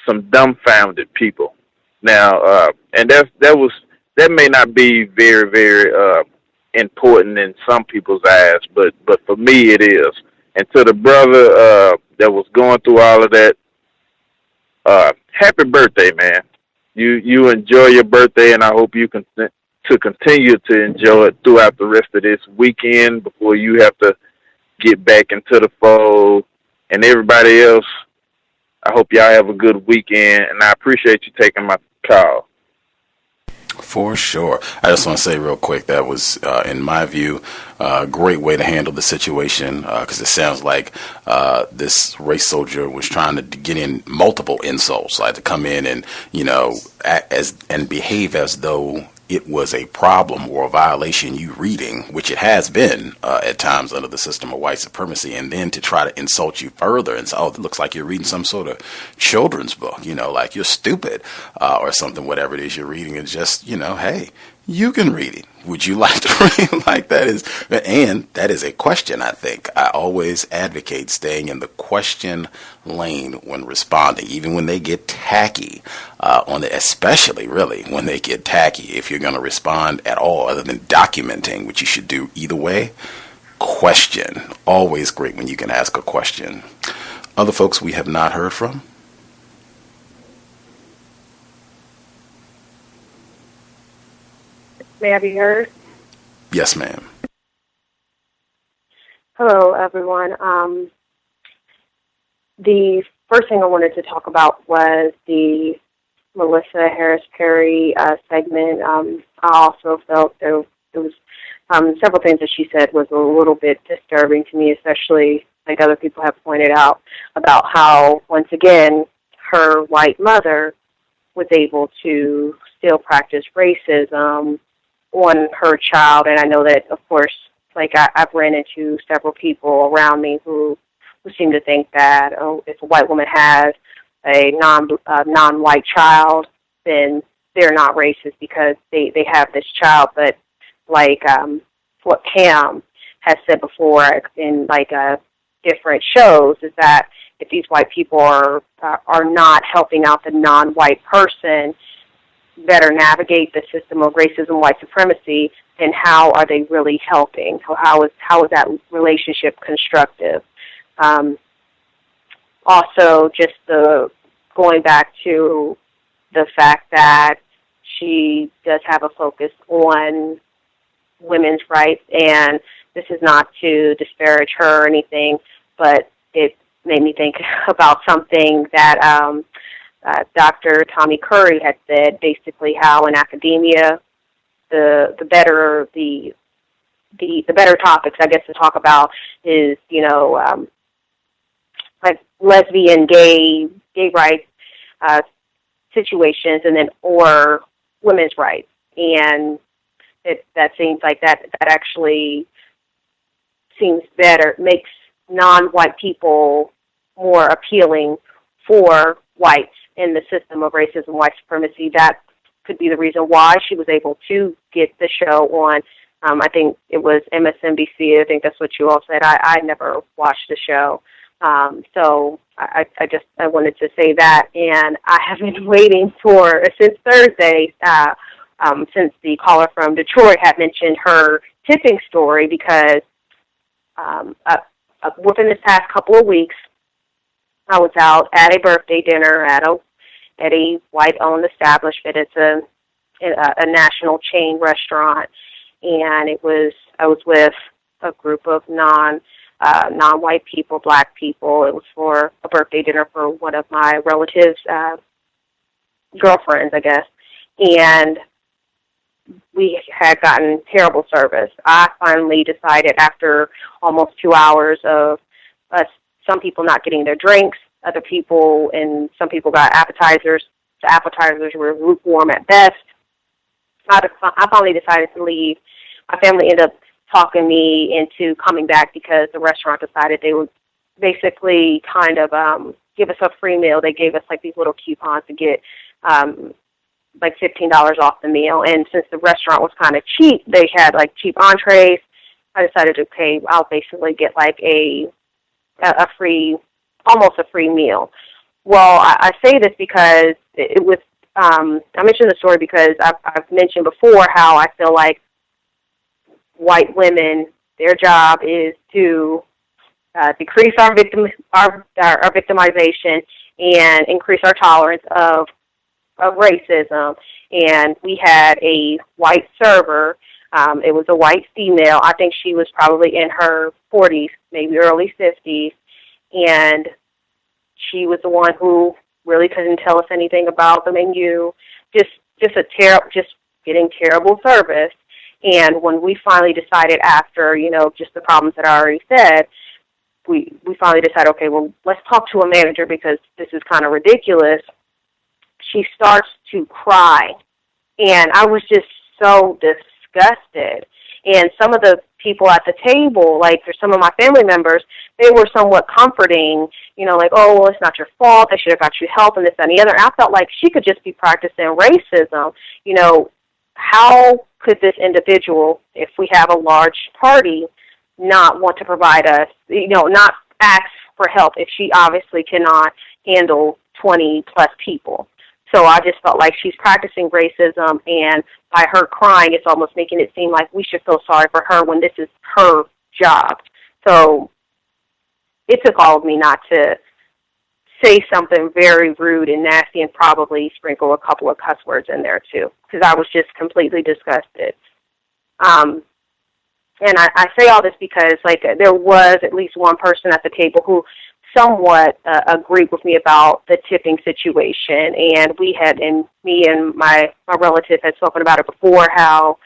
some dumbfounded people. Now, and that may not be very, very important in some people's eyes, but for me it is. And to the brother that was going through all of that, happy birthday, man. You enjoy your birthday, and I hope you can continue to enjoy it throughout the rest of this weekend before you have to get back into the fold. And everybody else, I hope y'all have a good weekend, and I appreciate you taking my call. For sure. I just want to say real quick, that was, in my view, a great way to handle the situation, because it sounds like this race soldier was trying to get in multiple insults, like to come in and, and behave as though it was a problem or a violation you reading, which it has been at times under the system of white supremacy, and then to try to insult you further and say, oh, it looks like you're reading some sort of children's book, like you're stupid or something, whatever it is you're reading. It's just, hey, you can read it. Would you like to read like that? And that is a question, I think. I always advocate staying in the question lane when responding, even when they get tacky especially really when they get tacky. If you're going to respond at all other than documenting, which you should do either way, question. Always great when you can ask a question. Other folks we have not heard from? May I be heard? Yes, ma'am. Hello, everyone. The first thing I wanted to talk about was the Melissa Harris Perry segment. I also felt there was several things that she said was a little bit disturbing to me, especially like other people have pointed out, about how, once again, her white mother was able to still practice racism on her child. And I know that, of course, like I've ran into several people around me who seem to think that if a white woman has a non-white child, then they're not racist because they have this child. But like what Cam has said before in different shows is that if these white people are not helping out the non-white person, better navigate the system of racism, white supremacy, then how are they really helping? How is that relationship constructive? Also, just going back to the fact that she does have a focus on women's rights, and this is not to disparage her or anything, but it made me think about something that Dr. Tommy Curry had said, basically how in academia the better topics, I guess, to talk about is, like lesbian, gay rights situations, and then or women's rights, and that seems like that actually seems better, makes non-white people more appealing for whites in the system of racism, white supremacy. That could be the reason why she was able to get the show on. I think it was MSNBC. I think that's what you all said. I never watched the show. So I wanted to say that, and I have been waiting for since Thursday, since the caller from Detroit had mentioned her tipping story, because within this past couple of weeks, I was out at a birthday dinner at a white-owned establishment. It's a national chain restaurant, and I was with a group of non-white people, black people. It was for a birthday dinner for one of my relatives' girlfriends, I guess, and we had gotten terrible service. I finally decided, after almost 2 hours of some people not getting their drinks, some people got appetizers. The appetizers were lukewarm at best. I finally decided to leave. My family ended up talking me into coming back because the restaurant decided they would basically kind of give us a free meal. They gave us like these little coupons to get like $15 off the meal. And since the restaurant was kind of cheap, they had like cheap entrees. I decided, okay, I'll basically get like almost a free meal. Well, I say this because it was, I mentioned the story because I've mentioned before how I feel like white women, their job is to decrease our victimization and increase our tolerance of racism. And we had a white server. It was a white female. I think she was probably in her 40s, maybe early 50s. And she was the one who really couldn't tell us anything about the menu. Just getting terrible service. And when we finally decided, after just the problems that I already said, we finally decided, okay, well, let's talk to a manager because this is kind of ridiculous. She starts to cry, and I was just so disgusted. And some of the people at the table, like there's some of my family members, they were somewhat comforting, like, oh, well, it's not your fault. They should have got you help and this, that, and the other. I felt like she could just be practicing racism. How could this individual, if we have a large party, not want to provide us, not ask for help if she obviously cannot handle 20-plus people? So I just felt like she's practicing racism, and by her crying, it's almost making it seem like we should feel sorry for her when this is her job. So it took all of me not to say something very rude and nasty and probably sprinkle a couple of cuss words in there too, because I was just completely disgusted. And I say all this because there was at least one person at the table who somewhat agreed with me about the tipping situation, and me and my relative had spoken about it before, how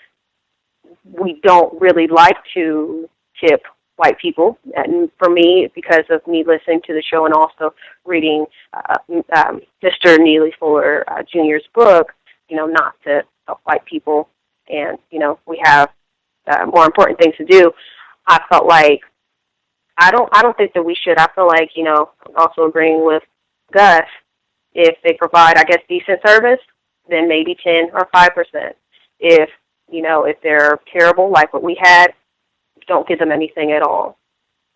we don't really like to tip white people. And for me, because of me listening to the show and also reading Mr. Neely Fuller Jr.'s book, not to help white people, and we have more important things to do. I felt like I don't think that we should. I feel like, also agreeing with Gus, if they provide, I guess, decent service, then maybe 10 or 5%. If they're terrible, like what we had, don't give them anything at all.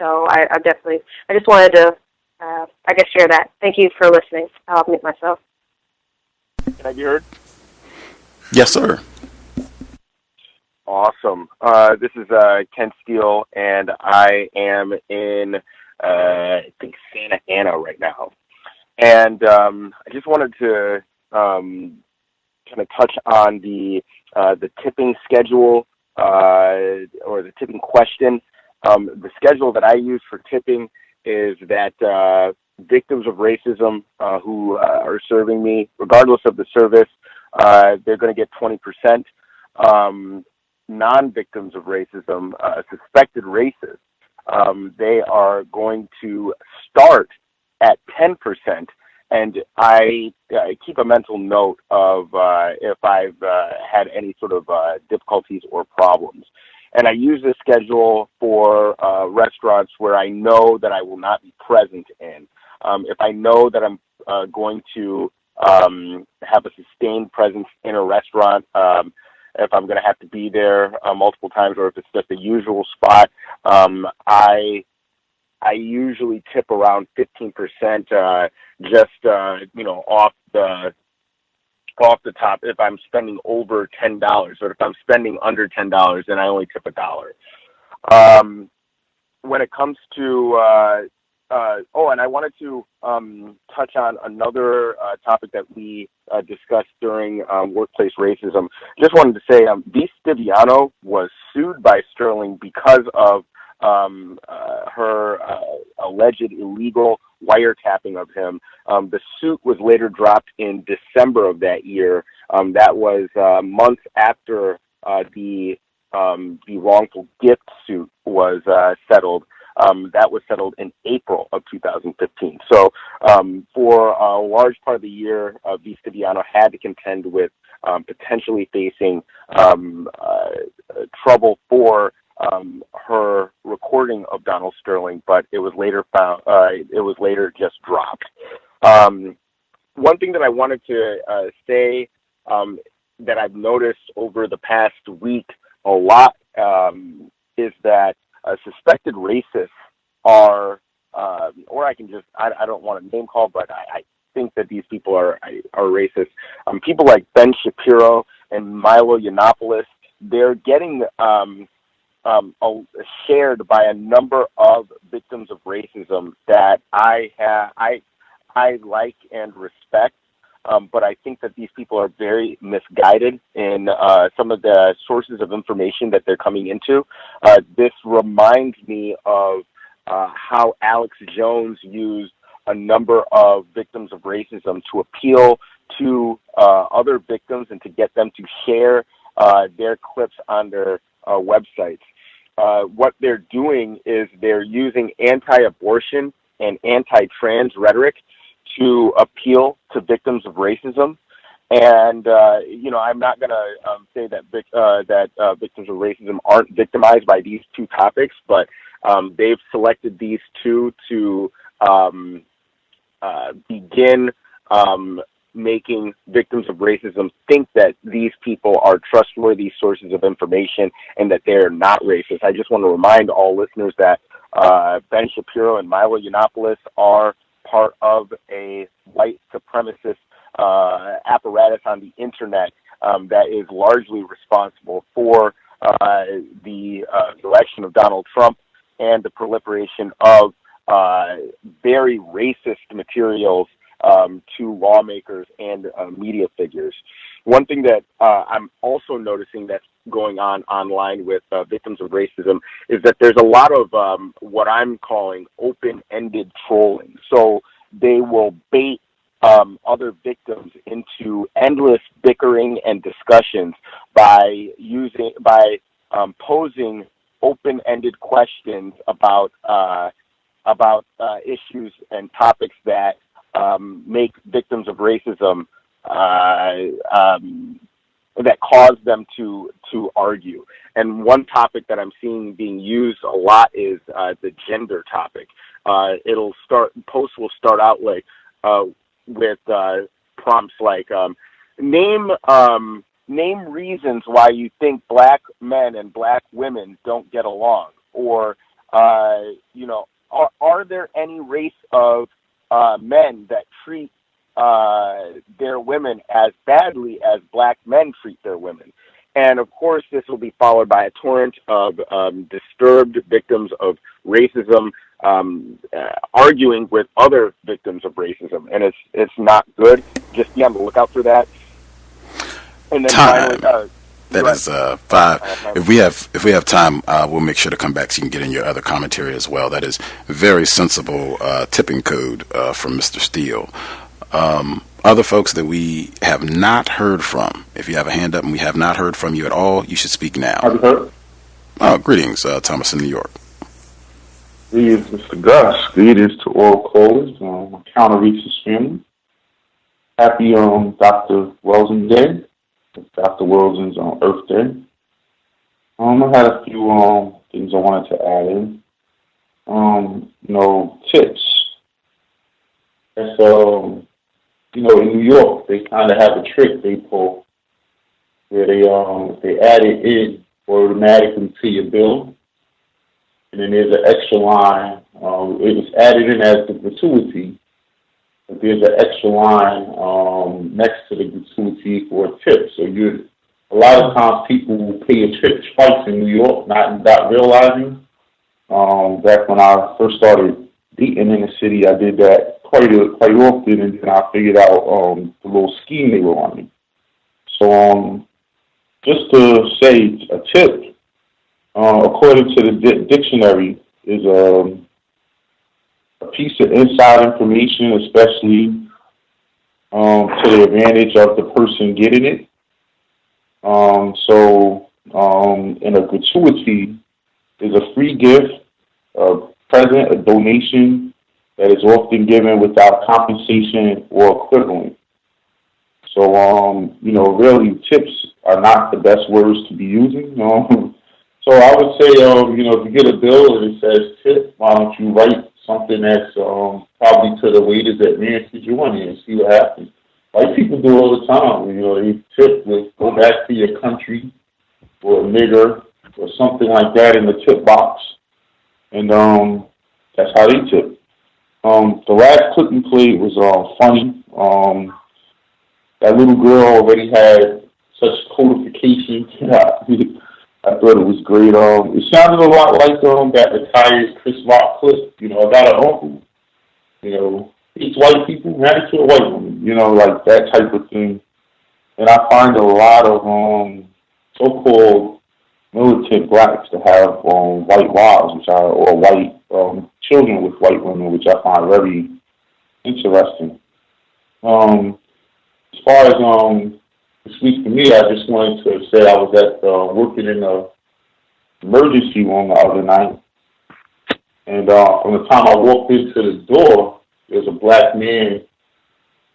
So I just wanted to, share that. Thank you for listening. I'll mute myself. Can I be heard? Yes, sir. Awesome. This is Ken Steele, and I am in, I think, Santa Ana right now. And I just wanted to kind of touch on the tipping schedule or the tipping question. The schedule that I use for tipping is that victims of racism who are serving me, regardless of the service, they're going to get 20%. Non-victims of racism, suspected racists, they are going to start at 10%. And I keep a mental note of if I've had any sort of difficulties or problems. And I use this schedule for restaurants where I know that I will not be present in. If I know that I'm going to have a sustained presence in a restaurant, if I'm going to have to be there multiple times, or if it's just a usual spot, I usually tip around 15%, just off the top. If I'm spending over $10, or if I'm spending under $10, then I only tip $1. When it comes to and I wanted to touch on another topic that we discussed during workplace racism. Just wanted to say, V. Stiviano was sued by Sterling because of her alleged illegal wiretapping of him. The suit was later dropped in December of that year. That was months after the wrongful gift suit was settled. That was settled in April of 2015. So for a large part of the year, V. Stiviano had to contend with potentially facing trouble for her recording of Donald Sterling, but it was later found. It was later just dropped. One thing that I wanted to say that I've noticed over the past week a lot is that suspected racists are, or I can just, I don't want to name call, but I think that these people are racist. People like Ben Shapiro and Milo Yiannopoulos, they're getting shared by a number of victims of racism that I like and respect. But I think that these people are very misguided in some of the sources of information that they're coming into. This reminds me of how Alex Jones used a number of victims of racism to appeal to other victims and to get them to share their clips on their websites. What they're doing is they're using anti-abortion and anti-trans rhetoric to appeal to victims of racism. And, I'm not going to say that victims of racism aren't victimized by these two topics, but they've selected these two to begin making victims of racism think that these people are trustworthy sources of information and that they're not racist. I just want to remind all listeners that Ben Shapiro and Milo Yiannopoulos are part of a white supremacist apparatus on the internet that is largely responsible for the election of Donald Trump and the proliferation of very racist materials to lawmakers and media figures. One thing that I'm also noticing that's going on online with victims of racism is that there's a lot of what I'm calling open-ended trolling. So they will bait other victims into endless bickering and discussions by posing open-ended questions about issues and topics that make victims of racism that cause them to argue. And one topic that I'm seeing being used a lot is the gender topic. Posts will start out like with prompts like name reasons why you think black men and black women don't get along, or are there any race of men that treat their women as badly as black men treat their women. And of course, this will be followed by a torrent of disturbed victims of racism arguing with other victims of racism, and it's not good. Just be on the lookout for that. And then finally, that is 5. If we have time, we'll make sure to come back so you can get in your other commentary as well. That is very sensible tipping code from Mr. Steele. Other folks that we have not heard from, if you have a hand up and we have not heard from you at all, you should speak now. Have you heard? Greetings, Thomas in New York. Greetings, Mr. Gus. Greetings to all callers, my counter-racist family. Happy Dr. Wilson Day. It's Dr. Wilson's Earth Day. I had a few things I wanted to add in. Tips. That's in New York, they kind of have a trick they pull where they add it in automatically to your bill, and then there's an extra line. It was added in as the gratuity, but there's an extra line next to the gratuity for a tip. So a lot of times people will pay a tip twice in New York, not realizing. Back when I first started dating in the city, I did that quite often, and then I figured out the little scheme they were running. So just to say a tip, according to the dictionary, is a piece of inside information, especially to the advantage of the person getting it. And a gratuity is a free gift, a present, a donation that is often given without compensation or equivalent. So, really, tips are not the best words to be using. So I would say, if you get a bill and it says tip, why don't you write something that's probably to the waiter's advantage you want and see what happens. White people do all the time. They tip with go back to your country or a nigger or something like that in the tip box. And that's how they tip. The last clip you played was funny. That little girl already had such codification. I thought it was great. It sounded a lot like that retired Chris Rock clip. About an uncle. Hates white people, married to a white woman. Like that type of thing. And I find a lot of so-called militant blacks to have white wives, or white children with white women, which I find very interesting. As far as this week for me, I just wanted to say I was at working in the emergency room the other night, and from the time I walked into the door, there's a black man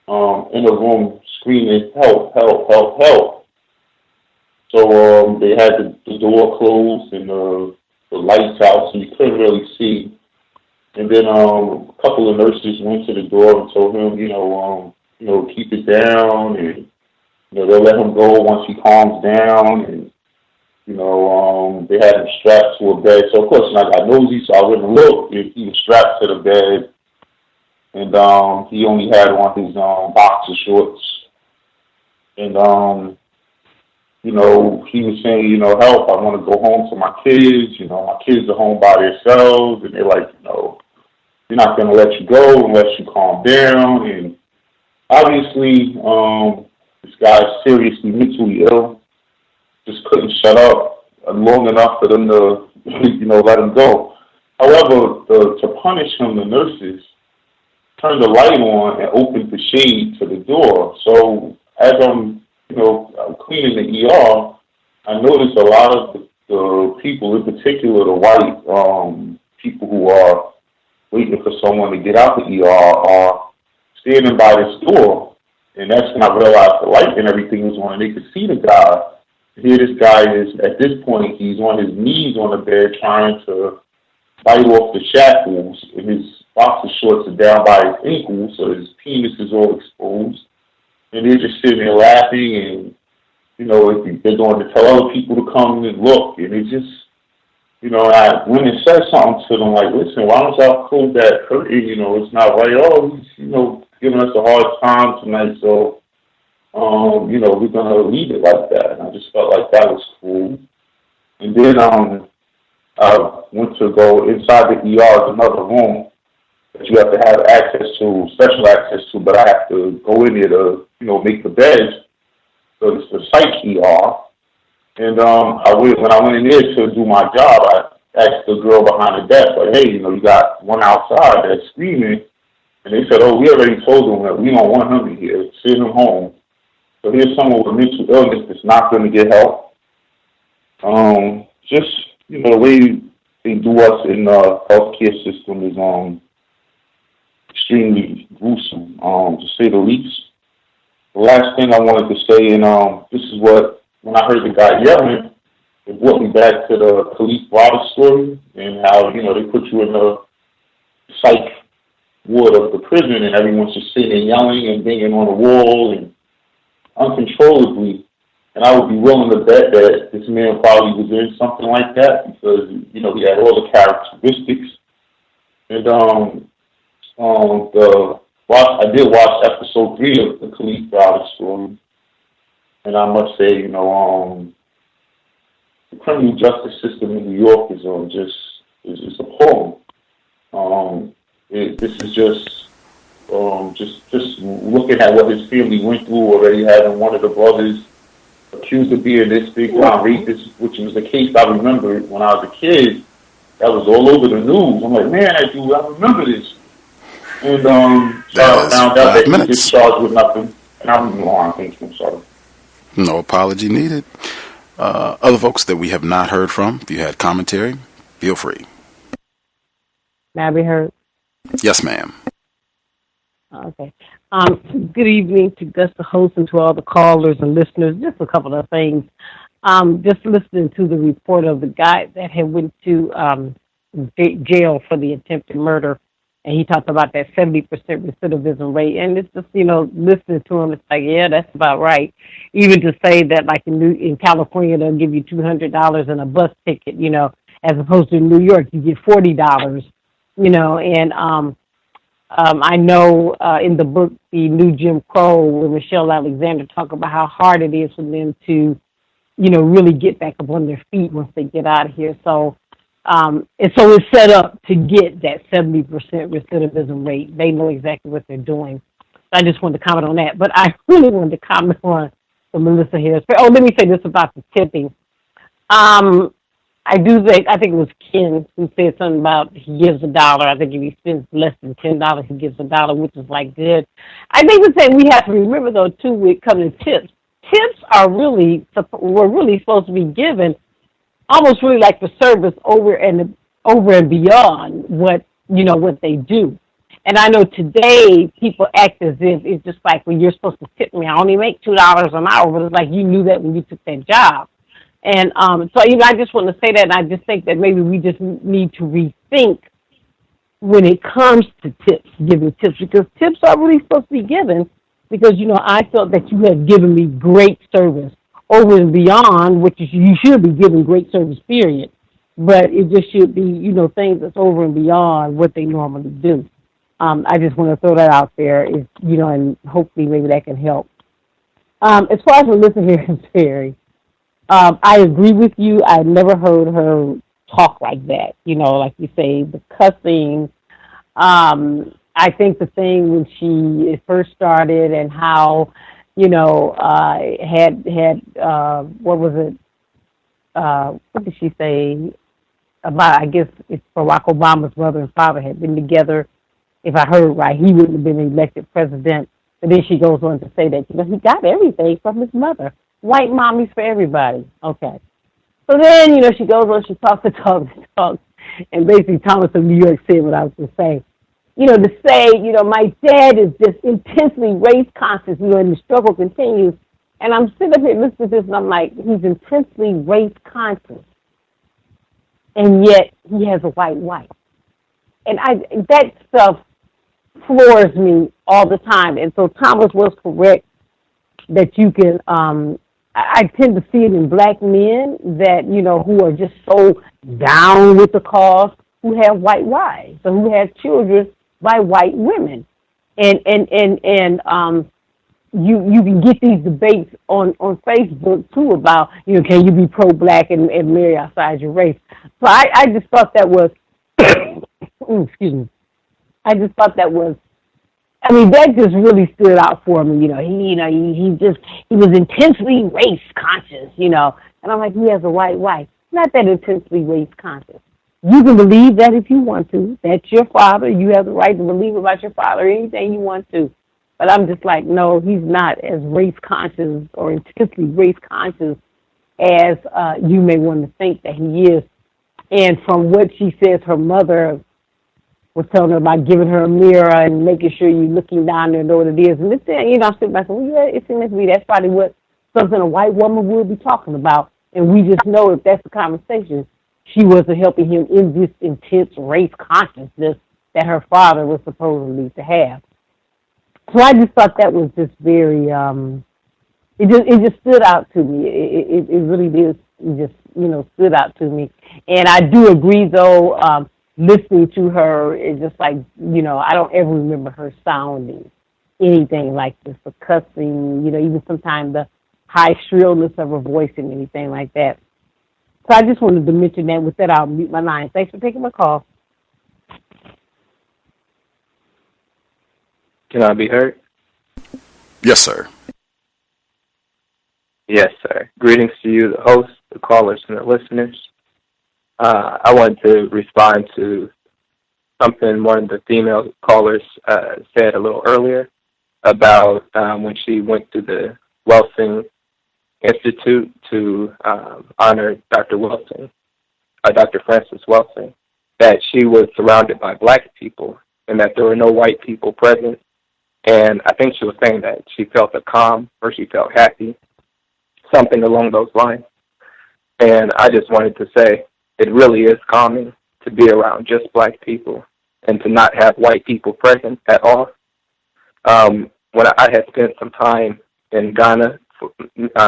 in the room screaming, "Help! Help! Help! Help!" So they had the door closed and the lights out, so you couldn't really see. And then a couple of nurses went to the door and told him, keep it down, and they'll let him go once he calms down. And they had him strapped to a bed. So of course, I got nosy, so I went and looked. He was strapped to the bed, and he only had on his boxer shorts. And he was saying, help, I want to go home to my kids. My kids are home by themselves. And they're like, we're not going to let you go unless you calm down. And obviously, this guy is seriously mentally ill. Just couldn't shut up long enough for them to, let him go. However, to punish him, the nurses turned the light on and opened the shade to the door. So as I'm cleaning the ER, I noticed a lot of the people, in particular the white people who are waiting for someone to get out the ER, are standing by this door. And that's when I realized the light and everything was on, and they could see the guy. Here this guy is, at this point, he's on his knees on the bed trying to bite off the shackles, and his boxer shorts are down by his ankles, so his penis is all exposed. And they're just sitting there laughing, and, they're going to tell other people to come and look. And it just, I went and said something to them, like, listen, why don't y'all close that curtain? It's not right. Oh, giving us a hard time tonight, so, we're going to leave it like that. And I just felt like that was cool. And then I went to go inside the ER, another room that you have to have access to, special access to, but I have to go in there to, make the beds. So it's the psych ER. And when I went in there to do my job, I asked the girl behind the desk, like, hey, you got one outside that's screaming. And they said, oh, we already told him that we don't want him in here. Send him home. So here's someone with mental illness that's not going to get help. Just, the way they do us in the healthcare system is extremely gruesome, to say the least. The last thing I wanted to say, and this is when I heard the guy yelling, it brought me back to the Geert Wilders story and how, they put you in the psych ward of the prison and everyone's just sitting and yelling and banging on the wall and uncontrollably. And I would be willing to bet that this man probably was in something like that because, he had all the characteristics. And I did watch episode 3 of the Geert Wilders story. And I must say, the criminal justice system in New York is just appalling. This is just looking at what his family went through already, having one of the brothers accused of being this big time rapist, which was the case I remember when I was a kid. That was all over the news. I'm like, man, I remember this. And so I found out that he was charged with nothing. And I'm moving on. Thank you. I'm sorry. No apology needed. Other folks that we have not heard from, if you had commentary, feel free. May I be heard? Yes, ma'am. Okay. Good evening to Gus, the host, and to all the callers and listeners. Just a couple of things. Just listening to the report of the guy that had went to jail for the attempted murder, and he talked about that 70% recidivism rate. And it's just, listening to him, it's like, yeah, that's about right. Even to say that, like in California, they'll give you $200 and a bus ticket, as opposed to in New York, you get $40, and I know in the book, The New Jim Crow, where Michelle Alexander talk about how hard it is for them to, really get back up on their feet once they get out of here. So, and so it's set up to get that 70% recidivism rate. They know exactly what they're doing. I just wanted to comment on that. But I really wanted to comment on the Melissa Harris. Oh, let me say this about the tipping. I think it was Ken who said something about he gives $1. I think if he spends less than $10, he gives $1, which is like good. I think the thing we have to remember though too, when it comes to tips, tips were really supposed to be given almost really like the service over and beyond what they do. And I know today people act as if it's just like, well, you're supposed to tip me. I only make $2 an hour, but it's like you knew that when you took that job. And so, I just want to say that, and I just think that maybe we just need to rethink when it comes to tips, giving tips, because tips are really supposed to be given because, I felt that you have given me great service over and beyond, which is, you should be giving great service, period. But it just should be, things that's over and beyond what they normally do. I just want to throw that out there, and hopefully maybe that can help. As far as Melissa Harris Perry, I agree with you. I never heard her talk like that. Like you say, the cussing. I think the thing when she first started and how, what was it? What did she say about? I guess it's Barack Obama's mother and father had been together. If I heard right, he wouldn't have been elected president. And then she goes on to say that he got everything from his mother. White mommies for everybody. Okay. So then, she goes on, she talks, and basically Thomas of New York said what I was going to say. To say, my dad is just intensely race conscious, and the struggle continues. And I'm sitting up here listening to this, and I'm like, he's intensely race conscious. And yet he has a white wife. And that stuff floors me all the time. And so Thomas was correct that you can, I tend to see it in black men that, who are just so down with the cause, who have white wives, or who have children by white women. and you can get these debates on Facebook too about, can you be pro-black and marry outside your race? So I just thought that was, excuse me. I just thought that was, that just really stood out for me. He was intensely race conscious, and I'm like, he has a white wife. Not that intensely race conscious. You can believe that if you want to. That's your father. You have the right to believe about your father anything you want to. But I'm just like, no, he's not as race conscious or intensely race conscious as you may want to think that he is. And from what she says, her mother was telling her about giving her a mirror and making sure you're looking down there and know what it is. And it's, I'm sitting back and it seems to me that's probably what something a white woman would be talking about. And we just know if that's the conversation, she wasn't helping him in this intense race consciousness that her father was supposedly to have. So I just thought that was just very, it just stood out to me. It really did just, stood out to me. And I do agree, though, listening to her, it's just like, I don't ever remember her sounding anything like this, or cussing, even sometimes the high shrillness of her voice and anything like that. So I just wanted to mention that. With that, I'll mute my line. Thanks for taking my call. Can I be heard? Yes, sir. Yes, sir. Greetings to you, the host, the callers, and the listeners. I wanted to respond to something one of the female callers said a little earlier about when she went to the Welsing Institute to honor Dr. Welsing, Dr. Francis Welsing, that she was surrounded by black people and that there were no white people present. And I think she was saying that she felt a calm or she felt happy, something along those lines. And I just wanted to say it really is calming to be around just black people and to not have white people present at all. When I had spent some time in Ghana, for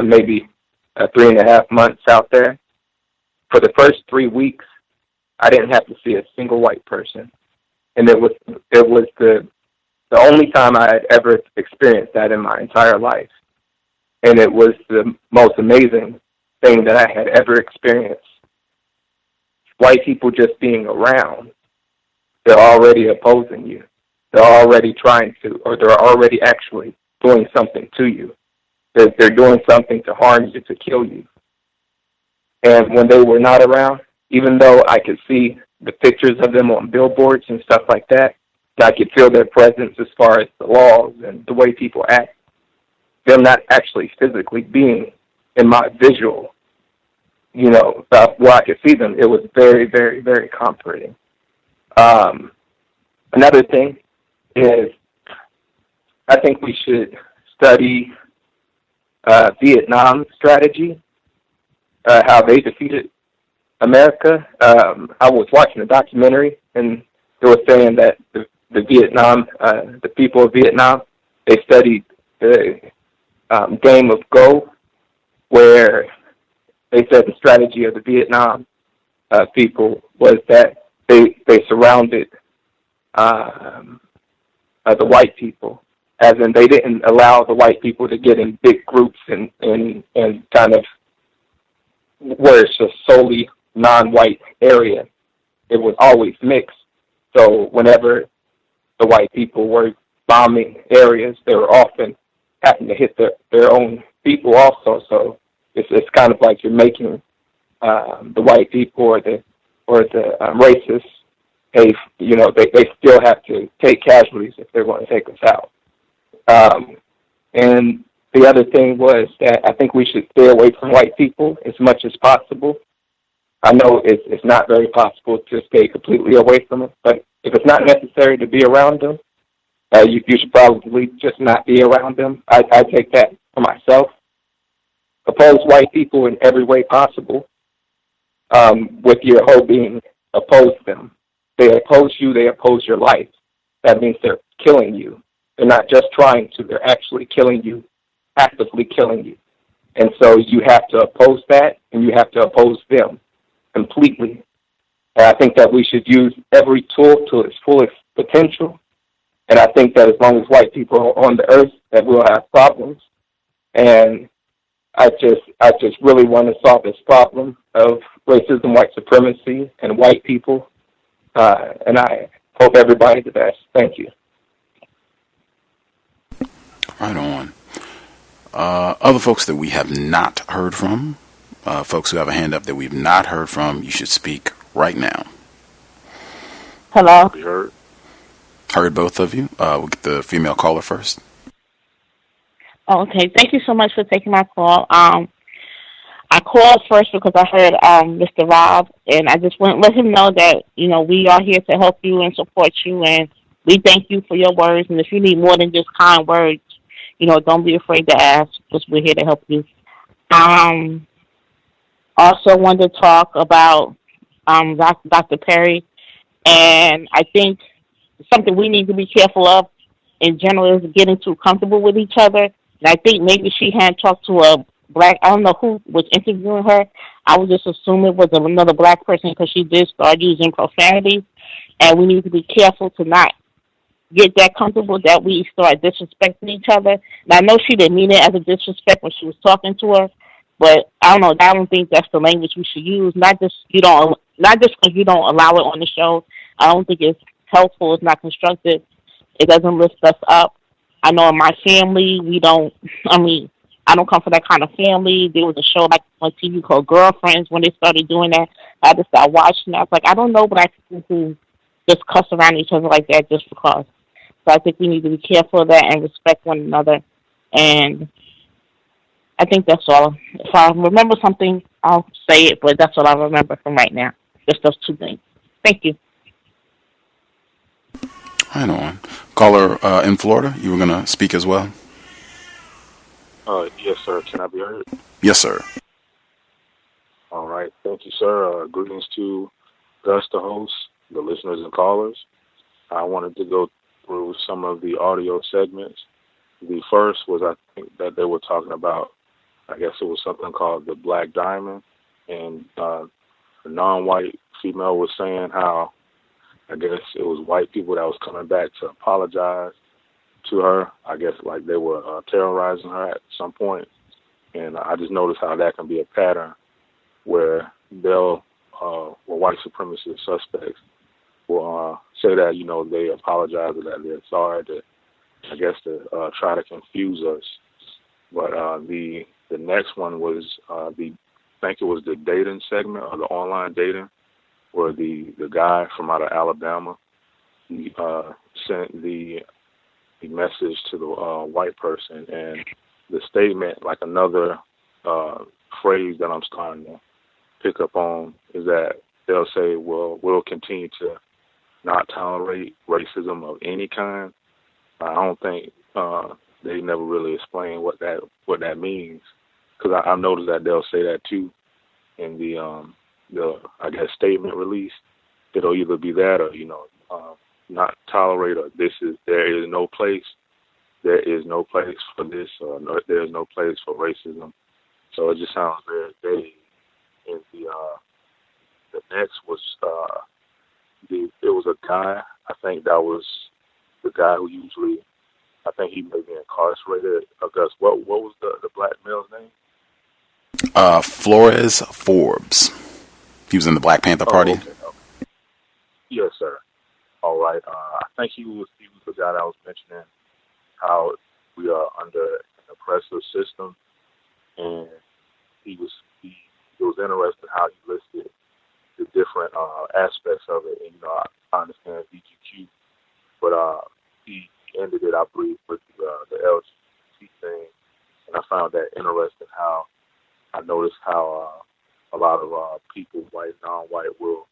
maybe 3.5 months out there, for the first 3 weeks, I didn't have to see a single white person. And it was the only time I had ever experienced that in my entire life. And it was the most amazing thing that I had ever experienced. White people just being around, they're already opposing you. They're already trying to, or they're already actually doing something to you. They're doing something to harm you, to kill you. And when they were not around, even though I could see the pictures of them on billboards and stuff like that, and I could feel their presence as far as the laws and the way people act, them not actually physically being in my visual, where I could see them, it was very, very, very comforting. Another thing is I think we should study Vietnam strategy, how they defeated America. I was watching a documentary, and they were saying that the people of Vietnam, they studied the game of Go, where they said the strategy of the Vietnam people was that they surrounded the white people, as in they didn't allow the white people to get in big groups and kind of where it's just solely non-white area. It was always mixed. So whenever the white people were bombing areas, they were often having to hit their own people also. So it's kind of like you're making the white people or the racists pay. They still have to take casualties if they're going to take us out. And the other thing was that I think we should stay away from white people as much as possible. I know it's not very possible to stay completely away from them, but if it's not necessary to be around them, you should probably just not be around them. I take that for myself. Oppose white people in every way possible, with your whole being, oppose them. They oppose you, they oppose your life. That means they're killing you. They're not just trying to, they're actually killing you, actively killing you. And so you have to oppose that, and you have to oppose them completely. And I think that we should use every tool to its fullest potential And I think that as long as white people are on the earth, that we'll have problems. And I just really want to solve this problem of racism, white supremacy, and white people. And I hope everybody's the best. Thank you. Right on. Other folks that we have not heard from, folks who have a hand up that we've not heard from, you should speak right now. Hello. Heard both of you. We'll get the female caller first. Okay, thank you so much for taking my call. I called first because I heard Mr. Rob, and I just want to let him know that, you know, we are here to help you and support you, and we thank you for your words. And if you need more than just kind words, you know, don't be afraid to ask, because we're here to help you. Also wanted to talk about Dr. Perry, and I think something we need to be careful of in general is getting too comfortable with each other. And I think maybe she had talked to a black, I don't know who was interviewing her. I would just assume it was another black person because she did start using profanity. And we need to be careful to not get that comfortable that we start disrespecting each other. And I know she didn't mean it as a disrespect when she was talking to her, but I don't know. I don't think that's the language we should use. Not just because you don't allow it on the show. I don't think it's helpful. It's not constructive. It doesn't lift us up. I know in my family, I don't come from that kind of family. There was a show like on TV called Girlfriends. When they started doing that, I just started watching. I was like, I don't know black people who just cuss around each other like that just because. So I think we need to be careful of that and respect one another. And I think that's all. If I remember something, I'll say it, but that's all I remember from right now. Just those two things. Thank you. Right on. Caller in Florida, you were going to speak as well? Yes, sir. Can I be heard? Yes, sir. All right. Thank you, sir. Greetings to Gus, the host, the listeners and callers. I wanted to go through some of the audio segments. The first was, I think, that they were talking about, I guess it was something called the Black Diamond. And the non-white female was saying how, I guess it was white people that was coming back to apologize to her. I guess like they were terrorizing her at some point. And I just noticed how that can be a pattern where they'll, white supremacist suspects will say that, you know, they apologize or that they're sorry to, I guess, to try to confuse us. But the next one was, I think it was the dating segment or the online dating, where the guy from out of Alabama, he sent the message to the white person, and the statement, like another phrase that I'm starting to pick up on, is that they'll say, well, we'll continue to not tolerate racism of any kind. I don't think they never really explain what that means, because I noticed that they'll say that too in the I guess statement release. It'll either be that or, you know, not tolerate, or there is no place for this, or no, there is no place for racism. So it just sounds very vague. And the next was it was a guy. I think that was the guy who usually, I think he may be incarcerated. Gus, what was the black male's name? Flores Forbes. He was in the Black Panther Party. Okay. Yes, sir. All right. I think he was the guy that I was mentioning, how we are under an oppressive system, and it was interesting how he listed the different aspects of it. And, you know, I understand BGQ, but he ended it, I believe, with the LGBT thing, and I found that interesting. How I noticed how a lot of people, white, non-white, will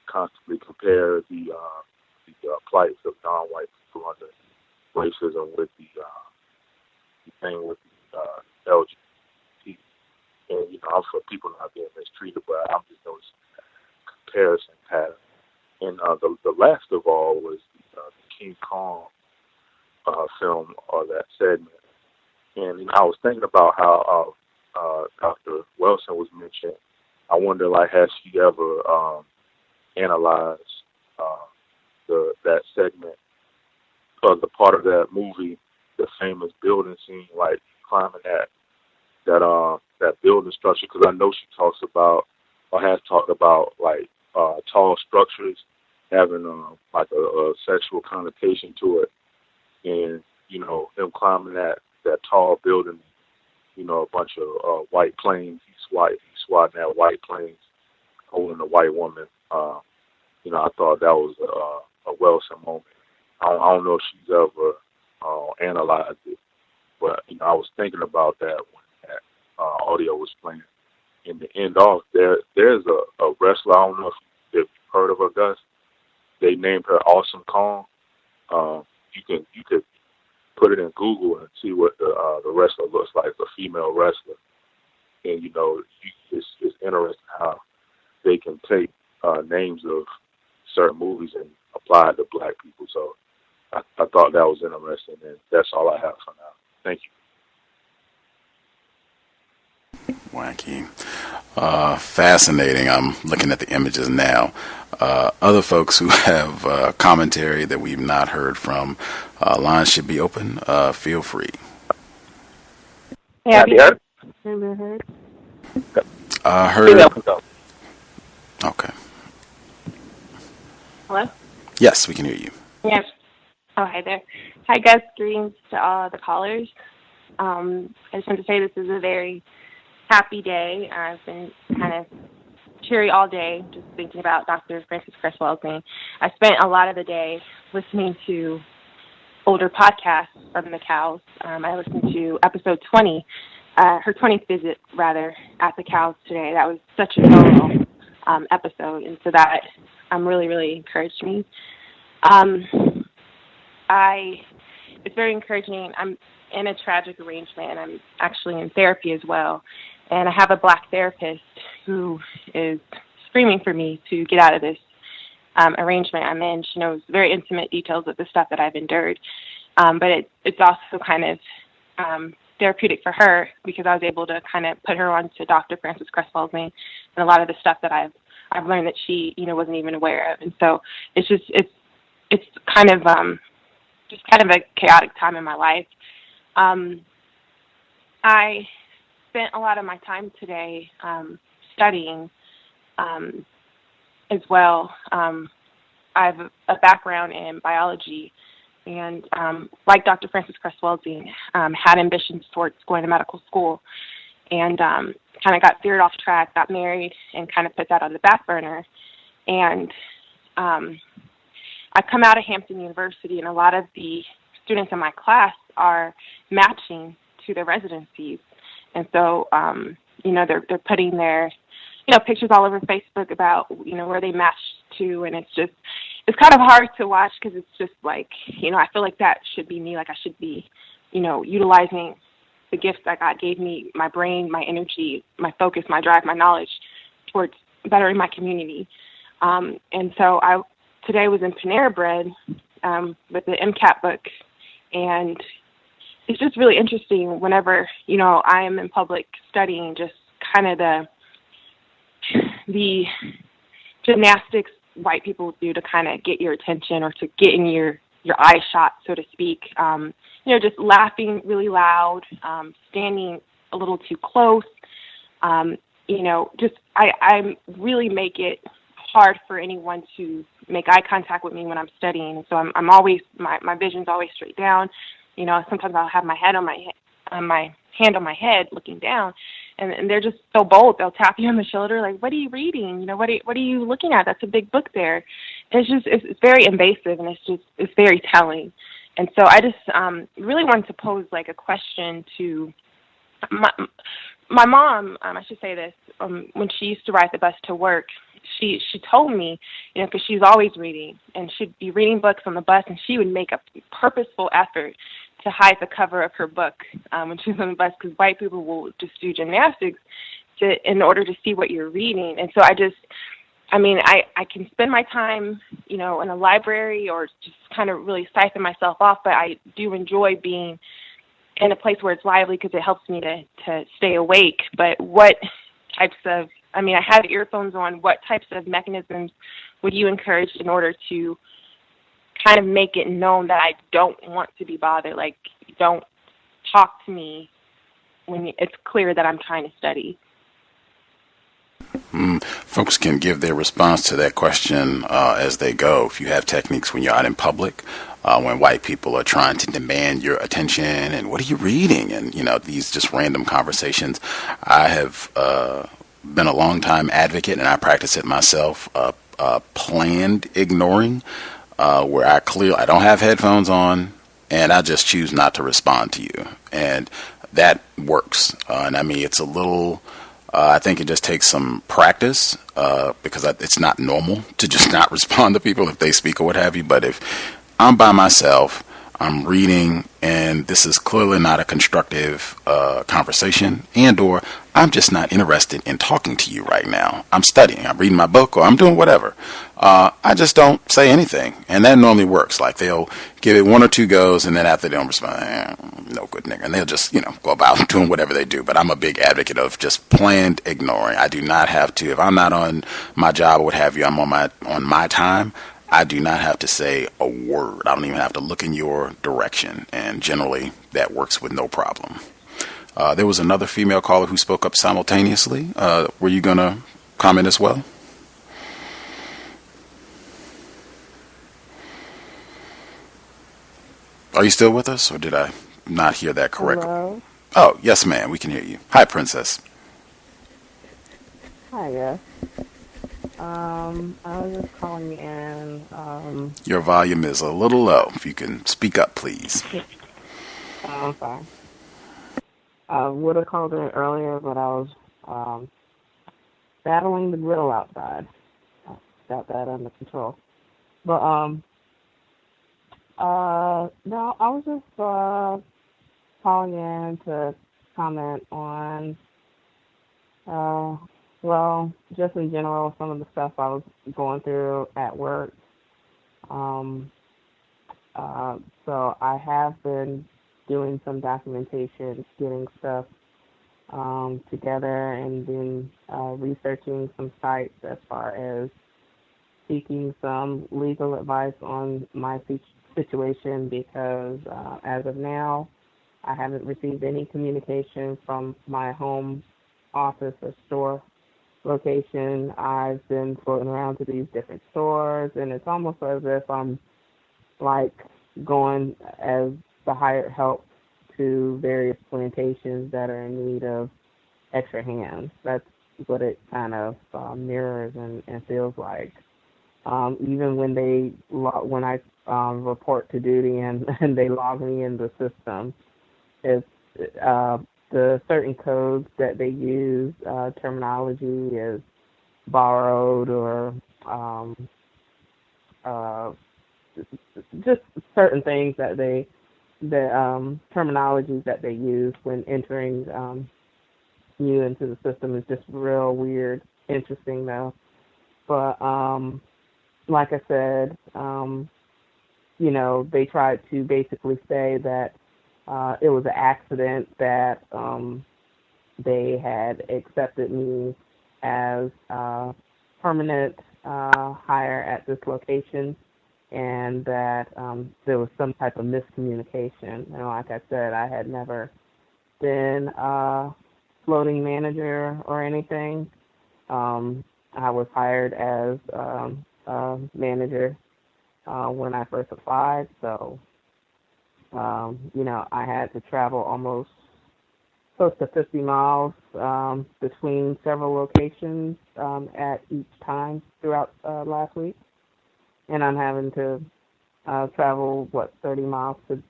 constantly compare the plights of non-white people under racism with the thing with the LGBT. And, you know, I'm for people not being mistreated, but I'm just noticing that comparison pattern. And the last of all was the King Kong film, or that segment. And, you know, I was thinking about how Dr. Wilson was mentioned. I wonder, like, has she ever analyzed that segment the part of that movie, the famous building scene, like climbing that building structure, because I know she talks about or has talked about like tall structures having like a sexual connotation to it, and you know him climbing that tall building, you know, a bunch of white planes. He's swatting at white planes, holding a white woman. You know, I thought that was a Wilson moment. I don't know if she's ever analyzed it, but you know, I was thinking about that when that audio was playing. In the end off, there's a wrestler. I don't know if you've heard of her, Gus. They named her Awesome Kong. You could put it in Google and see what the wrestler looks like, a female wrestler. And you know, it's interesting how they can take names of certain movies and apply it to black people. So I thought that was interesting, and that's all I have for now. Thank you. Wacky. Fascinating. I'm looking at the images now. Other folks who have commentary that we've not heard from, lines should be open. Feel free. Yeah, Heard. Okay. Hello? Yes, we can hear you. Yes. Oh, hi there. Hi, Gus. Greetings to all the callers. I just want to say this is a very happy day. I've been kind of cheery all day, just thinking about Dr. Frances Cress Welsing. I spent a lot of the day listening to older podcasts from the cows. I listened to episode 20, her 20th visit, rather, at the cows today. That was such a thorough episode, and so that really, really encouraged me. It's very encouraging. I'm in a tragic arrangement, and I'm actually in therapy as well. And I have a black therapist who is screaming for me to get out of this arrangement I'm in. She knows very intimate details of the stuff that I've endured. But it's also kind of therapeutic for her because I was able to kind of put her on to Dr. Frances Cress Welsing and a lot of the stuff that I've learned that she, you know, wasn't even aware of. And so it's kind of just kind of a chaotic time in my life. I spent a lot of my time today studying as well. I have a background in biology and, like Dr. Frances Cress Welsing, had ambitions towards going to medical school and kind of got veered off track, got married, and kind of put that on the back burner. And I come out of Hampton University, and a lot of the students in my class are matching to their residencies. And so, you know, they're putting their, you know, pictures all over Facebook about, you know, where they matched to, and it's kind of hard to watch because it's just like, you know, I feel like that should be me. Like I should be, you know, utilizing the gifts that God gave me, my brain, my energy, my focus, my drive, my knowledge towards bettering my community. And so I today was in Panera Bread with the MCAT book, and it's just really interesting whenever, you know, I am in public studying just kind of the gymnastics white people do to kind of get your attention or to get in your eye shot, so to speak. You know, just laughing really loud, standing a little too close. You know, just I really make it hard for anyone to make eye contact with me when I'm studying. So I'm always, my vision's always straight down. You know, sometimes I'll have my hand on my head looking down, and they're just so bold. They'll tap you on the shoulder, like, "What are you reading? You know, what are you looking at? That's a big book there." It's very invasive, and it's very telling. And so I just really wanted to pose like a question to my mom. I should say this: when she used to ride the bus to work, she told me, you know, because she's always reading, and she'd be reading books on the bus, and she would make a purposeful effort to hide the cover of her book when she was on the bus, because white people will just do gymnastics in order to see what you're reading. And so I can spend my time, you know, in a library or just kind of really siphon myself off, but I do enjoy being in a place where it's lively because it helps me to stay awake. But what types of, I have earphones on, what types of mechanisms would you encourage in order to kind of make it known that I don't want to be bothered. Like, don't talk to me when it's clear that I'm trying to study. Folks can give their response to that question as they go. If you have techniques when you're out in public, when white people are trying to demand your attention and what are you reading, and these just random conversations. I have been a long time advocate, and I practice it myself. Planned ignoring, where I don't have headphones on, and I just choose not to respond to you, and that works. And I mean, it's a little. I think it just takes some practice because it's not normal to just not respond to people if they speak or what have you. But if I'm by myself, I'm reading, and this is clearly not a constructive conversation, and or I'm just not interested in talking to you right now. I'm studying, I'm reading my book, or I'm doing whatever. I just don't say anything, and that normally works. Like, they'll give it one or two goes, and then after they don't respond, no good nigga, and they'll just go about doing whatever they do. But I'm a big advocate of just planned ignoring. I do not have to, if I'm not on my job or what have you, I'm on my time. I do not have to say a word. I don't even have to look in your direction, and generally that works with no problem. There was another female caller who spoke up simultaneously. Were you going to comment as well? Are you still with us, or did I not hear that correctly? Hello? Oh, yes, ma'am. We can hear you. Hi, Princess. Hi, yes. I was just calling in. Your volume is a little low. If you can speak up, please. I'm sorry. I would have called in earlier, but I was battling the grill outside. I got that under control. But no, I was just calling in to comment on well, just in general, some of the stuff I was going through at work. So I have been doing some documentation, getting stuff together, and then researching some sites as far as seeking some legal advice on my situation, because as of now, I haven't received any communication from my home office or store location. I've been floating around to these different stores, and it's almost as if I'm like going as the hired help to various plantations that are in need of extra hands. That's what it kind of mirrors and feels like. Even when I report to duty and they log me in the system, it's the certain codes that they use, terminology is borrowed, or just certain things that terminologies that they use when entering you into the system is just real weird. Interesting though. But like I said, they tried to basically say that it was an accident that they had accepted me as permanent hire at this location, and that there was some type of miscommunication. And like I said, I had never been a floating manager or anything. I was hired as a manager when I first applied, so I had to travel almost close to 50 miles between several locations at each time throughout last week. And I'm having to travel, 30 miles to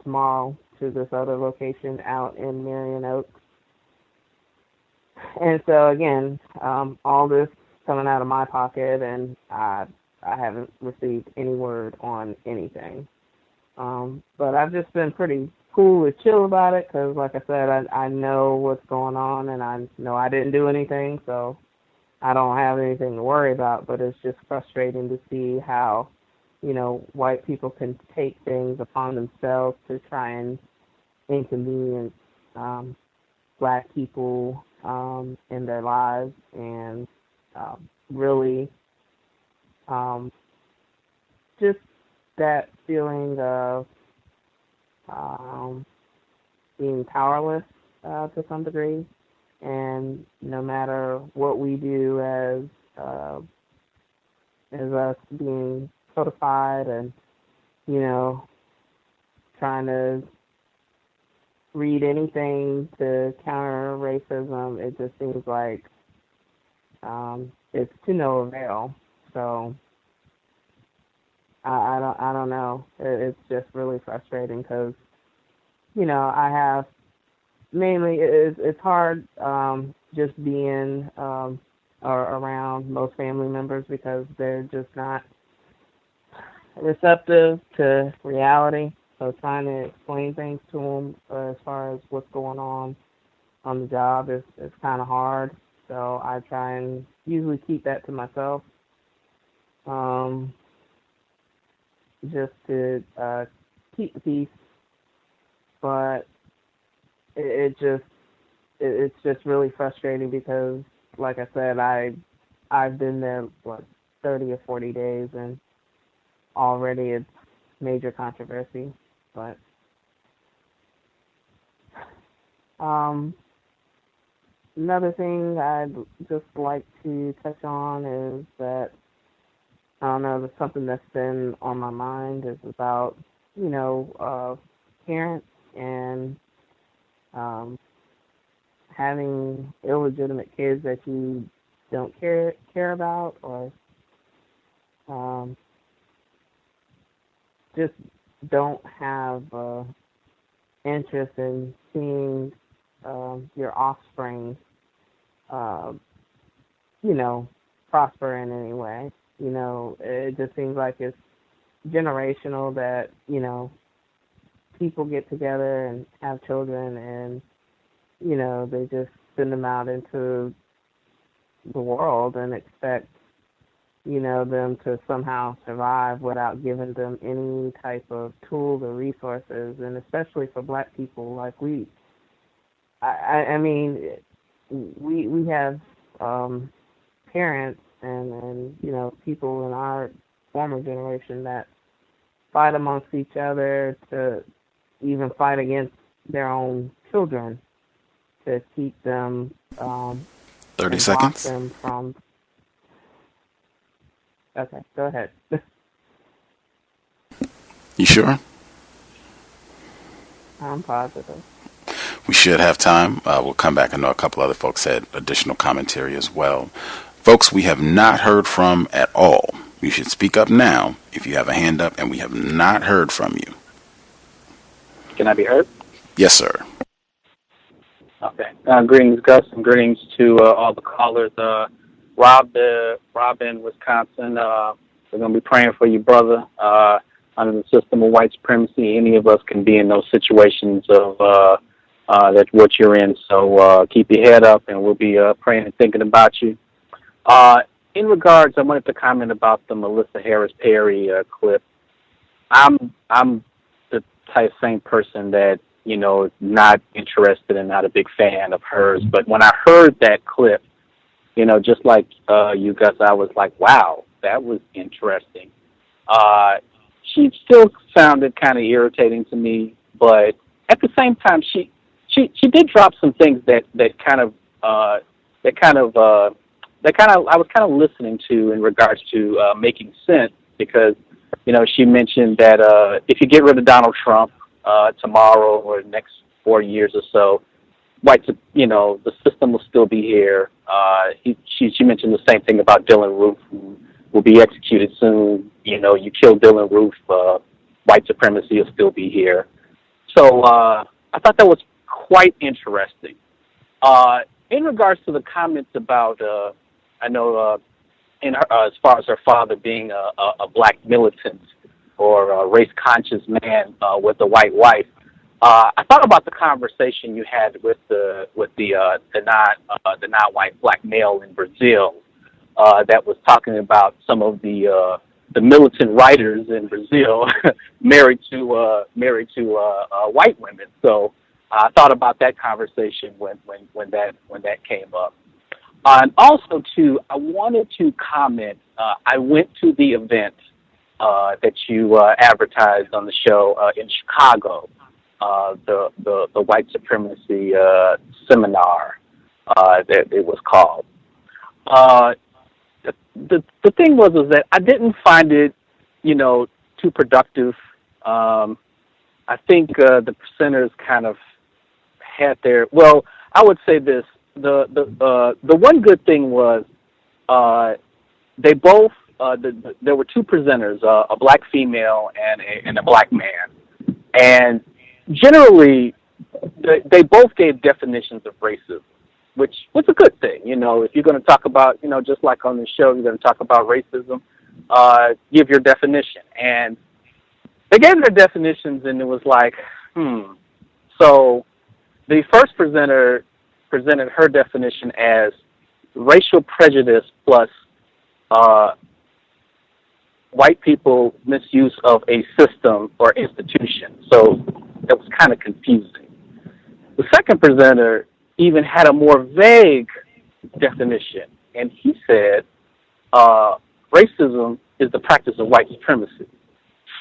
tomorrow to this other location out in Marion Oaks. And so, again, all this coming out of my pocket, and I haven't received any word on anything. But I've just been pretty cool and chill about it because, like I said, I know what's going on, and I know I didn't do anything, so I don't have anything to worry about. But it's just frustrating to see how, white people can take things upon themselves to try and inconvenience black people in their lives, and really just that feeling of being powerless to some degree, and no matter what we do as us being codified and trying to read anything to counter racism, it just seems like it's to no avail. So I don't know. It's just really frustrating because I have mainly it's hard just being around most family members because they're just not receptive to reality. So trying to explain things to them as far as what's going on the job is kind of hard. So I try and usually keep that to myself, just to keep the peace. But it's just really frustrating because, like I said, I've been there 30 or 40 days, and already it's major controversy. But another thing I'd just like to touch on is that, I don't know, there's something that's been on my mind is about, parents and having illegitimate kids that you don't care about, or just don't have interest in seeing your offspring, prosper in any way. It just seems like it's generational that, people get together and have children and, they just send them out into the world and expect, them to somehow survive without giving them any type of tools or resources. And especially for Black people, like we have parents and people in our former generation that fight amongst each other to even fight against their own children to keep them 30 seconds. Them from. Okay, go ahead. You sure? I'm positive. We should have time. We'll come back. I know a couple other folks had additional commentary as well. Folks, we have not heard from at all. You should speak up now if you have a hand up, and we have not heard from you. Can I be heard? Yes, sir. Okay. Greetings, Gus, and greetings to all the callers. Rob in Wisconsin, we're going to be praying for you, brother. Under the system of white supremacy, any of us can be in those situations of that what you're in. So keep your head up, and we'll be praying and thinking about you. In regards, I wanted to comment about the Melissa Harris Perry clip. I'm the same person that, not interested and not a big fan of hers. But when I heard that clip, just like you guys, I was like, wow, that was interesting. She still sounded kind of irritating to me, but at the same time, she did drop some things that I was kind of listening to in regards to making sense, because she mentioned that if you get rid of Donald Trump tomorrow or the next 4 years or so, the system will still be here. She mentioned the same thing about Dylan Roof, who will be executed soon. You kill Dylan Roof, white supremacy will still be here. So I thought that was quite interesting. In regards to the comments about, I know as far as her father being a Black militant or a race-conscious man with a white wife, I thought about the conversation you had with the non-white Black male in Brazil that was talking about some of the militant writers in Brazil married to white women. So I thought about that conversation when that came up. And also too, I wanted to comment. I went to the event that you advertised on the show in Chicago, the white supremacy seminar that it was called. The thing was that I didn't find it, too productive. I think the presenters kind of had their. Well, I would say this: the one good thing was they both. There were two presenters, a black female and a black man, and generally they both gave definitions of racism, which was a good thing. If you're going to talk about, just like on the show, you're going to talk about racism, give your definition. And they gave their definitions, and it was like, So the first presenter presented her definition as racial prejudice plus white people misuse of a system or institution. So it was kind of confusing. The second presenter even had a more vague definition, and he said racism is the practice of white supremacy.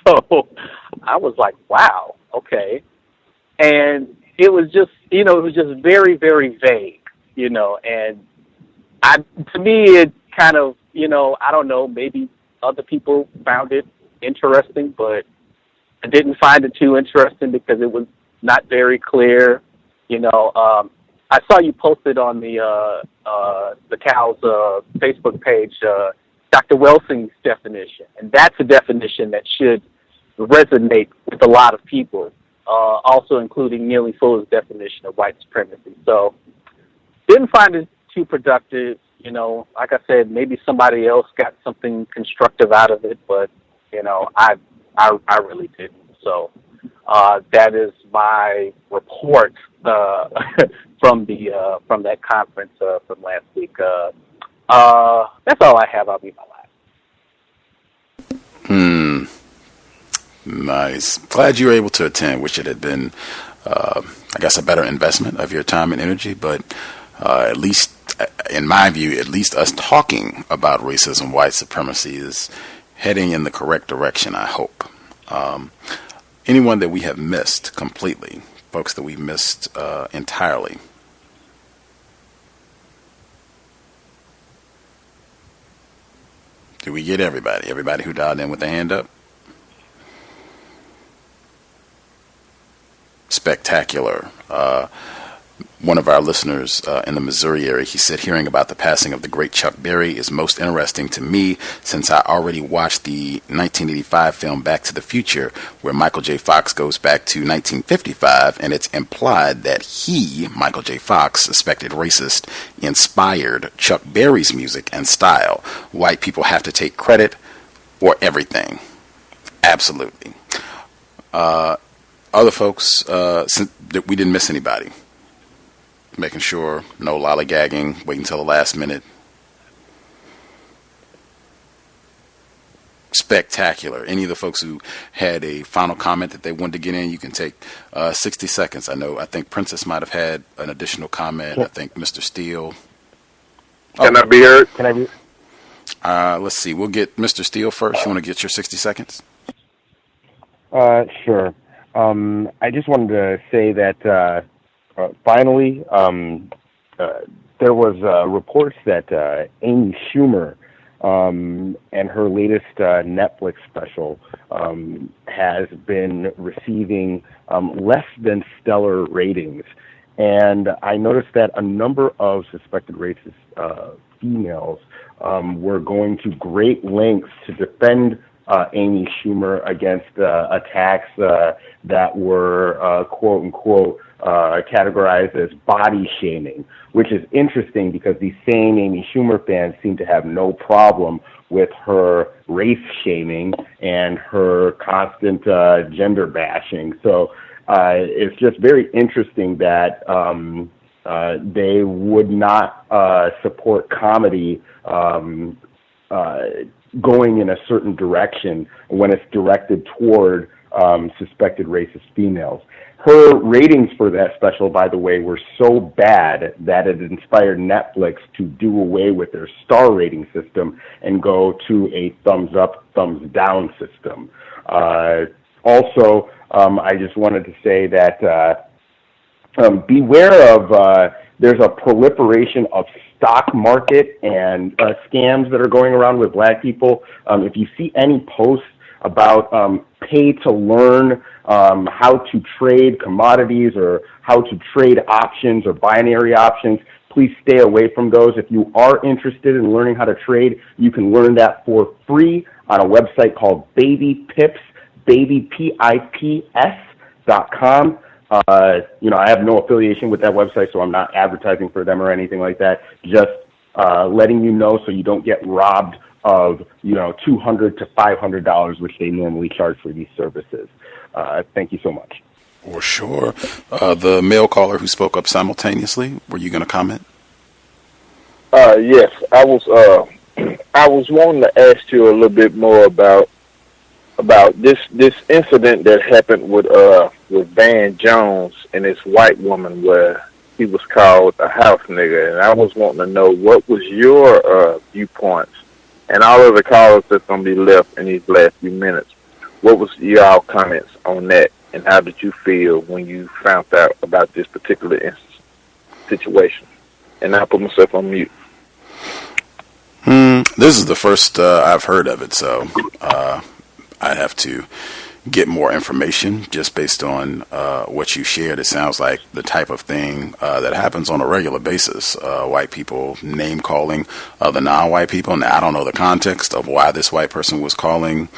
So I was like, wow, okay. And it was just, it was just very, very vague, and to me it kind of, I don't know, maybe other people found it interesting, but I didn't find it too interesting because it was not very clear. I saw you posted on the COWS Facebook page Dr. Welsing's definition, and that's a definition that should resonate with a lot of people, also including Neely Fuller's definition of white supremacy. So didn't find it too productive. Like I said, maybe somebody else got something constructive out of it, but I really didn't. So that is my report from that conference from last week. That's all I have. I'll be my last. Nice. Glad you were able to attend. Wish it had been, I guess, a better investment of your time and energy, but at least, in my view, at least us talking about racism, white supremacy is heading in the correct direction, I hope. Anyone that we have missed completely, folks that we've missed entirely? Did we get everybody? Everybody who dialed in with a hand up? Spectacular. One of our listeners in the Missouri area, he said, hearing about the passing of the great Chuck Berry is most interesting to me since I already watched the 1985 film Back to the Future, where Michael J. Fox goes back to 1955, and it's implied that he, Michael J. Fox, suspected racist, inspired Chuck Berry's music and style. White people have to take credit for everything. Absolutely. Other folks, we didn't miss anybody. Making sure no lollygagging, wait until the last minute. Spectacular. Any of the folks who had a final comment that they wanted to get in, you can take 60 seconds. I think Princess might have had an additional comment. I think Mr. Steele. Can I be heard? Can I be? Let's see. We'll get Mr. Steele first. You want to get your 60 seconds? Sure. I just wanted to say that finally, there was reports that Amy Schumer and her latest Netflix special has been receiving less than stellar ratings. And I noticed that a number of suspected racist females were going to great lengths to defend Amy Schumer against attacks that were, quote unquote, categorized as body shaming, which is interesting because these same Amy Schumer fans seem to have no problem with her race shaming and her constant gender bashing. So it's just very interesting that they would not support comedy going in a certain direction when it's directed toward suspected racist females. Her ratings for that special, by the way, were so bad that it inspired Netflix to do away with their star rating system and go to a thumbs up, thumbs down system. Also, I just wanted to say that beware of there's a proliferation of stock market and scams that are going around with black people. If you see any posts about pay to learn how to trade commodities or how to trade options or binary options, please stay away from those. If you are interested in learning how to trade, you can learn that for free on a website called BabyPips, babypips.com. I have no affiliation with that website, so I'm not advertising for them or anything like that. Just letting you know so you don't get robbed of, $200 to $500, which they normally charge for these services. Thank you so much. For sure. The male caller who spoke up simultaneously, were you going to comment? Yes, I was wanting to ask you a little bit more about this incident that happened with Van Jones and this white woman where he was called a house nigger, and I was wanting to know what was your viewpoints and all of the callers that's going to be left in these last few minutes. What was your comments on that, and how did you feel when you found out about this particular situation? And I'll put myself on mute. This is the first I've heard of it, so I'd have to get more information just based on what you shared. It sounds like the type of thing that happens on a regular basis. White people name calling the non-white people. Now, I don't know the context of why this white person was calling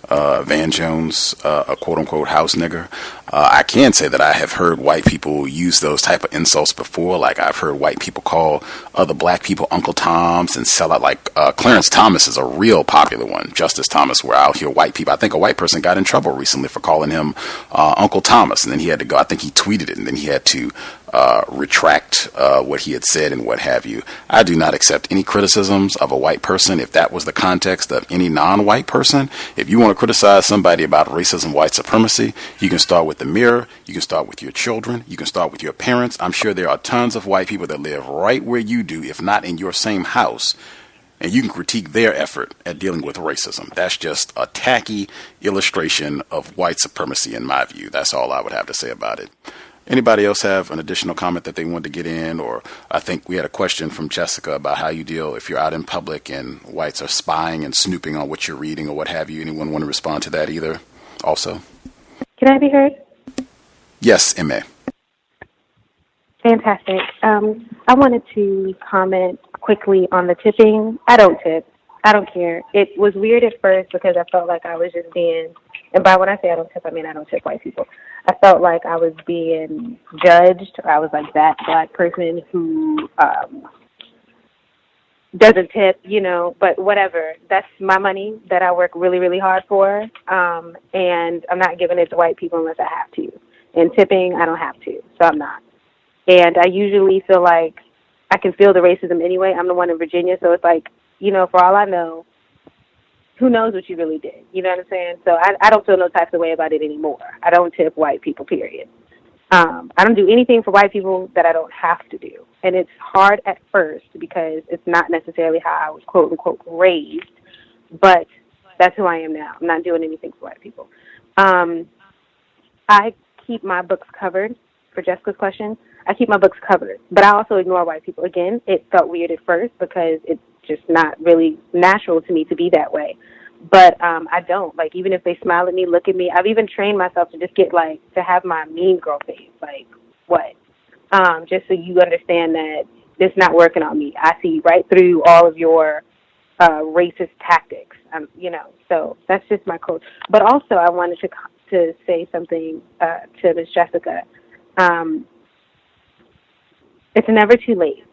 Van Jones a quote-unquote house nigger. I can say that I have heard white people use those type of insults before. Like, I've heard white people call other black people Uncle Toms and sell out. Like, Clarence Thomas is a real popular one. Justice Thomas, where I'll hear white people. I think a white person got in trouble recently for calling him Uncle Thomas, and then he had to go. I think he tweeted it, and then he had to retract what he had said and what have you. I do not accept any criticisms of a white person if that was the context of any non-white person. If you want to criticize somebody about racism, white supremacy, you can start with the mirror, you can start with your children, you can start with your parents. I'm sure there are tons of white people that live right where you do, if not in your same house, and you can critique their effort at dealing with racism. That's just a tacky illustration of white supremacy in my view. That's all I would have to say about it. Anybody else have an additional comment that they wanted to get in? Or I think we had a question from Jessica about how you deal if you're out in public and whites are spying and snooping on what you're reading or what have you. Anyone want to respond to that either also? Can I be heard? Yes, M.A. Fantastic. I wanted to comment quickly on the tipping. I don't tip. I don't care. It was weird at first because I felt like I was just being, and by when I say I don't tip, I mean I don't tip white people. I felt like I was being judged, or I was like that black person who doesn't tip, but whatever. That's my money that I work really, really hard for, and I'm not giving it to white people unless I have to. And tipping, I don't have to, so I'm not. And I usually feel like I can feel the racism anyway. I'm the one in Virginia, so it's like, for all I know, who knows what you really did? You know what I'm saying? So I don't feel no type of way about it anymore. I don't tip white people, period. I don't do anything for white people that I don't have to do. And it's hard at first because it's not necessarily how I was, quote, unquote, raised, but that's who I am now. I'm not doing anything for white people. I keep my books covered, for Jessica's question. I keep my books covered, but I also ignore white people. Again, it felt weird at first because it's just not really natural to me to be that way. But I don't. Like, even if they smile at me, look at me, I've even trained myself to just get, to have my mean girl face. Like, what? Just so you understand that it's not working on me. I see right through all of your racist tactics, So that's just my code. But also I wanted to say something to Ms. Jessica. It's never too late.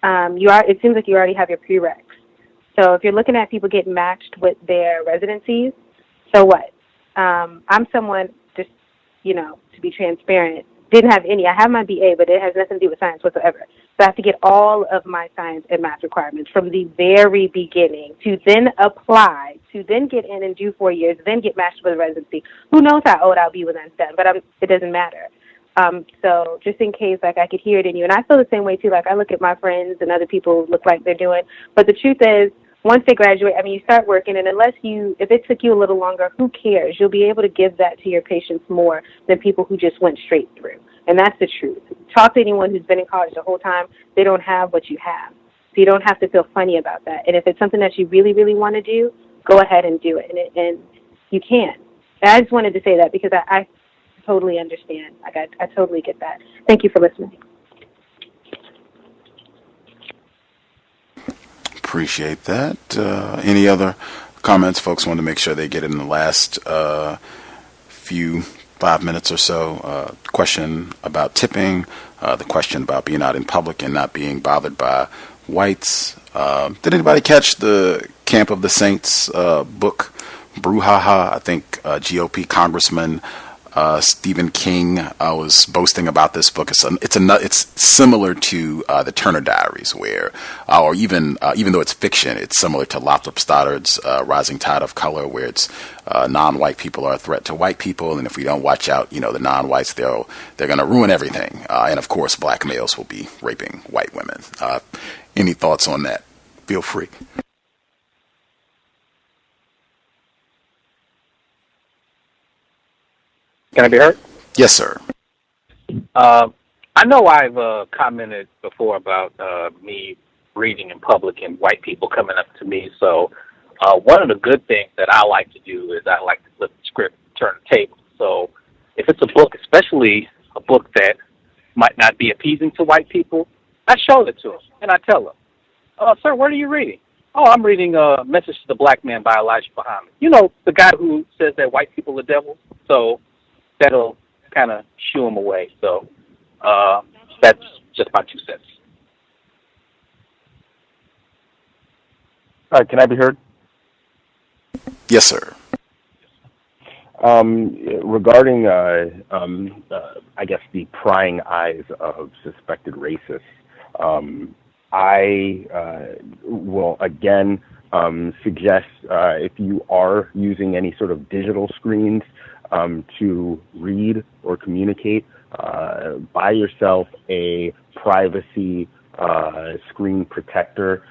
It seems like you already have your prereqs. So if you're looking at people getting matched with their residencies, so what? I'm someone, just, to be transparent, didn't have any. I have my BA, but it has nothing to do with science whatsoever. So I have to get all of my science and math requirements from the very beginning to then apply to then get in and do 4 years, then get matched with residency. Who knows how old I'll be when that's done, but it doesn't matter. So just in case, like, I could hear it in you. And I feel the same way, too. Like, I look at my friends and other people who look like they're doing. But the truth is, once they graduate, I mean, you start working, and if it took you a little longer, who cares? You'll be able to give that to your patients more than people who just went straight through. And that's the truth. Talk to anyone who's been in college the whole time. They don't have what you have. So you don't have to feel funny about that. And if it's something that you really, really want to do, go ahead and do it. And you can. And I just wanted to say that because I totally understand. Like, I totally get that. Thank you for listening. Appreciate that. Any other comments? Folks want to make sure they get it in the last few 5 minutes or so. Question about tipping, the question about being out in public and not being bothered by whites. Did anybody catch the Camp of the Saints book, Brouhaha? I think GOP Congressman Stephen King was boasting about this book. It's similar to the Turner Diaries, where, or even though it's fiction, it's similar to Lothrop Stoddard's Rising Tide of Color, where it's non-white people are a threat to white people, and if we don't watch out, the non-whites, they're going to ruin everything. And of course, black males will be raping white women. Any thoughts on that? Feel free. Can I be heard? Yes, sir. I know I've commented before about me reading in public and white people coming up to me. So one of the good things that I like to do is I like to flip the script, turn the table. So if it's a book, especially a book that might not be appeasing to white people, I show it to them and I tell them, sir, what are you reading? Oh, I'm reading Message to the Black Man by Elijah Muhammad. You know, the guy who says that white people are devils. So that'll kind of shoo them away. So that's just my 2 cents. Can I be heard? Yes, sir. Regarding, I guess, the prying eyes of suspected racists, I will again suggest if you are using any sort of digital screens to read or communicate, buy yourself a privacy screen protector.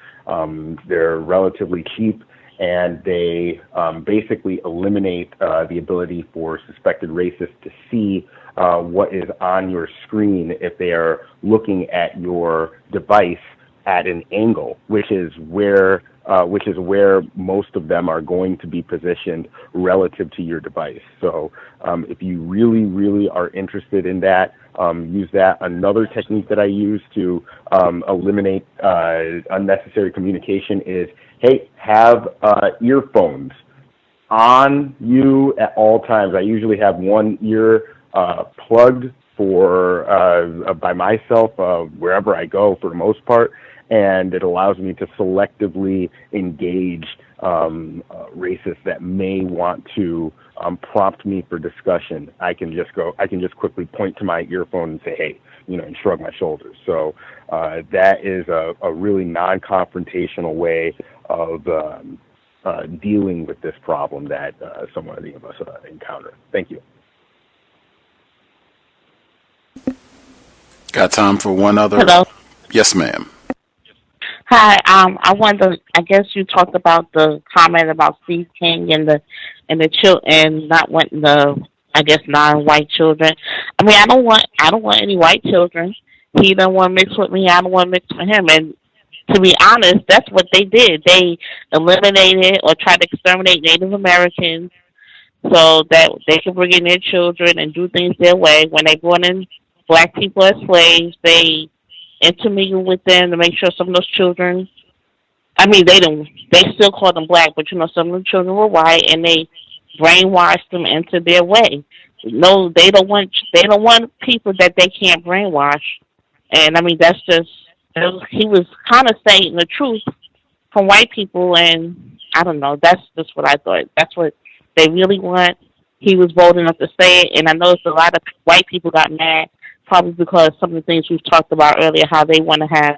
They're relatively cheap, and they basically eliminate the ability for suspected racists to see what is on your screen if they are looking at your device at an angle, which is where most of them are going to be positioned relative to your device. So if you really, really are interested in that, use that. Another technique that I use to eliminate unnecessary communication is, hey, have earphones on you at all times. I usually have one ear plugged by myself wherever I go for the most part, and it allows me to selectively engage racists that may want to prompt me for discussion. I can just quickly point to my earphone and say, hey, and shrug my shoulders. So that is a really non-confrontational way of dealing with this problem that so many of us encounter. Thank you. Got time for one other? Hello. Yes, ma'am. Hi, I wonder. I guess you talked about the comment about Steve King and the children not wanting the, I guess, non-white children. I mean, I don't want any white children. He don't want to mix with me. I don't want to mix with him. And to be honest, that's what they did. They eliminated or tried to exterminate Native Americans so that they could bring in their children and do things their way. When they brought in black people as slaves, they intermingle with them to make sure some of those children, I mean, they still call them black, but some of the children were white, and they brainwashed them into their way. No, they don't want people that they can't brainwash. And I mean, he was kind of saying the truth from white people, and I don't know, that's just what I thought. That's what they really want. He was bold enough to say it, and I noticed a lot of white people got mad, probably because some of the things we've talked about earlier, how they want to have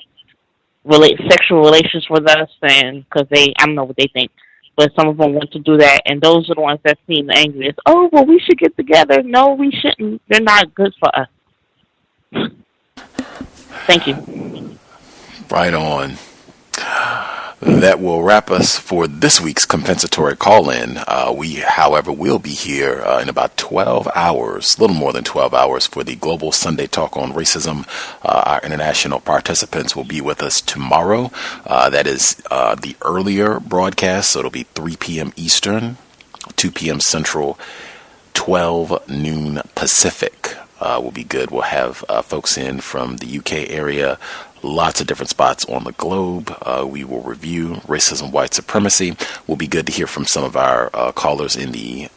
sexual relations with us, and because I don't know what they think. but some of them want to do that, and those are the ones that seem the angriest. Oh, well, we should get together. No, we shouldn't. They're not good for us. Thank you. Right on. That will wrap us for this week's compensatory call-in. We, however, will be here in about 12 hours, a little more than 12 hours, for the Global Sunday Talk on Racism. Our international participants will be with us tomorrow. That is the earlier broadcast, so it'll be 3 p.m. Eastern, 2 p.m. Central, 12 noon Pacific. Will be good. We'll have folks in from the UK area, lots of different spots on the globe. We will review racism, white supremacy. Will be good to hear from some of our callers in the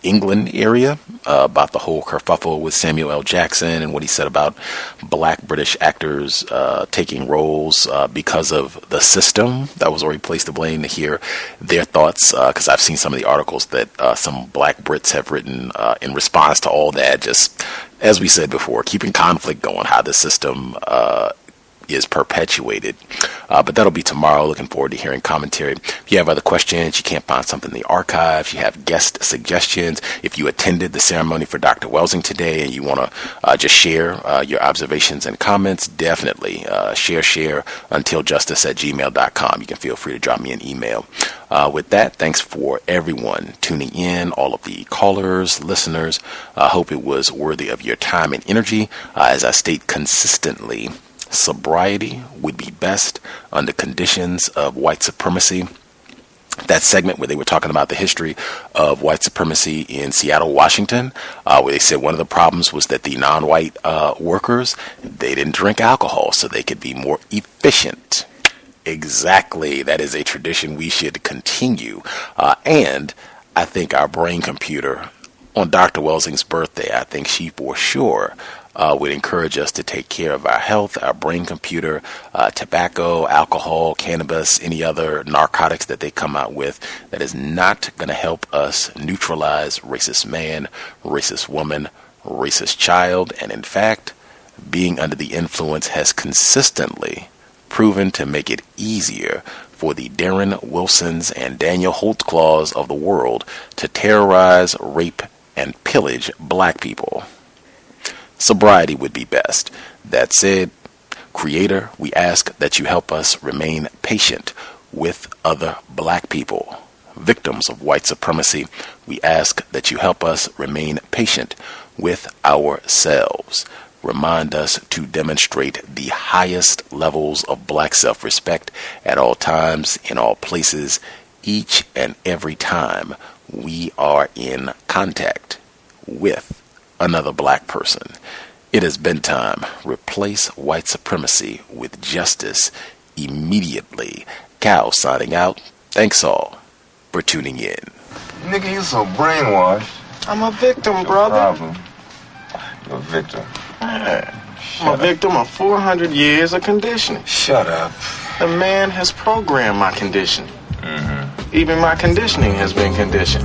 England area about the whole kerfuffle with Samuel L. Jackson and what he said about black British actors taking roles because of the system. That was already placed to blame. To hear their thoughts, because I've seen some of the articles that some black Brits have written in response to all that. Just as we said before, keeping conflict going, how the system is perpetuated. But that'll be tomorrow. Looking forward to hearing commentary. If you have other questions, you can't find something in the archives, you have guest suggestions, if you attended the ceremony for Dr. Welsing today and you want to just share your observations and comments, definitely share untiljustice@gmail.com. You can feel free to drop me an email. With that, thanks for everyone tuning in, all of the callers, listeners. I hope it was worthy of your time and energy. As I state consistently, sobriety would be best under conditions of white supremacy. That segment where they were talking about the history of white supremacy in Seattle, Washington, where they said one of the problems was that the non-white workers, they didn't drink alcohol so they could be more efficient. Exactly. That is a tradition we should continue. And I think our brain computer on Dr. Welsing's birthday, I think she for sure would encourage us to take care of our health, our brain computer, tobacco, alcohol, cannabis, any other narcotics that they come out with that is not going to help us neutralize racist man, racist woman, racist child. And in fact, being under the influence has consistently proven to make it easier for the Darren Wilsons and Daniel Holtzclaws of the world to terrorize, rape, and pillage black people. Sobriety would be best. That said, Creator, we ask that you help us remain patient with other black people. Victims of white supremacy, we ask that you help us remain patient with ourselves. Remind us to demonstrate the highest levels of black self-respect at all times, in all places, each and every time we are in contact with another black person. It has been time. Replace white supremacy with justice immediately. Cal signing out. Thanks all for tuning in. Nigga, you so brainwashed. I'm a victim, brother. Problem. You're a victim. I'm a victim of 400 years of conditioning. Shut up. The man has programmed my conditioning. Even my conditioning has been conditioned.